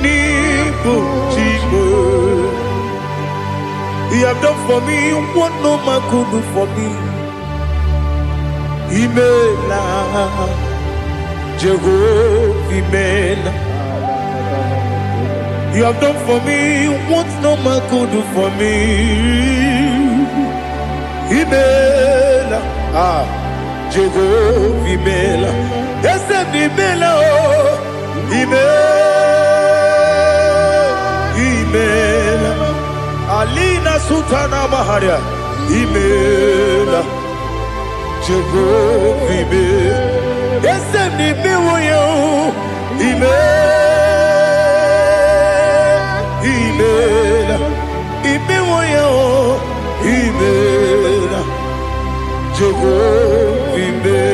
S1: nibu jimo He have done for me what no man could do for me. Imela Jehovah Imela. You have done for me what no man could do for me. Imela Jehovah Imela. Yes, Imela Imela Alina Sultana Maharia Imela Jehovah Imela Yes, Imela Imela Imela Jehovah Imela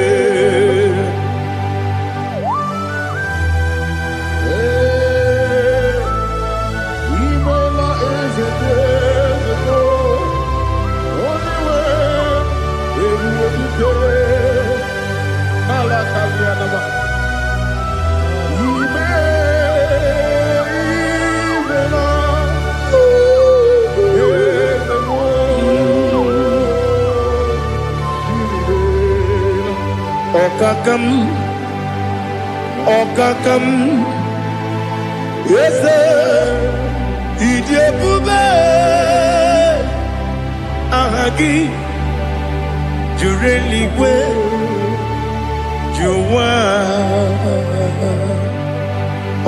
S1: Okakam, yes, Idiabube, Ahagi, Jureli, Juwa,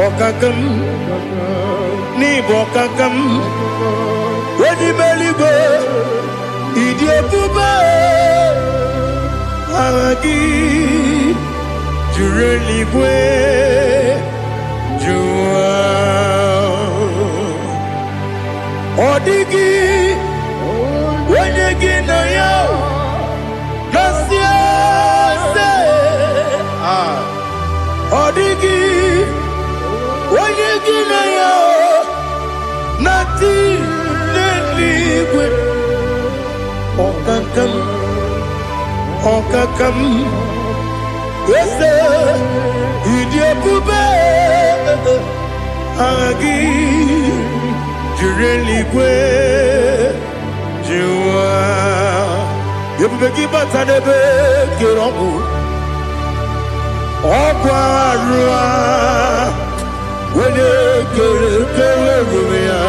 S1: Okakam, Nibokakam, Ready Beligo, Idiabube, Ahagi. Jureli bwe jua Odigi Wenyegi na yao Nasia se Odigi Wenyegi na yao Nati neligwe Okakam Yes, Idiabube Agi Jureli Gwe Jua Yebubeki Batanebe Kirongu Okwarua Wene Kere Rumia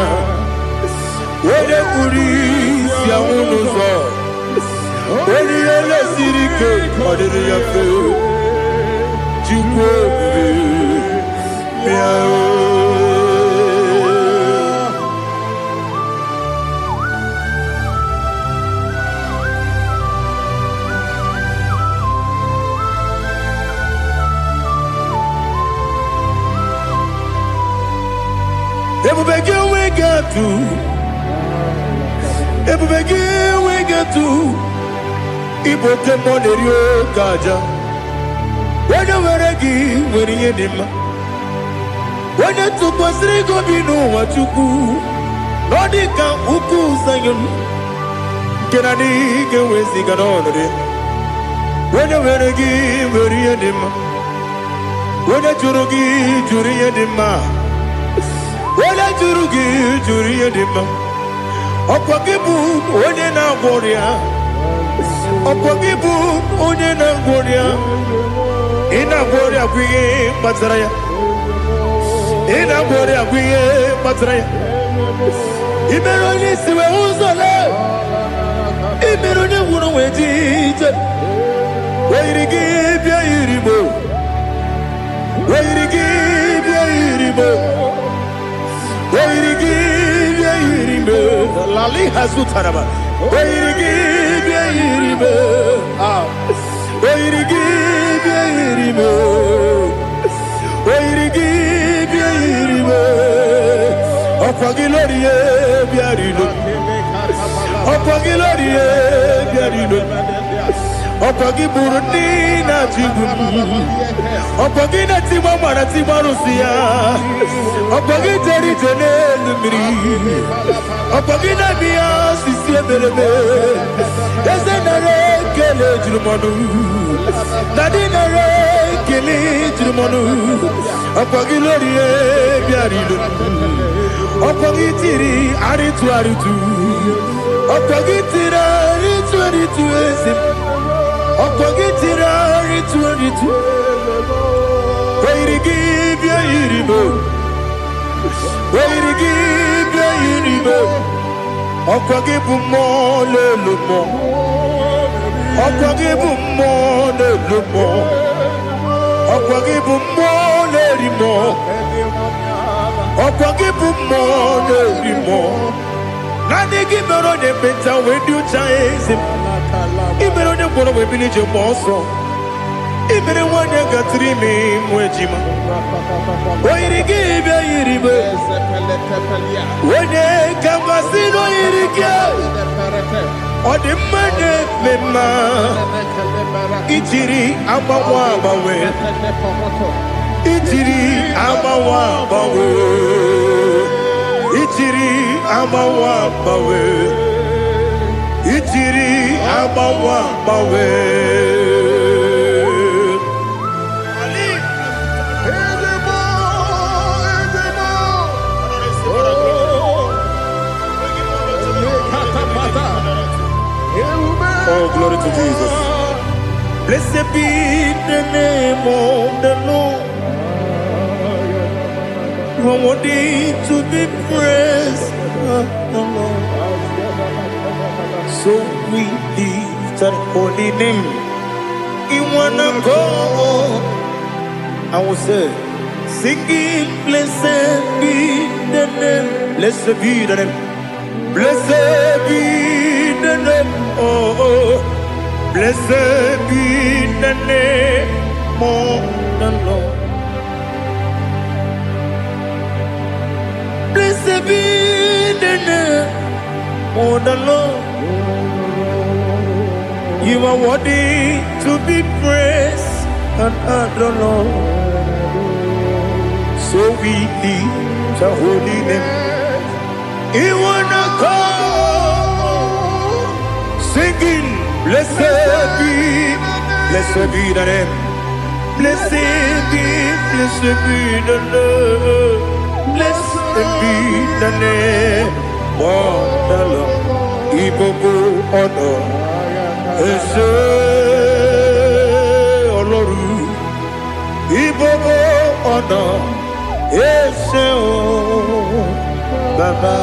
S1: Wene Kuri Siamunuzo Wene Yele Sirike Adiri Yafe Everybody we get to Iboke Monerio Gaja When you were a gee, when you did when you took was Rigo Bino, what you do, Nodika Uku Sayon Kennedy, get with the Ganonade. When you were a gee, when you did when you Jurugi, Juria Dima, when I Jurugi, Juria Dima, Opakibu, when you now warrior, Opakibu, when you now warrior. Ina gloria kwi Bazaraya ina bore agwiye matre imero ni siwe uzole imero ni wuro wejije weirigi bia iribo weirigi bia iribo weirigi bia iribo lali hazutaraba weirigi bia iribo weirigi bia iribo weirigi bia iribo opagiloriye bia iribo opagiloriye bia iribo opagi burundi na jibun opagi na timama na timarusia opagi teri jene lumiri opagi na biya sisi belebe ezenare kele jurumanu nadinare kele jurumanu opagi loriye biarido opagi tiri aritu aritu opagi tira aritu aritu esim opagitira aritu aritu weirigi bia iribo weirigi bia iribo opagibu mo lelumo opagibu mo lelumo opagibu mo lerimo opagibu mo lerimo nani gimero de beta wedu chaise ibero de boro we village moso ibere wanya gatrimi mwejima oirigi bia iribe wene kamasino irige odimane mema itiri amawa bawe itiri amawa bawe itiri amawa bawe itiri amawa bawe oh glory to Jesus. Blessed be the name of the Lord. You are worthy to be praised, the Lord. So we lift that holy name. You wanna go? I will say, singing, blessed be the name. Blessed be the name. Blessed be the name. Oh, blessed be the name of the Lord. Blessed be the name of the Lord. You are worthy to be praised and adored, Lord. So we lift your holy name. You wanna call, singing, blessed be the name. Blessed be the Lord. Blessed be the name of the Lord. Ibobo honor. Ese Oloru, Ibobo honor, Ese o Baba,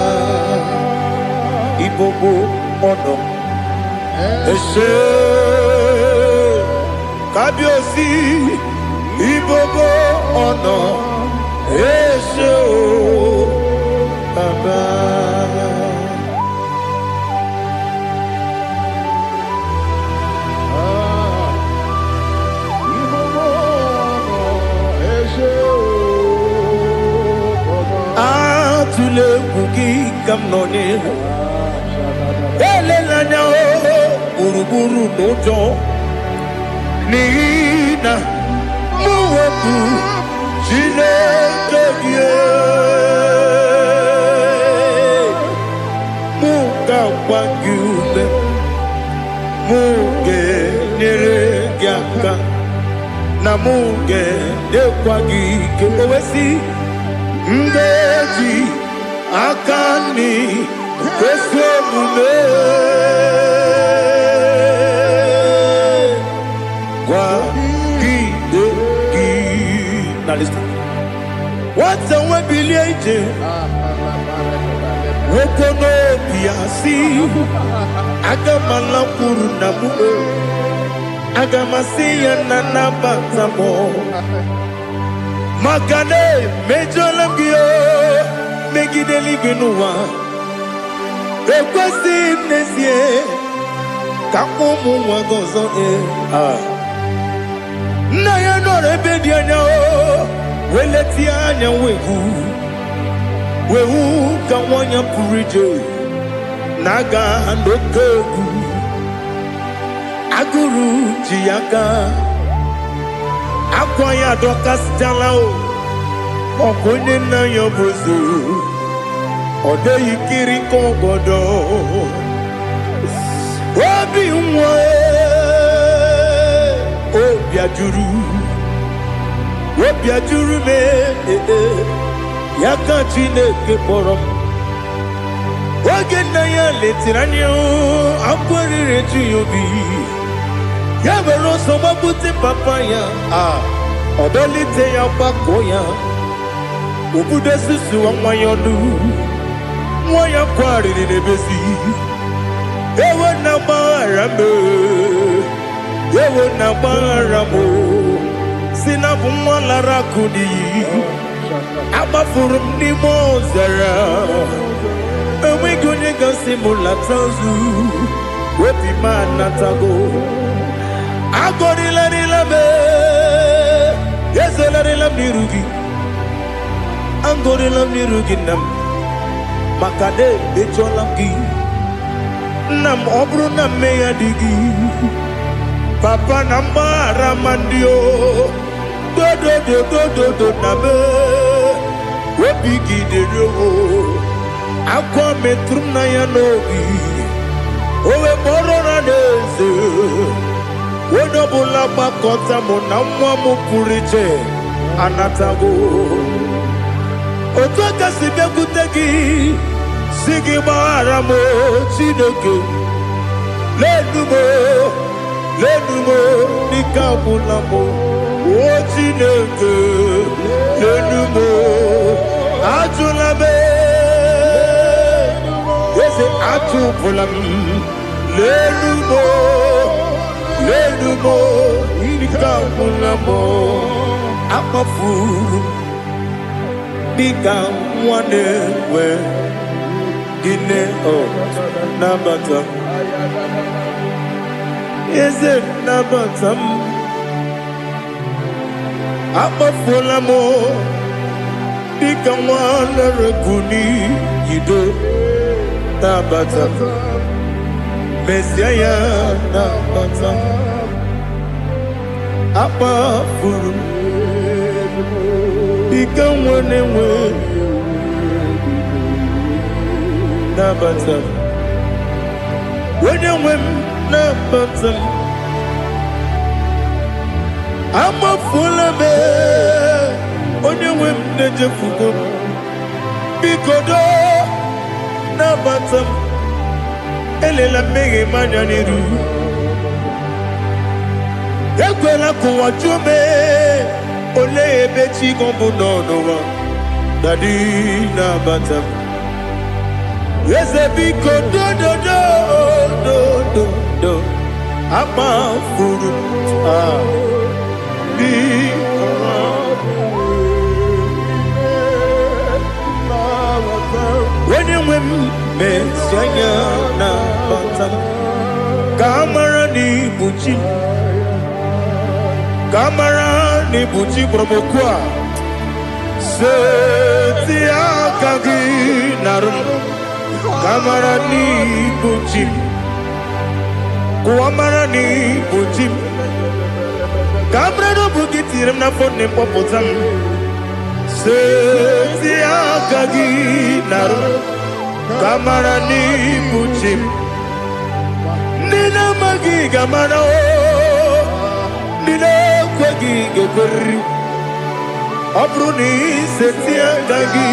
S1: Ibobo honor, Ese Kabiosi, Ibobo honor, Ese o Baba. Tule bugi kamnoni ele lanya buruburu nojo nina muwebu jineke muga wangule muge nere gyaka na muge dekwagi kewesi ndeji akani kwesemume kwa kideki. Now listen. nwata nwe bilie ije nwoke n'obi asị aga m alakwuru na m aga m asị ya na nabata m maka na emejọla m gị megide eluigwe n'ụwa ekwesịghị m n'ezie ka ụmụ nwa gị ọzọ nna ya nọrọ ebe dị anya wee letie anya wehu ka nwanyị pụrụ ije na-aga n'oke egwu agụrụ ji ya gaa akwa ya dọkasịchala ọ bụ onye nna ya bụ ozu ọ dịghị kiri ka ọgọdọ obi nwa obi ajuru m ya ka Chineke kpọrọ m oge nna ya letere anya akwa riri eju ya obi ya mere ọsọ gbapute papa ya ọ dọlite ya gbakọ ya obodo susuwa nwa ya ọnụ nwa ya kwarịrị n'ebezi ewe na gbaghara m si na bụ nwa lara akụ n'iyi agbafuru m n'ime ọzara enweghị onye gasị m lata ozu obi m anatago agọrịlarịla m ezolarịla m n'iru gị agọrịla m n'iru gị nna m maka na emejọla m gị nna m ọ bụrụ na mmehie dị gị papa na mgbaghara ma ndị dodododododo na me obi gị dịrị akwa metụrụ m na ya n'obi owe kpọrọ na n'eze onye ọbụla gbakọta mụ na nwa m pụrụ iche anatago otu aka si bịakwute gị si gị gbaghara m Chineke lenumo dịka agwụla m o Chineke lenumo ajụla m eze atụpụla m lenumo dịka agwụla m akpafuru dịka nwa na-enwe gịnị nabata m eze nabata m akpafuola m dịka nwa na-erekwu n'iyido nabata m mesia ya nabata m akpafuru dịka nwa na-enwe nabata m onye nwe m nabata m amafuola m onye nwe m na-ejefugo m biko nabata m elela mmehie m anya n'iru ekwela ka ụwa jụọ m olee ebe chi gị bụ n'ụwa dadi nabata m eze biko do akpafuru onye nwe m mesi anya nabata m ka amara n'ibu chi ka amara n'ibu chi kpọrọ m okwu a seti aka gị narụ kamara n'ibu chi kuwamara n'ibu chi kamara n'obu gị tiri m n'afọ na-ekpọpụta m seti aka gị narụ kamara n'ibu chi ndị na-amaghị ga-amara ndị na-ekweghị ga-ekweriri ọ bụrụ na iseti aka gị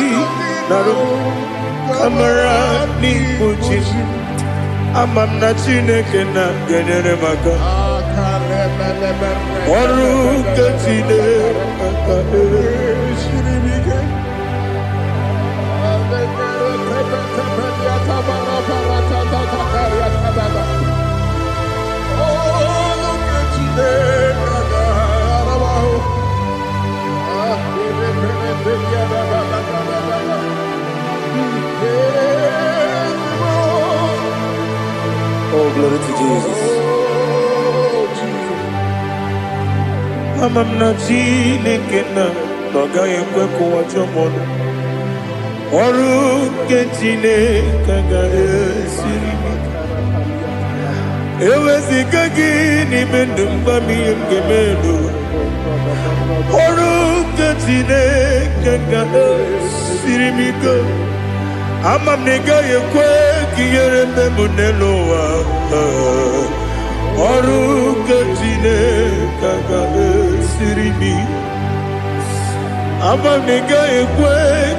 S1: narụ kamara n'ibu chi ama m na Chineke na-enyere m aka ọrụ nke Chineke
S2: Oh, glory to Jesus.
S3: Oh, Jesus.
S1: Amam na Chineke na ọ gaghị ekwe ka ụwa jọọ m ọnụ. Ọrụ nke Chineke ga-esiri m ike. Eweziga gị n'ime ndụ m, gwa m ihe m ga-eme n'ụwa. Ọrụ nke Chineke ga-esiri m ike. Ama m na ị gaghị ekwe ka ihere mee m n'elu ụwa. Ọrụ nke Chineke ga-esiri m ike. Ama m na ị gaghị ekwe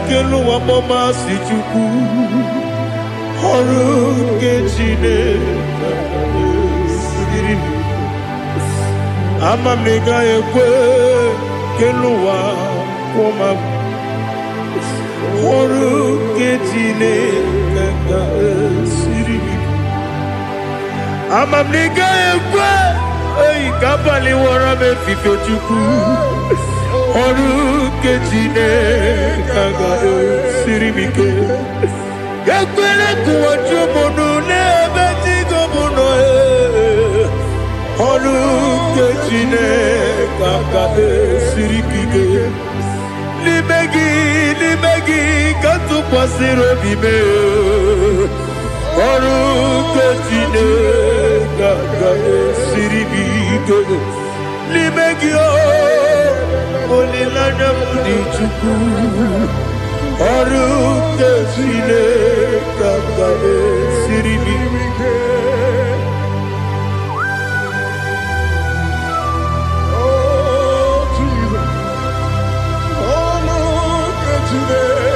S1: ka elu ụwa gbamasị Chukwu. Ọrụ nke Chineke ga-esiri m ike. Ama m na ị gaghị ekwe ka elu ụwa kwụma m. Ọrụ nke Chineke ga-esiri m ike. Ama m na ị gaghị ekwe ka abalị wara m efife Chukwu. Ọrụ nke Chineke ga-esiri m ike. Ekwela ka ụwa jụọ m ọnụ n'ebe chi gị bụ nọ. Ọrụ nke Chineke ga-esiri m ike. N'ime gị ka tụkwasịrị obi m. Ọrụ nke Chineke ga-esiri m ike. N'ime gị olileanya m dị Chukwu. Ọrụ nke Chineke ga-esiri m ike.
S3: Oh, Jesus. Oh, look at you there,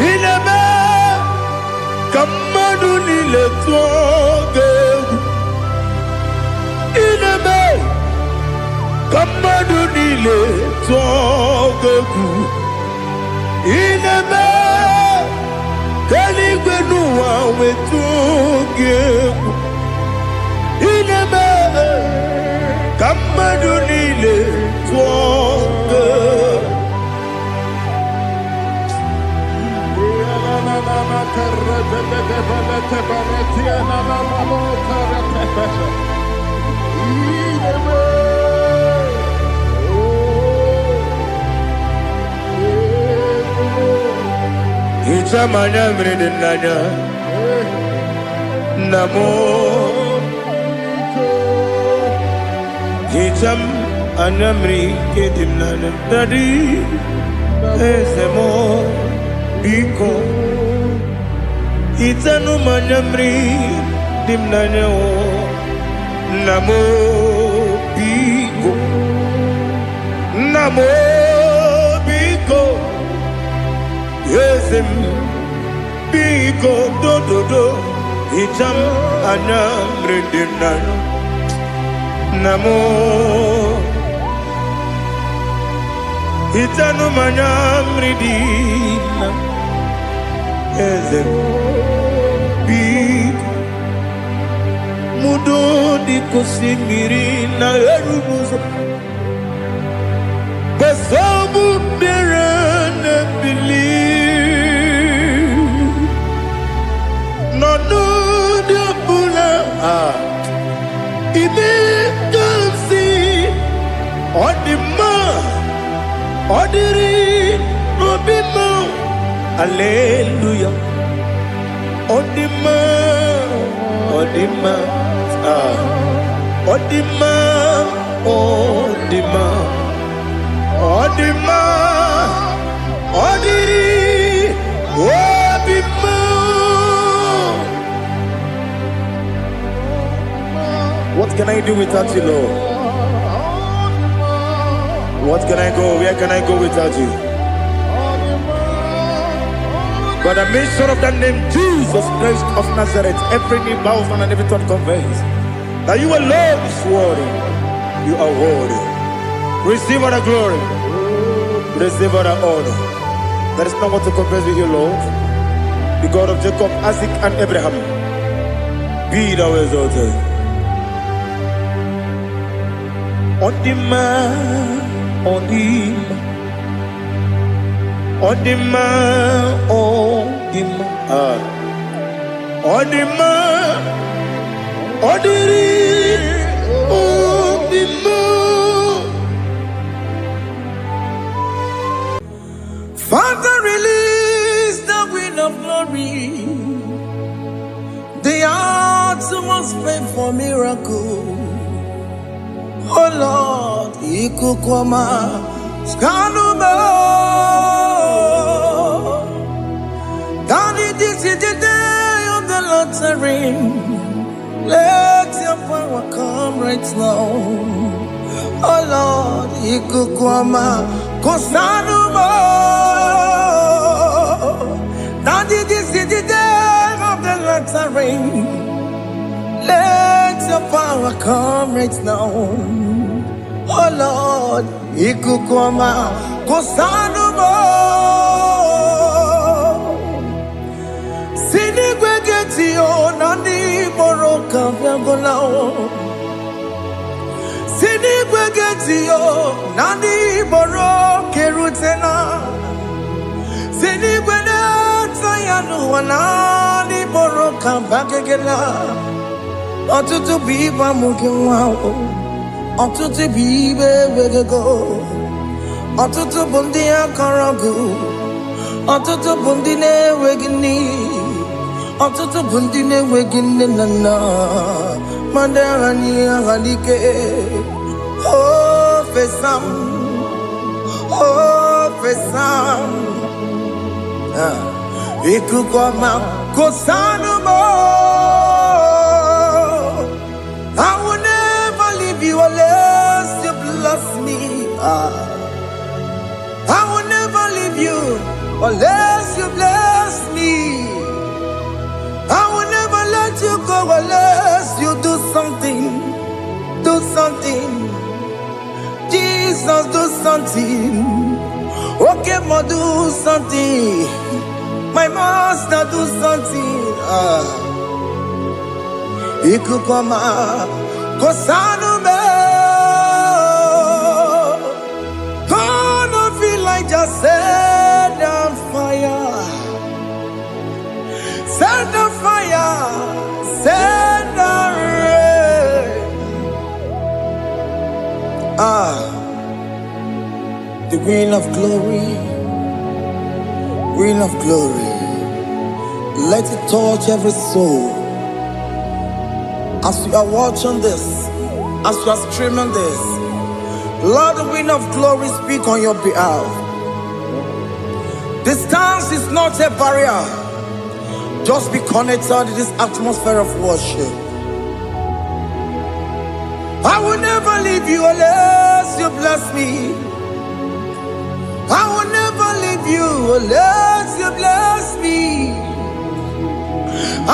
S1: Ị na-eme ka mmadụ niile tụọ gị egwu. Ị na-eme ka mmadụ niile tụọ gị egwu. Ị na-eme ka eluigwe n'ụwa wee tụọ gị egwu. Ị na-eme ka mmadụ niile tụọ gị egwu. Hicham anya mmiri dị n'anya nna m. Hicham anya mmiri nke dị m n'anya Daddy, eze m biko. Hitanụ m anya mmiri dị m n'anya nna m biko. Nna m biko. Eze m biko dododo. Hicham anya mmiri dị m n'anya nna m. Hitanụ m anya mmiri dị m n'anya eze m biko. Mudo dị ka osimiri na-eru ụzọ. Gbasogbu bịara na-ebili. N'ọnọdụ ọbụla ime ka m si ọ dị mma, ọ dịrị n'obi m. Hallelujah. Odima, Odima, Odima, Odima, Odima, Odiri, Odima. What can I do without you, Lord? What can I go? Where can I go without you? By the mention of that name, Jesus Christ of Nazareth, every knee bows down and every tongue confesses that you alone is worthy. You are worthy. Receive all the glory. Receive all the honor. There is no one to compare with you, Lord. The God of Jacob, Isaac, and Abraham. Be thou exalted. Odima, Odima. Odima, Odima, Odima, Odiri, Odima. Father, release the wind of glory. The hearts must pray for miracle. Oh Lord, Ikukwama, Skanuma. Daddy, this is the day of the Lord's ring. Let your power come right now. Oh Lord, Ikukwama, Kosanuma. Daddy, this is the day of the Lord's ring. Let your power come right now. Oh Lord, Ikukwama, Kosanuma. Sinigwegetio, Nandi Boroka, Viagolao. Sinigwegetio, Nandi Boroke Rutena. Sinigwena, Tayanu, Nandi Boroka, Bagagela. Ọtụtụ bụ ibe amụghị nwa ahụ, ọtụtụ bụ ibe ewegego, ọtụtụ bụ ndị akọrọ ọgụ, ọtụtụ bụ ndị na-enweghị nne, ọtụtụ bụ ndị na-enweghị nne na nna, ma ndị agha n'ihe agha n'ike. O fesam, o fesam, ikuku ọma kosanụ m. I will never leave you unless you bless me. I will never leave you unless you bless me. I will never let you go unless you do something. Do something. Jesus, do something. Okay, ma, do something. My master, do something. Ikukwama, Kosanume. Gonna feel like just set on fire. Set on fire. Set on rain. The wind of glory. Wind of glory. Let it touch every soul. As you are watching this, as you are streaming this, Lord, the wind of glory speak on your behalf. Distance is not a barrier. Just be connected to this atmosphere of worship. I will never leave you unless you bless me. I will never leave you unless you bless me.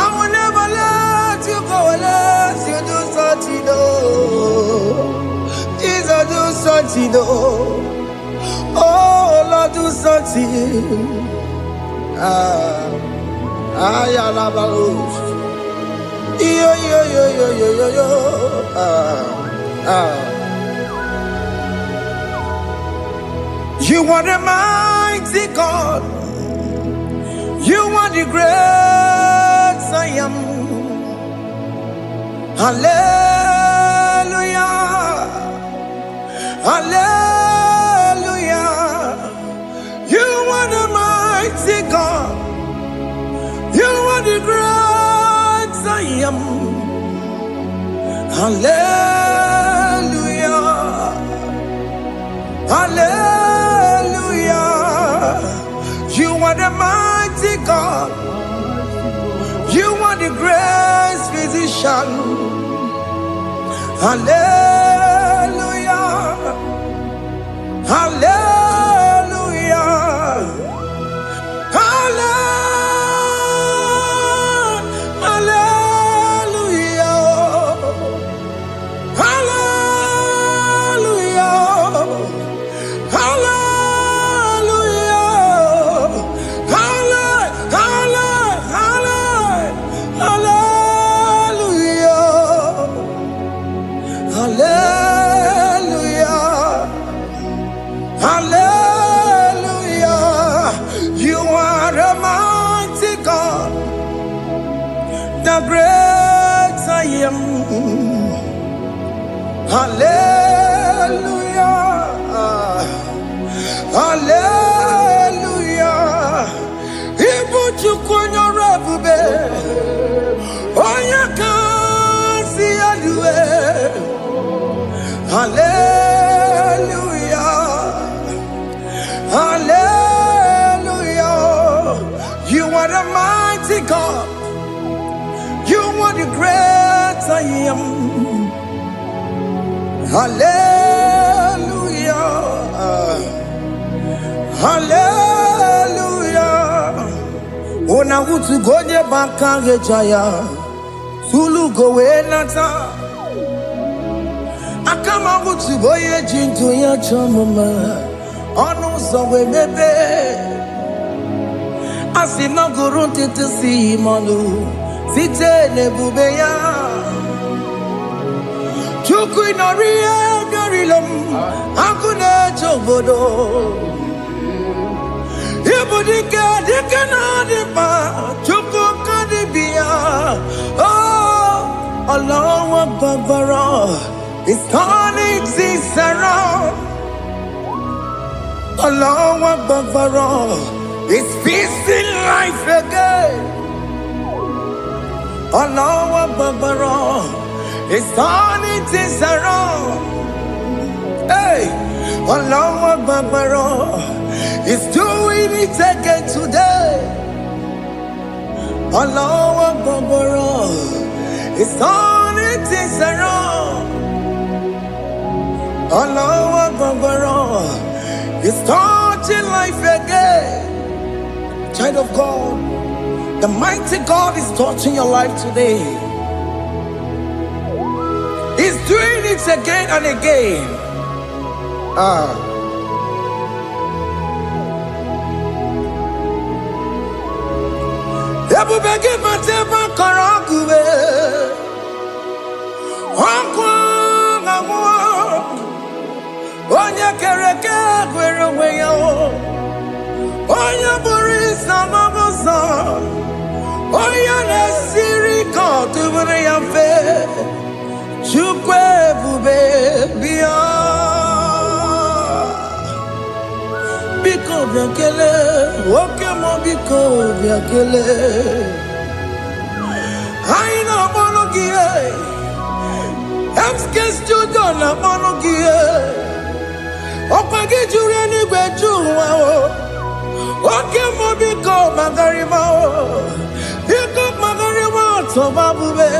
S1: I will never let you go unless you do something. Jesus, do something. Oh Lord, do something. Ayalabalush. Yo. You are the mighty God. You are the great I am. Hallelujah. Hallelujah. You are the mighty God. You are the great I am. Hallelujah. Hallelujah. You are the mighty God. You are the great physician. Hallelujah. Hallelujah. the great I am. Hallelujah. Hallelujah. Ibuchukunyo rebube. Oya kasi alue. Hallelujah. Hallelujah. You are the mighty God. You are the great I am. Hallelujah. Hallelujah. Ona utu gonye bakange jaya. Sulu gowe nata. Akama utu boye jintu ya chamama. Onu sowe mebe. Asina gurunti tisi manu. Site nebubeya. Chuku inoria garilom. Akune chobodo. Ibudika dikana dipa. Chuku kadibia. Oh, Allah Akbar. It's turning things around. Allah Akbar. It's feasting life again. Allah Akbar. It's turning things around. Hey, Allah Akbar. It's doing it again today. Allah Akbar. It's turning things around. Allah Akbar. It's touching life again. Child of God, the mighty God is touching your life today. He's doing it again and again. Ebubege mateba karagube. Onya kereke gwerewe yo. Onya borisa mabosa. Onya nesiri kotubure yafe. Chukwe bube biya. Biko biakele. Oke mo biko biakele. Aina monogie. Emskes judo na monogie. Opage jure ni gwejuwa o. Oke mo biko magarima o. Biko magarima toba bube.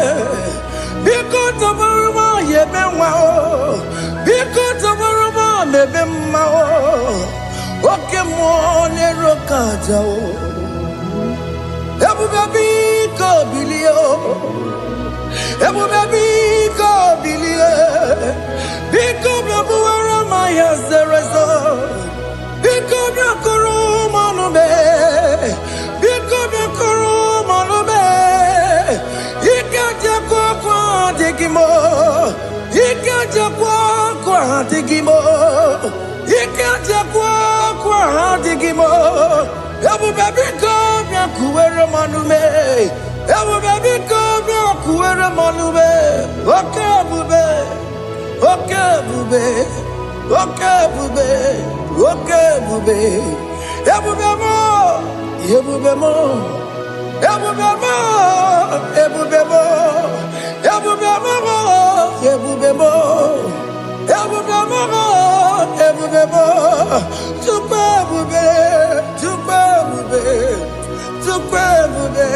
S1: Biko tobaruma yebenwa o. Biko tobaruma mebemma o. Oke mo nero kaja o. Ebube biko bilio. Ebube biko bilie. Biko bebuwara maya zerezo. Biko biakuru manube. Biko biakuru manube. Ikaja kwa digimo. Ikaja kwa digimo. Ikaja kwa digimo. Ebube biko biakuwere manume. Ebube biko biakuwere manume. Oke bube. Oke bube. Oke bube. Oke bube. Ebube mo. Ebube mo. Ebube mo. Ebube mo. Ebube mo. Ebube mo. Ebube mo. Ebube mo. Tukwe bube. Tukwe bube. Tukwe bube.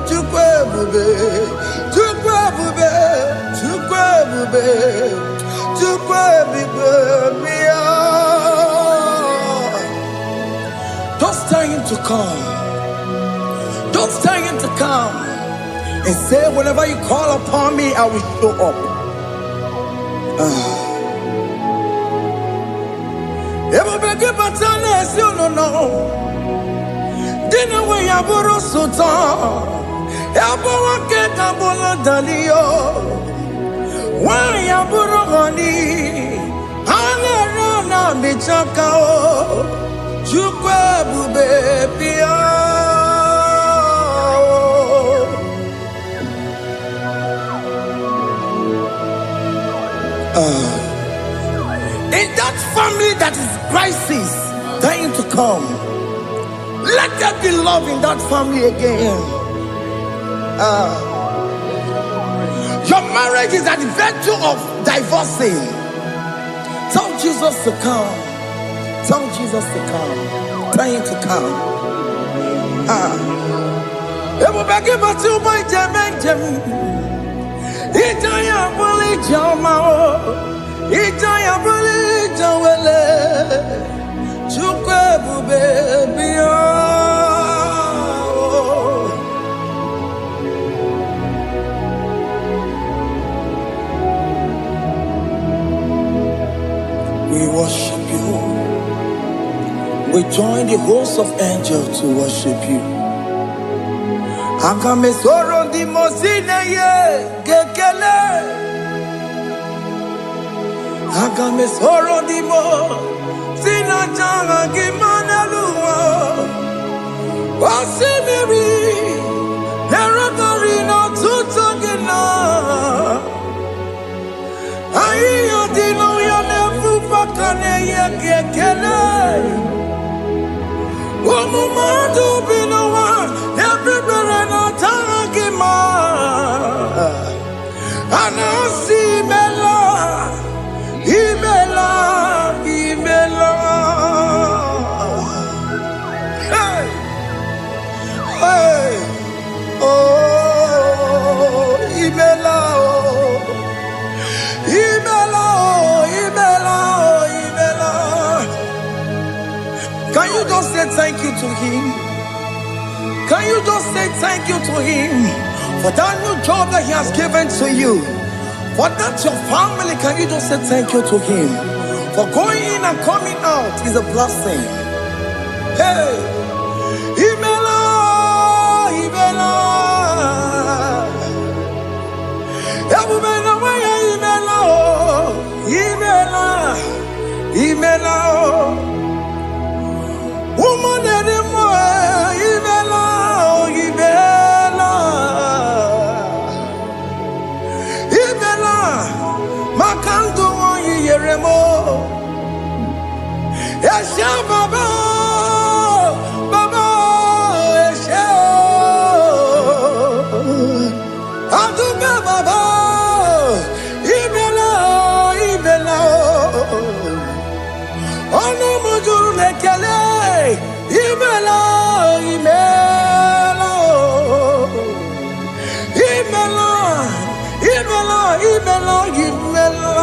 S1: Tukwe bube. Tukwe bube. Tukwe bube. Tukwe bube. Don't tell him to come. Don't tell him to come. And say, whenever you call upon me, I will show up. Ebubege batane si no. Dina we yaburo sultan. Yabo wake kabolo dalio. Wa yaburo gani. Hana na bichaka o. Chukwe bube pia. family that is crisis, tell him to come. Let there be love in that family again. Your marriage is at the verge of divorcing. Tell Jesus to come. Tell Jesus to come. Tell him to come. We worship you. We join the host of angels to worship you. Akame soro di mosine ye gekele. Akame soro di mo sina changa gimana luwa. Wasimiri nerotori no tutogina. Ayo dino ya nefu fakane ye gekele. Omumadu binowa everybody no tangima. Anasi mela, imela, imela. Hey, hey, oh, imela, oh, imela, oh, imela, oh, imela. Can you just say thank you to him? Can you just say thank you to him for that new job that he has given to you? For that your family, can you just say thank you to him? For going in and coming out is a blessing. Hey, Imela, Imela, Imela, Imela, Imela, woman anymore, Imela, Imela, Imela, Makandu Yeremo, Esha Baba, Baba, Esha, Aduba Baba, Imela, Imela, Ono Mujuru Lekele. Imela, Imela, Imela, Imela, Imela, Imela.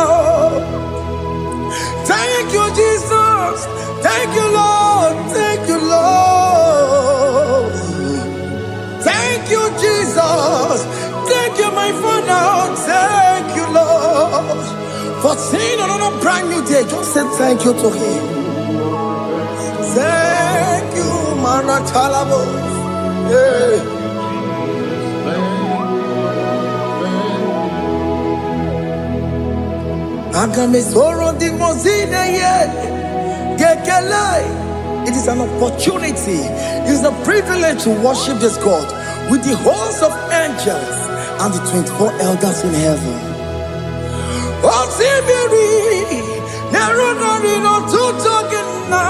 S1: Thank you, Jesus. Thank you, Lord. Thank you, Lord. Thank you, Jesus. Thank you, my Father. Thank you, Lord. For seeing another brand new day, just say thank you to him. Thank you, Manatalabo. Yeah. Agame soro di mozine ye gekele. It is an opportunity. It is a privilege to worship this God with the host of angels and the 24 elders in heaven. Oh, Sibiri, Nerunari no tutogina.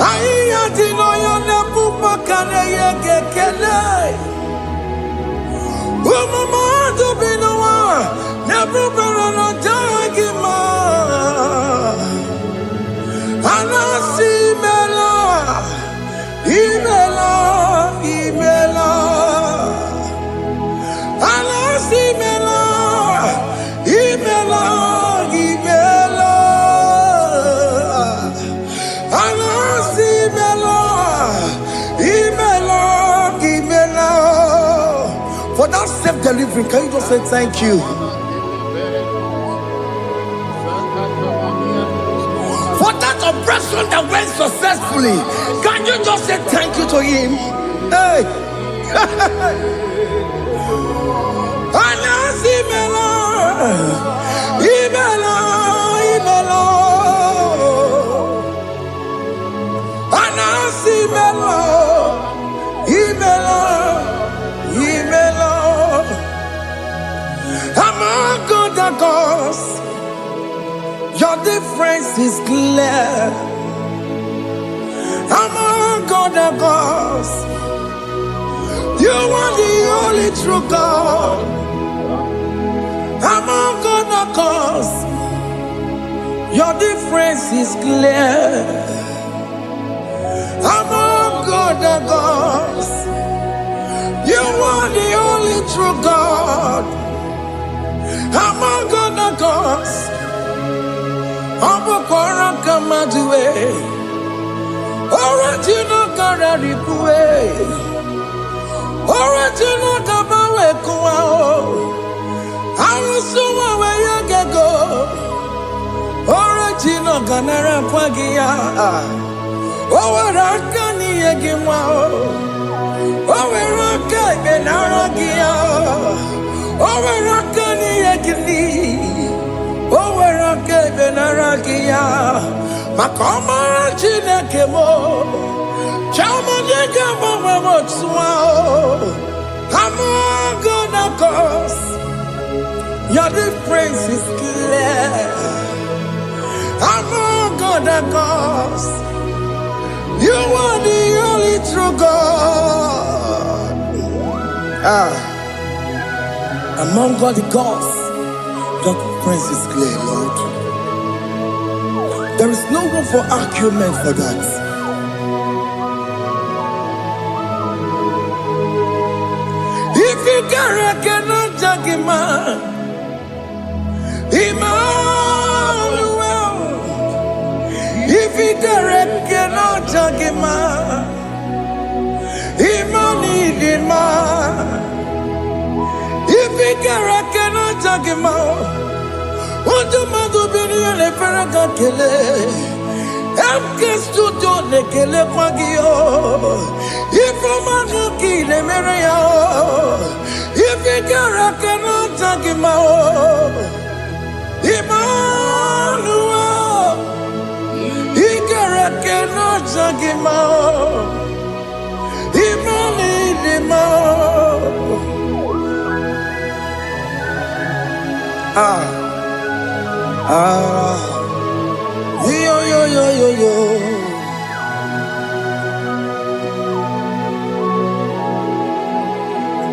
S1: Aiya dino yo nebu makane ye gekele. Umamadu binowa nebu berana jagima. Anasi mela, imela, imela. Anasi mela, imela, imela. Anasi mela, imela, imela. For that self-delivery, can you just say thank you? For that operation that went successfully, can you just say thank you to him? Hey. Anasi mela, imela, imela. Anasi mela, imela, imela. Among other gods, your Your difference is clear. Among God and gods, you are the only true God. Among God and gods, your difference is clear. Among God and gods, you are the only true God. Among God and gods, Abukora Kamadue, original Kararipue, original Kabawe Kuao, Arusuma Wayagego, original Ganara Kwagia, Owarakani Yagimao, Owaraka Benaragia, Owarakani Yagini. Owerake benaragia, makoma chine kemo, chama dega mama motswao. Among God and gods, your difference is clear. Among God and gods, you are the only true God. Among God the gods, your difference is clear, Lord. There is no room for argument for that. If you cannot judge him, Emmanuel. If you cannot judge him, Emmanuel. If you cannot judge him, what do you do? Le ferraga kele, emke studio le kele pagio. Ifomanga ki le mereya, ifigara kena jagimao. Emmanuel, igara kena jagimao. Yo.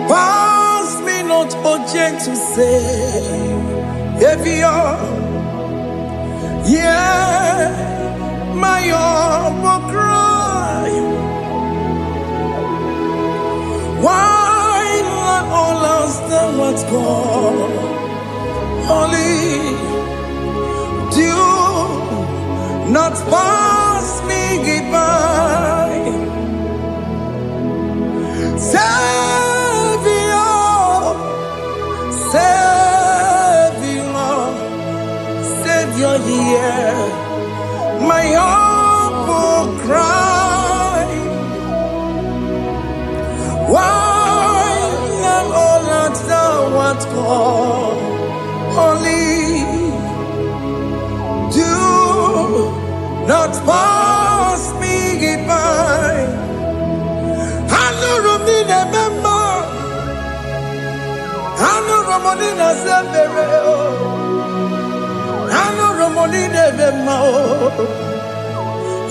S1: Pass me not, O gentle Savior. Yeah, my humble cry. Why let all else than what's gone? Only do not pass me by. Savior, hear my humble cry. Why not all that thou art called? Only do not pass me by. I know Romina member, I know Romonina Severo, I know Romonina member,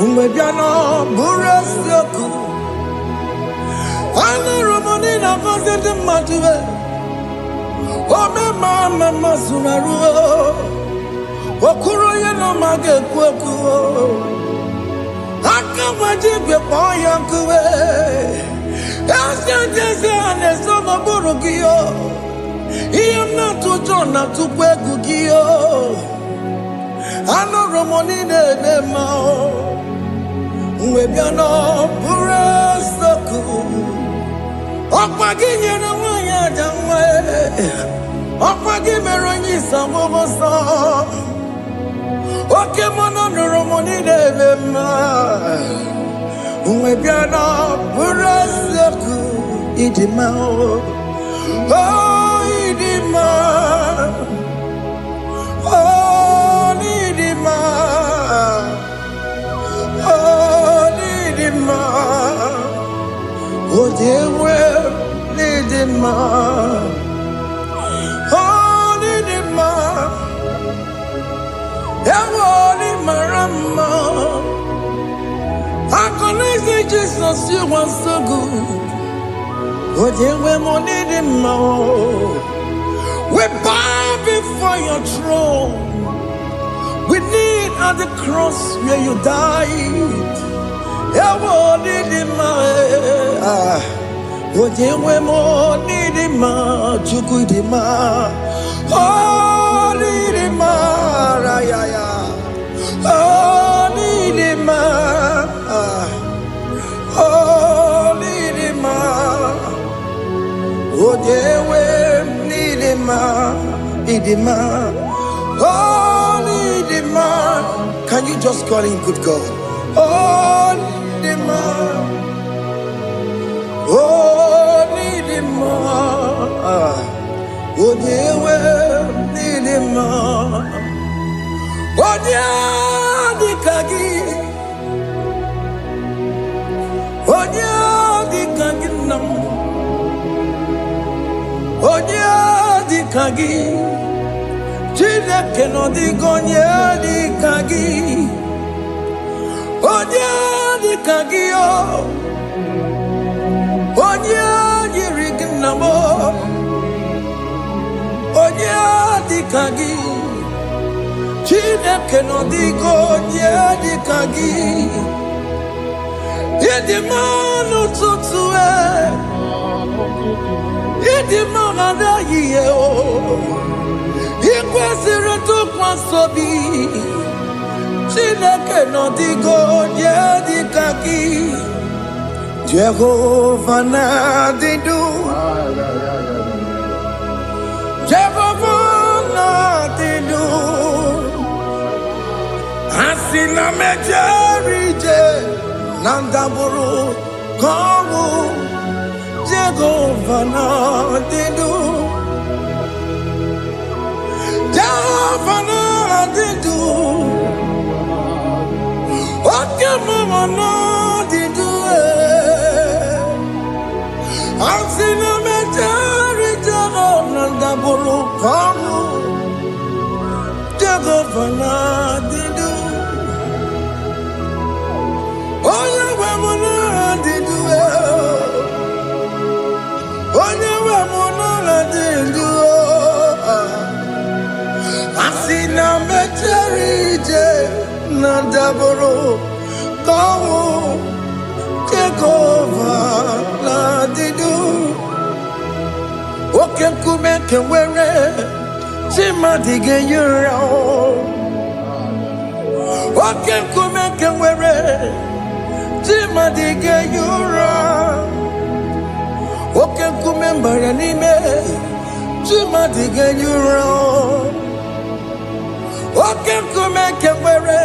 S1: Umebiano Burasioku, I know Romonina Vaset Matue, oh Mama Sunaru. Okuro ye no mage kweku akawaje gbe poyankuwe asante ane so maburugiyo iyam na tujo na tukwegugiyo ano romoni ne mao nwe biano burasoku okpagi nyere nwanya janwe okpagi meronyi samoboso. Okay, mono romoni de ma. Umebiana burasoku idima. Oh idima. Oh idima. Oh idima. Oh dewe idima. Oh idima. Ewoni marama. I connect with Jesus, you are so good. Oh, yeah, we need him more. We bow before your throne. We need at the cross where you died. Ewoni dima. Oh, yeah, we need him more. Chuku dima. Oh, need him more. Raya. Oh, need him more. Oh, need him more. Oh, yeah, we need him more. Need him more. Oh, need him more. Can you just call him good God? Oh, need him more. Oh, need him more. Oh, yeah, we need him more. Oh, yeah, the kagi. Oh, yeah, the kagi nam. Oh, yeah, the kagi. Chile que no digo ni the kagi. Oh, yeah, the kagi. Oh, yeah, the rignamo. Oh, yeah, the kagi. Chile que no digo ni the kagi. Yedimano tutue. Yedimano da yeo. Ikwesiri tu kwasobi. Chineke no digo yedi kaki. Jehovah na didu. Jehovah na didu. Asina mejerije. Nandaburu komu. Jehovah na didu. Jehovah na didu. Okemama na didu. Asina mejari Jehovah nandaburu komu. Jehovah na didu. Oh, yeah, we're not didu. Oh, yeah, we're not didu. Asina mecherije nandaburu komu. Jehovah na didu. Oke kume kewere chima dige yura. Oke kume kewere chima dige yura. Oke kume mbaranime chima dige yura. Oke kume kewere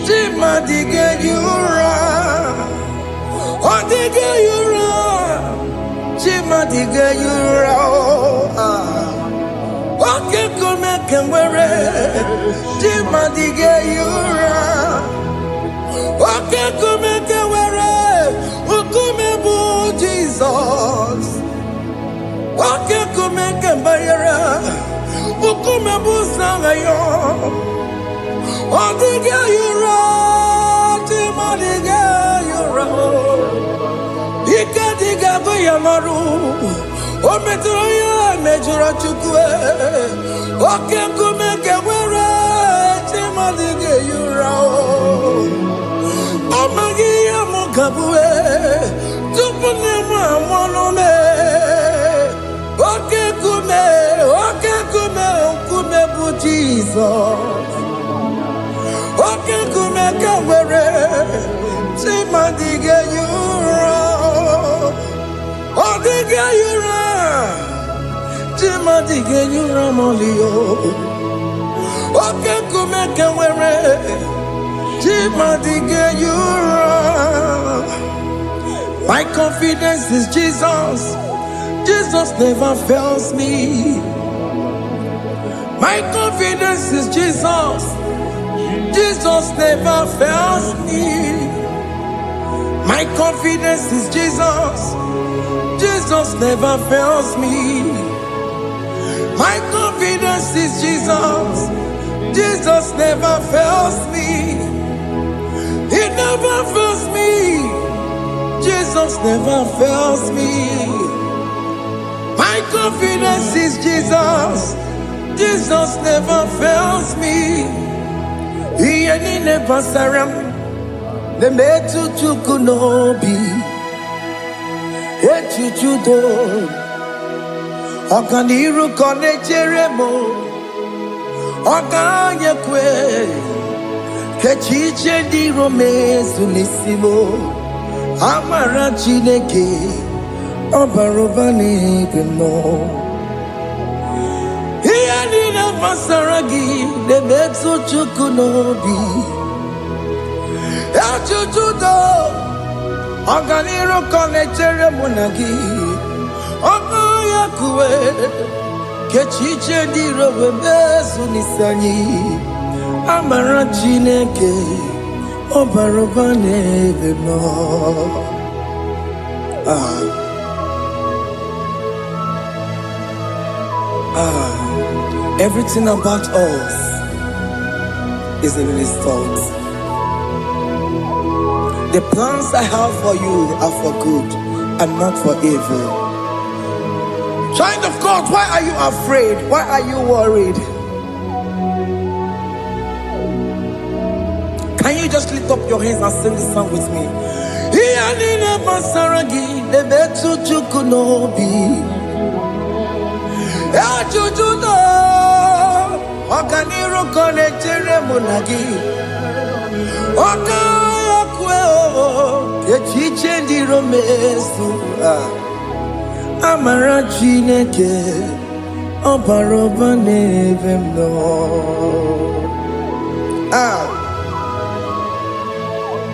S1: chima dige yura. Odige yura. Chima dige yura. Oke kume kewere chima dige yura. Oke kume kewere ukume bu Jesus. Oke kume kembayera ukume bu sangayo. Odige yura chima dige yura. Ika diga goyamaru. O metro ya mejura chukwe. Oke kume kewere chima dige yura. Omagi ya mukabwe. Tupune mwa monome. Oke kume bu Jesus. Oke kume kewere chima dige yura. Odige yura. Chima dige yura molio. Oke kume kewere chima dige yura. My confidence is Jesus. Jesus never fails me. My confidence is Jesus. Jesus never fails me. My confidence is Jesus. Jesus never fails me. My confidence is Jesus. Jesus never fails me. He never fails me. Jesus never fails me. My confidence is Jesus. Jesus never fails me. He never saram. The metu chukunobi. Echuchudo. Okaniru kone jeremo. Okanye kwe. Kechiche di romezu nisimo. Amara chineke. Obarobane no. He never saragi. The metu chukunobi. Echuchudo. Oganiru kone jeremo nagi. Okanye kwe. Kechiche di romezu nisani. Amara chineke obarobane no. Everything about us is in His thoughts. The plans I have for you are for good and not for evil. Child of God, why are you afraid? Why are you worried? Can you just lift up your hands and sing this song with me? Amara Chineke obarobane no.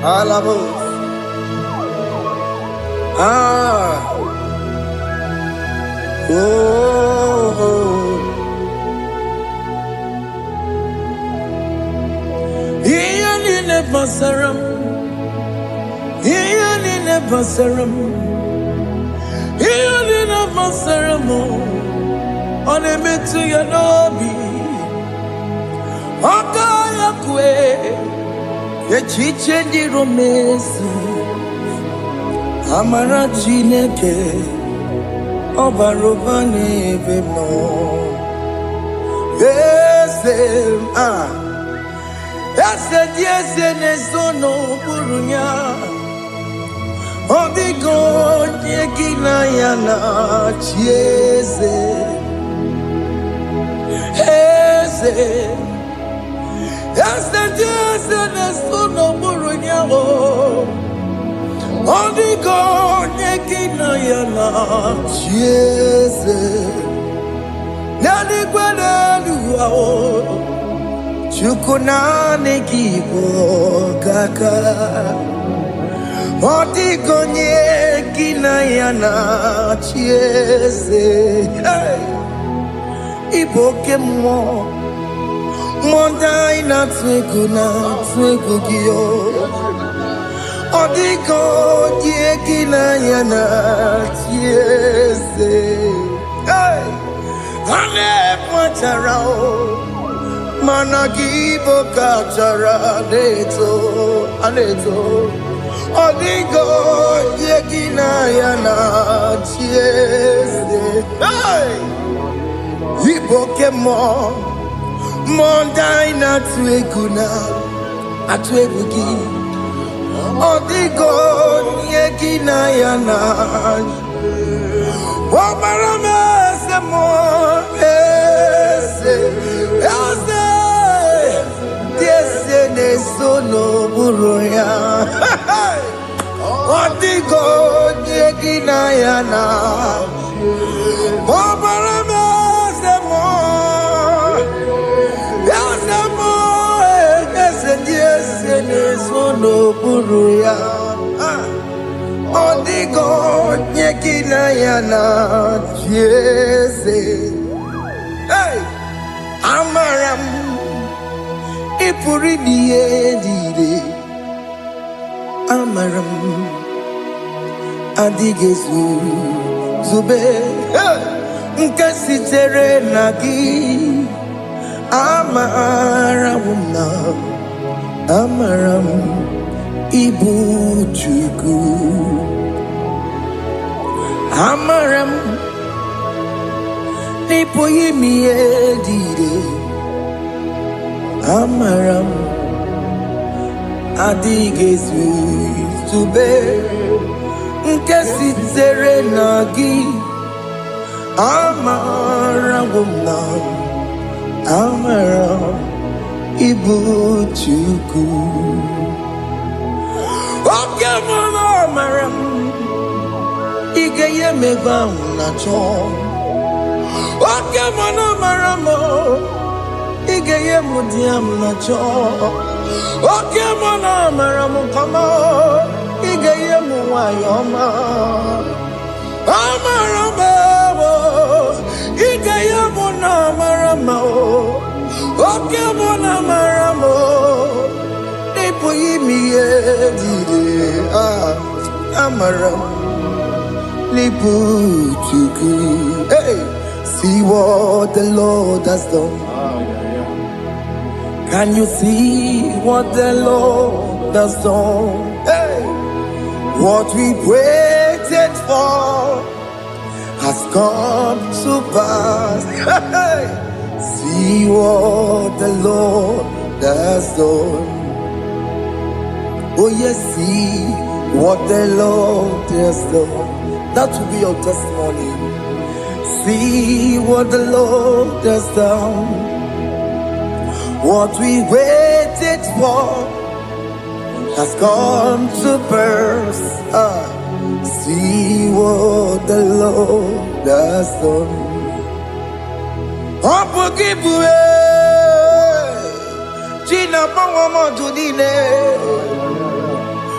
S1: Alabos. Iyani never saram. Iyani never saram. Iyani never saram. Onemetu yanobi. Okaya kwe. Echiche di romesu. Amara chineke obarobane no. Ese diese nesono burunya. Odigo nyekina yana chiese. Ese diese nesono burunya. Odigo nyekina yana chiese. Nani gwenelu ao. Chukuna nekibo kaka. Odigo nyekina yana chiese. Iboke mo. Mondai na twegu giyo. Odigo nyekina yana chiese. Ane mwacharao. Managibo kachara aneto. Odigo nyekina yana chiese. Iboke mo. Mondai na twegu giyo. Odigo nyekina yana omarame semo ese diese nesono buruya. Odigo nyekina yana omarame semo ese nesono buruya. Odigo nyekina yana chiese. Amaram ipuri diye. Amaram adigezu zube. Nkasitere nagi Amaramuna, Amaram, Ibu Chuku, Amaram, Nipoyimi Edide, Amaram, Adigesu Tube, Nkesi Nagi, Amaramuna. Amaram Ibu Chuku. Okay, Mama Amaram Igeye Meba Nacho. Okay, Mama Amaramo Igeye Mudiam Nacho. Okay, Mama Amaramo Kama Igeye Muayoma. Amaramo Igeye Munamaramo. Okay, Mona Maramo, Nipoyimi Edide, Amaram, Nipuchuku. Hey, see what the Lord has done. Can you see what the Lord has done? Hey, what we waited for has come to pass. Hey. See what the Lord has done. Oh yes, see what the Lord has done. That will be your testimony. See what the Lord has done. What we waited for has come to pass. See what the Lord has done. Opogibue China Pawamo Judine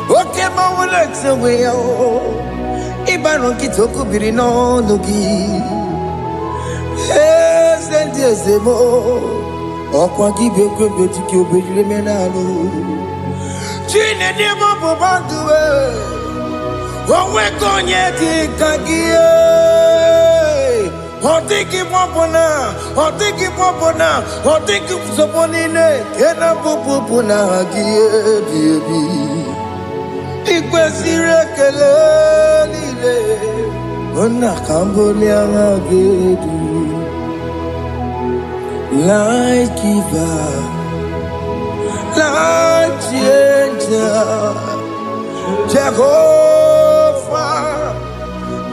S1: Oke Mawalexwe Ibaron Kitoku Birino Nugi Sentezemo Okwagibe Kwebetiki Obejlemenalo Chine Demo Bobandue Owe Konyeti Kagie Otiki popona, otiki soponine, kena popona giebi. Ikwesire kelelile, ona kambolia gedu. Light giver, light changer, Jehovah.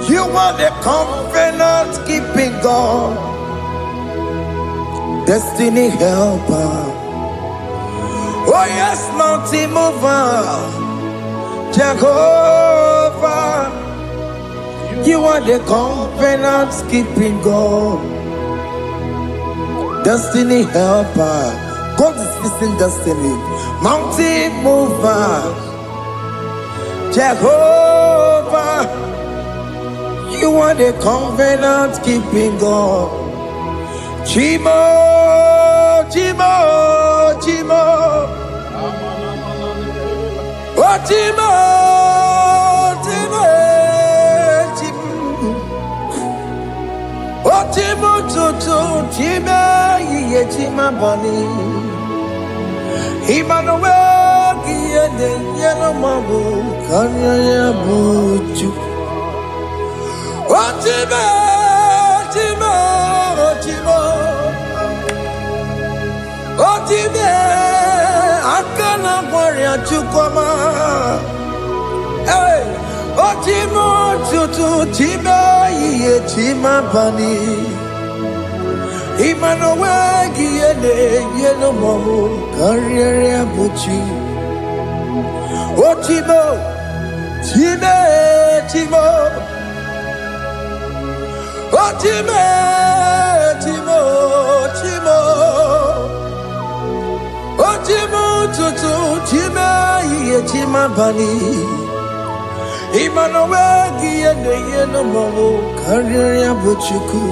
S1: You are the covenant keeping God, destiny helper. Oh yes, mountain mover, Jehovah. You are the covenant keeping God, destiny helper. God is fixing destiny. Mountain mover, Jehovah. You are the covenant keeping God. Chimo, Chimo, Chimo. Oh, Chimo, Chimo, Chimo. Oh, Chimo, Chimo, Chimo, Ye Chima Bani. Emmanuel, Giede, Yellow Mabu, Kanya Buchu. Otime, Otime, Otime, Otime, Akana Maria Chukoma. Hey, Otime, Tutu, Time, Ye Chima Bani. Emmanuel, Giede, Yellow Mamu, Carrier Buchi. Otime, Time, Time. Otime, Timo, Timo, Otimo, Tutu, Tima, Ye Tima Bani, Emmanuel, Giende, Yeno Momo, Carrier Buchuku.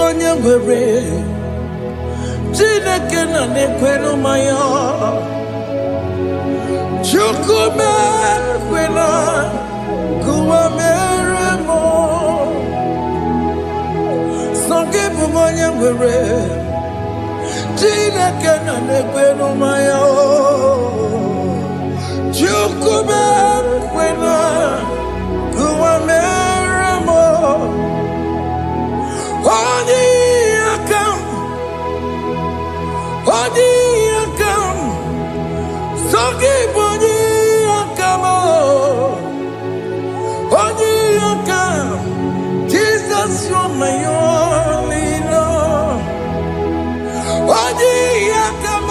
S1: onye nwere Chineke na na-ekwere maya Chukwu mekwena Kuwa mere mo Songe bụ onye nwere Chineke na na-ekwere maya Chukwu mekwena Kuwa mere mo Odi akam Songi boni akam Odi akam Jesus you're my only love Odi akam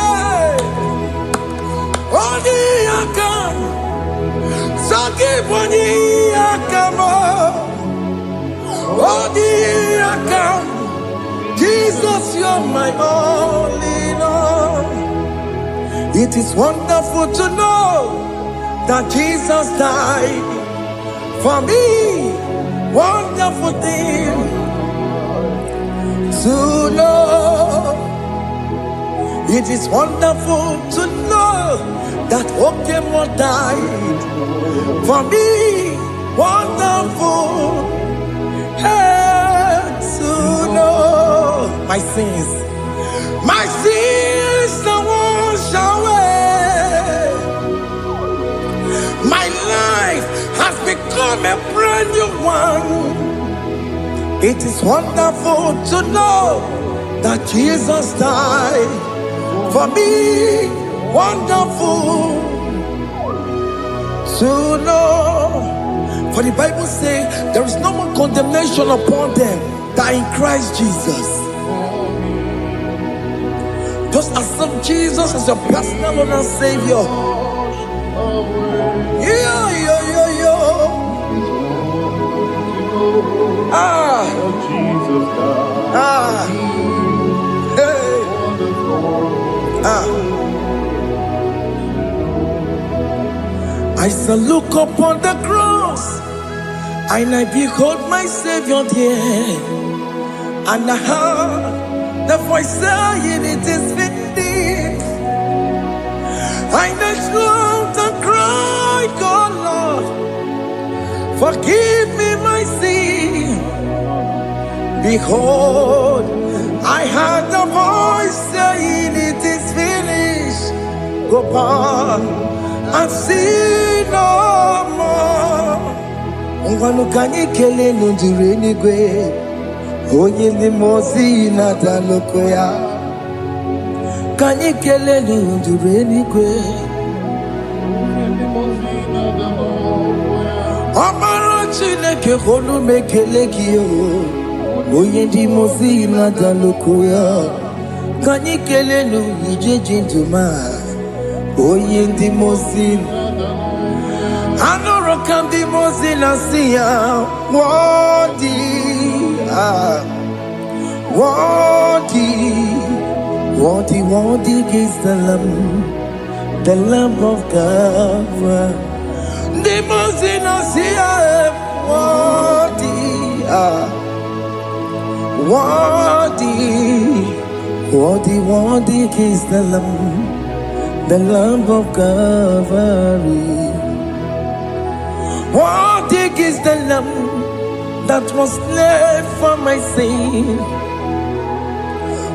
S1: Songi boni akam Odi akam Jesus, you're my only Lord. It is wonderful to know that Jesus died for me. Wonderful thing to know. It is wonderful to know that Okemo died for me. Wonderful. To know my sins are washed away. My life has become a brand new one. It is wonderful to know that Jesus died for me. Wonderful to know. For the Bible says there is no more condemnation upon them that in Christ Jesus. Just accept Jesus as your personal Lord and Savior. Yeah. I shall look upon the cross and I behold my Savior there, and I heard the voice saying, "It is finished." I knelt and cried, "God, Lord, forgive me my sin." Behold, I heard the voice saying, "It is finished." Go back and sin no more. Ngwanu kanyi kele nundure nigwe Onye limozi na daloko ya Kanyi kele nundure nigwe Amaro Chineke honu mekele kiyo Onye limozi na daloko ya Kanyi kele nundure jinduma Onye limozi Anoro kandi mozina siya Worthy is the Lamb of God. The mozina siya Worthy is the Lamb of Calvary. Worthy is the Lamb that was slain for my sin.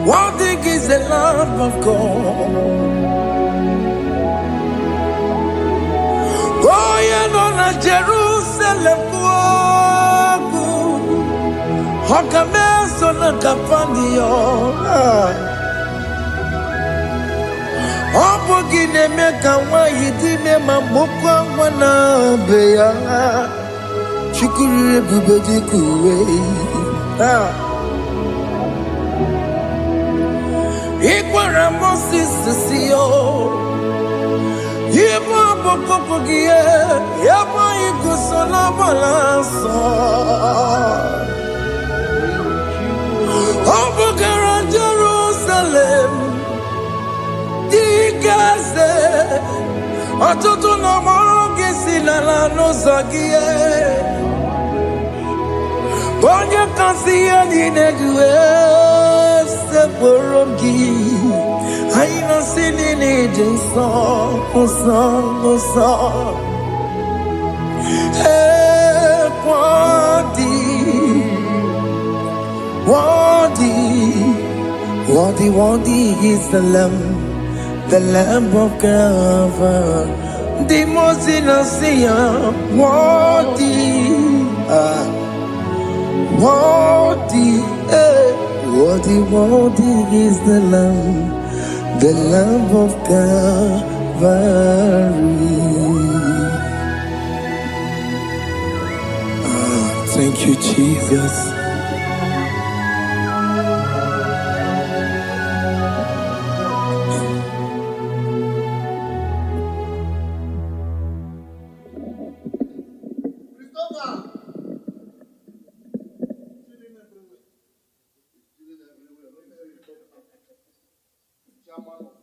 S1: Worthy is the Lamb of God. Oh, yeah, no, na Jerusalem, Hokameso na kapandio. Opogine meka wa yidime mamukwa wana beya. Chukuri bubedi kuwe. Ikwara Moses siyo. Yema bokopogie. Yema igusola balanso. Opogara Jerusalem. Dikaze. Atoto na mogi sinala no zagie. Onye kasi ani nedwe se porogi. I no sin in it, song. Hey, Wadi is the Lamb of God. The most innocent, Wadi is the Lamb of Calvary. Thank you, Jesus.
S3: Christopher.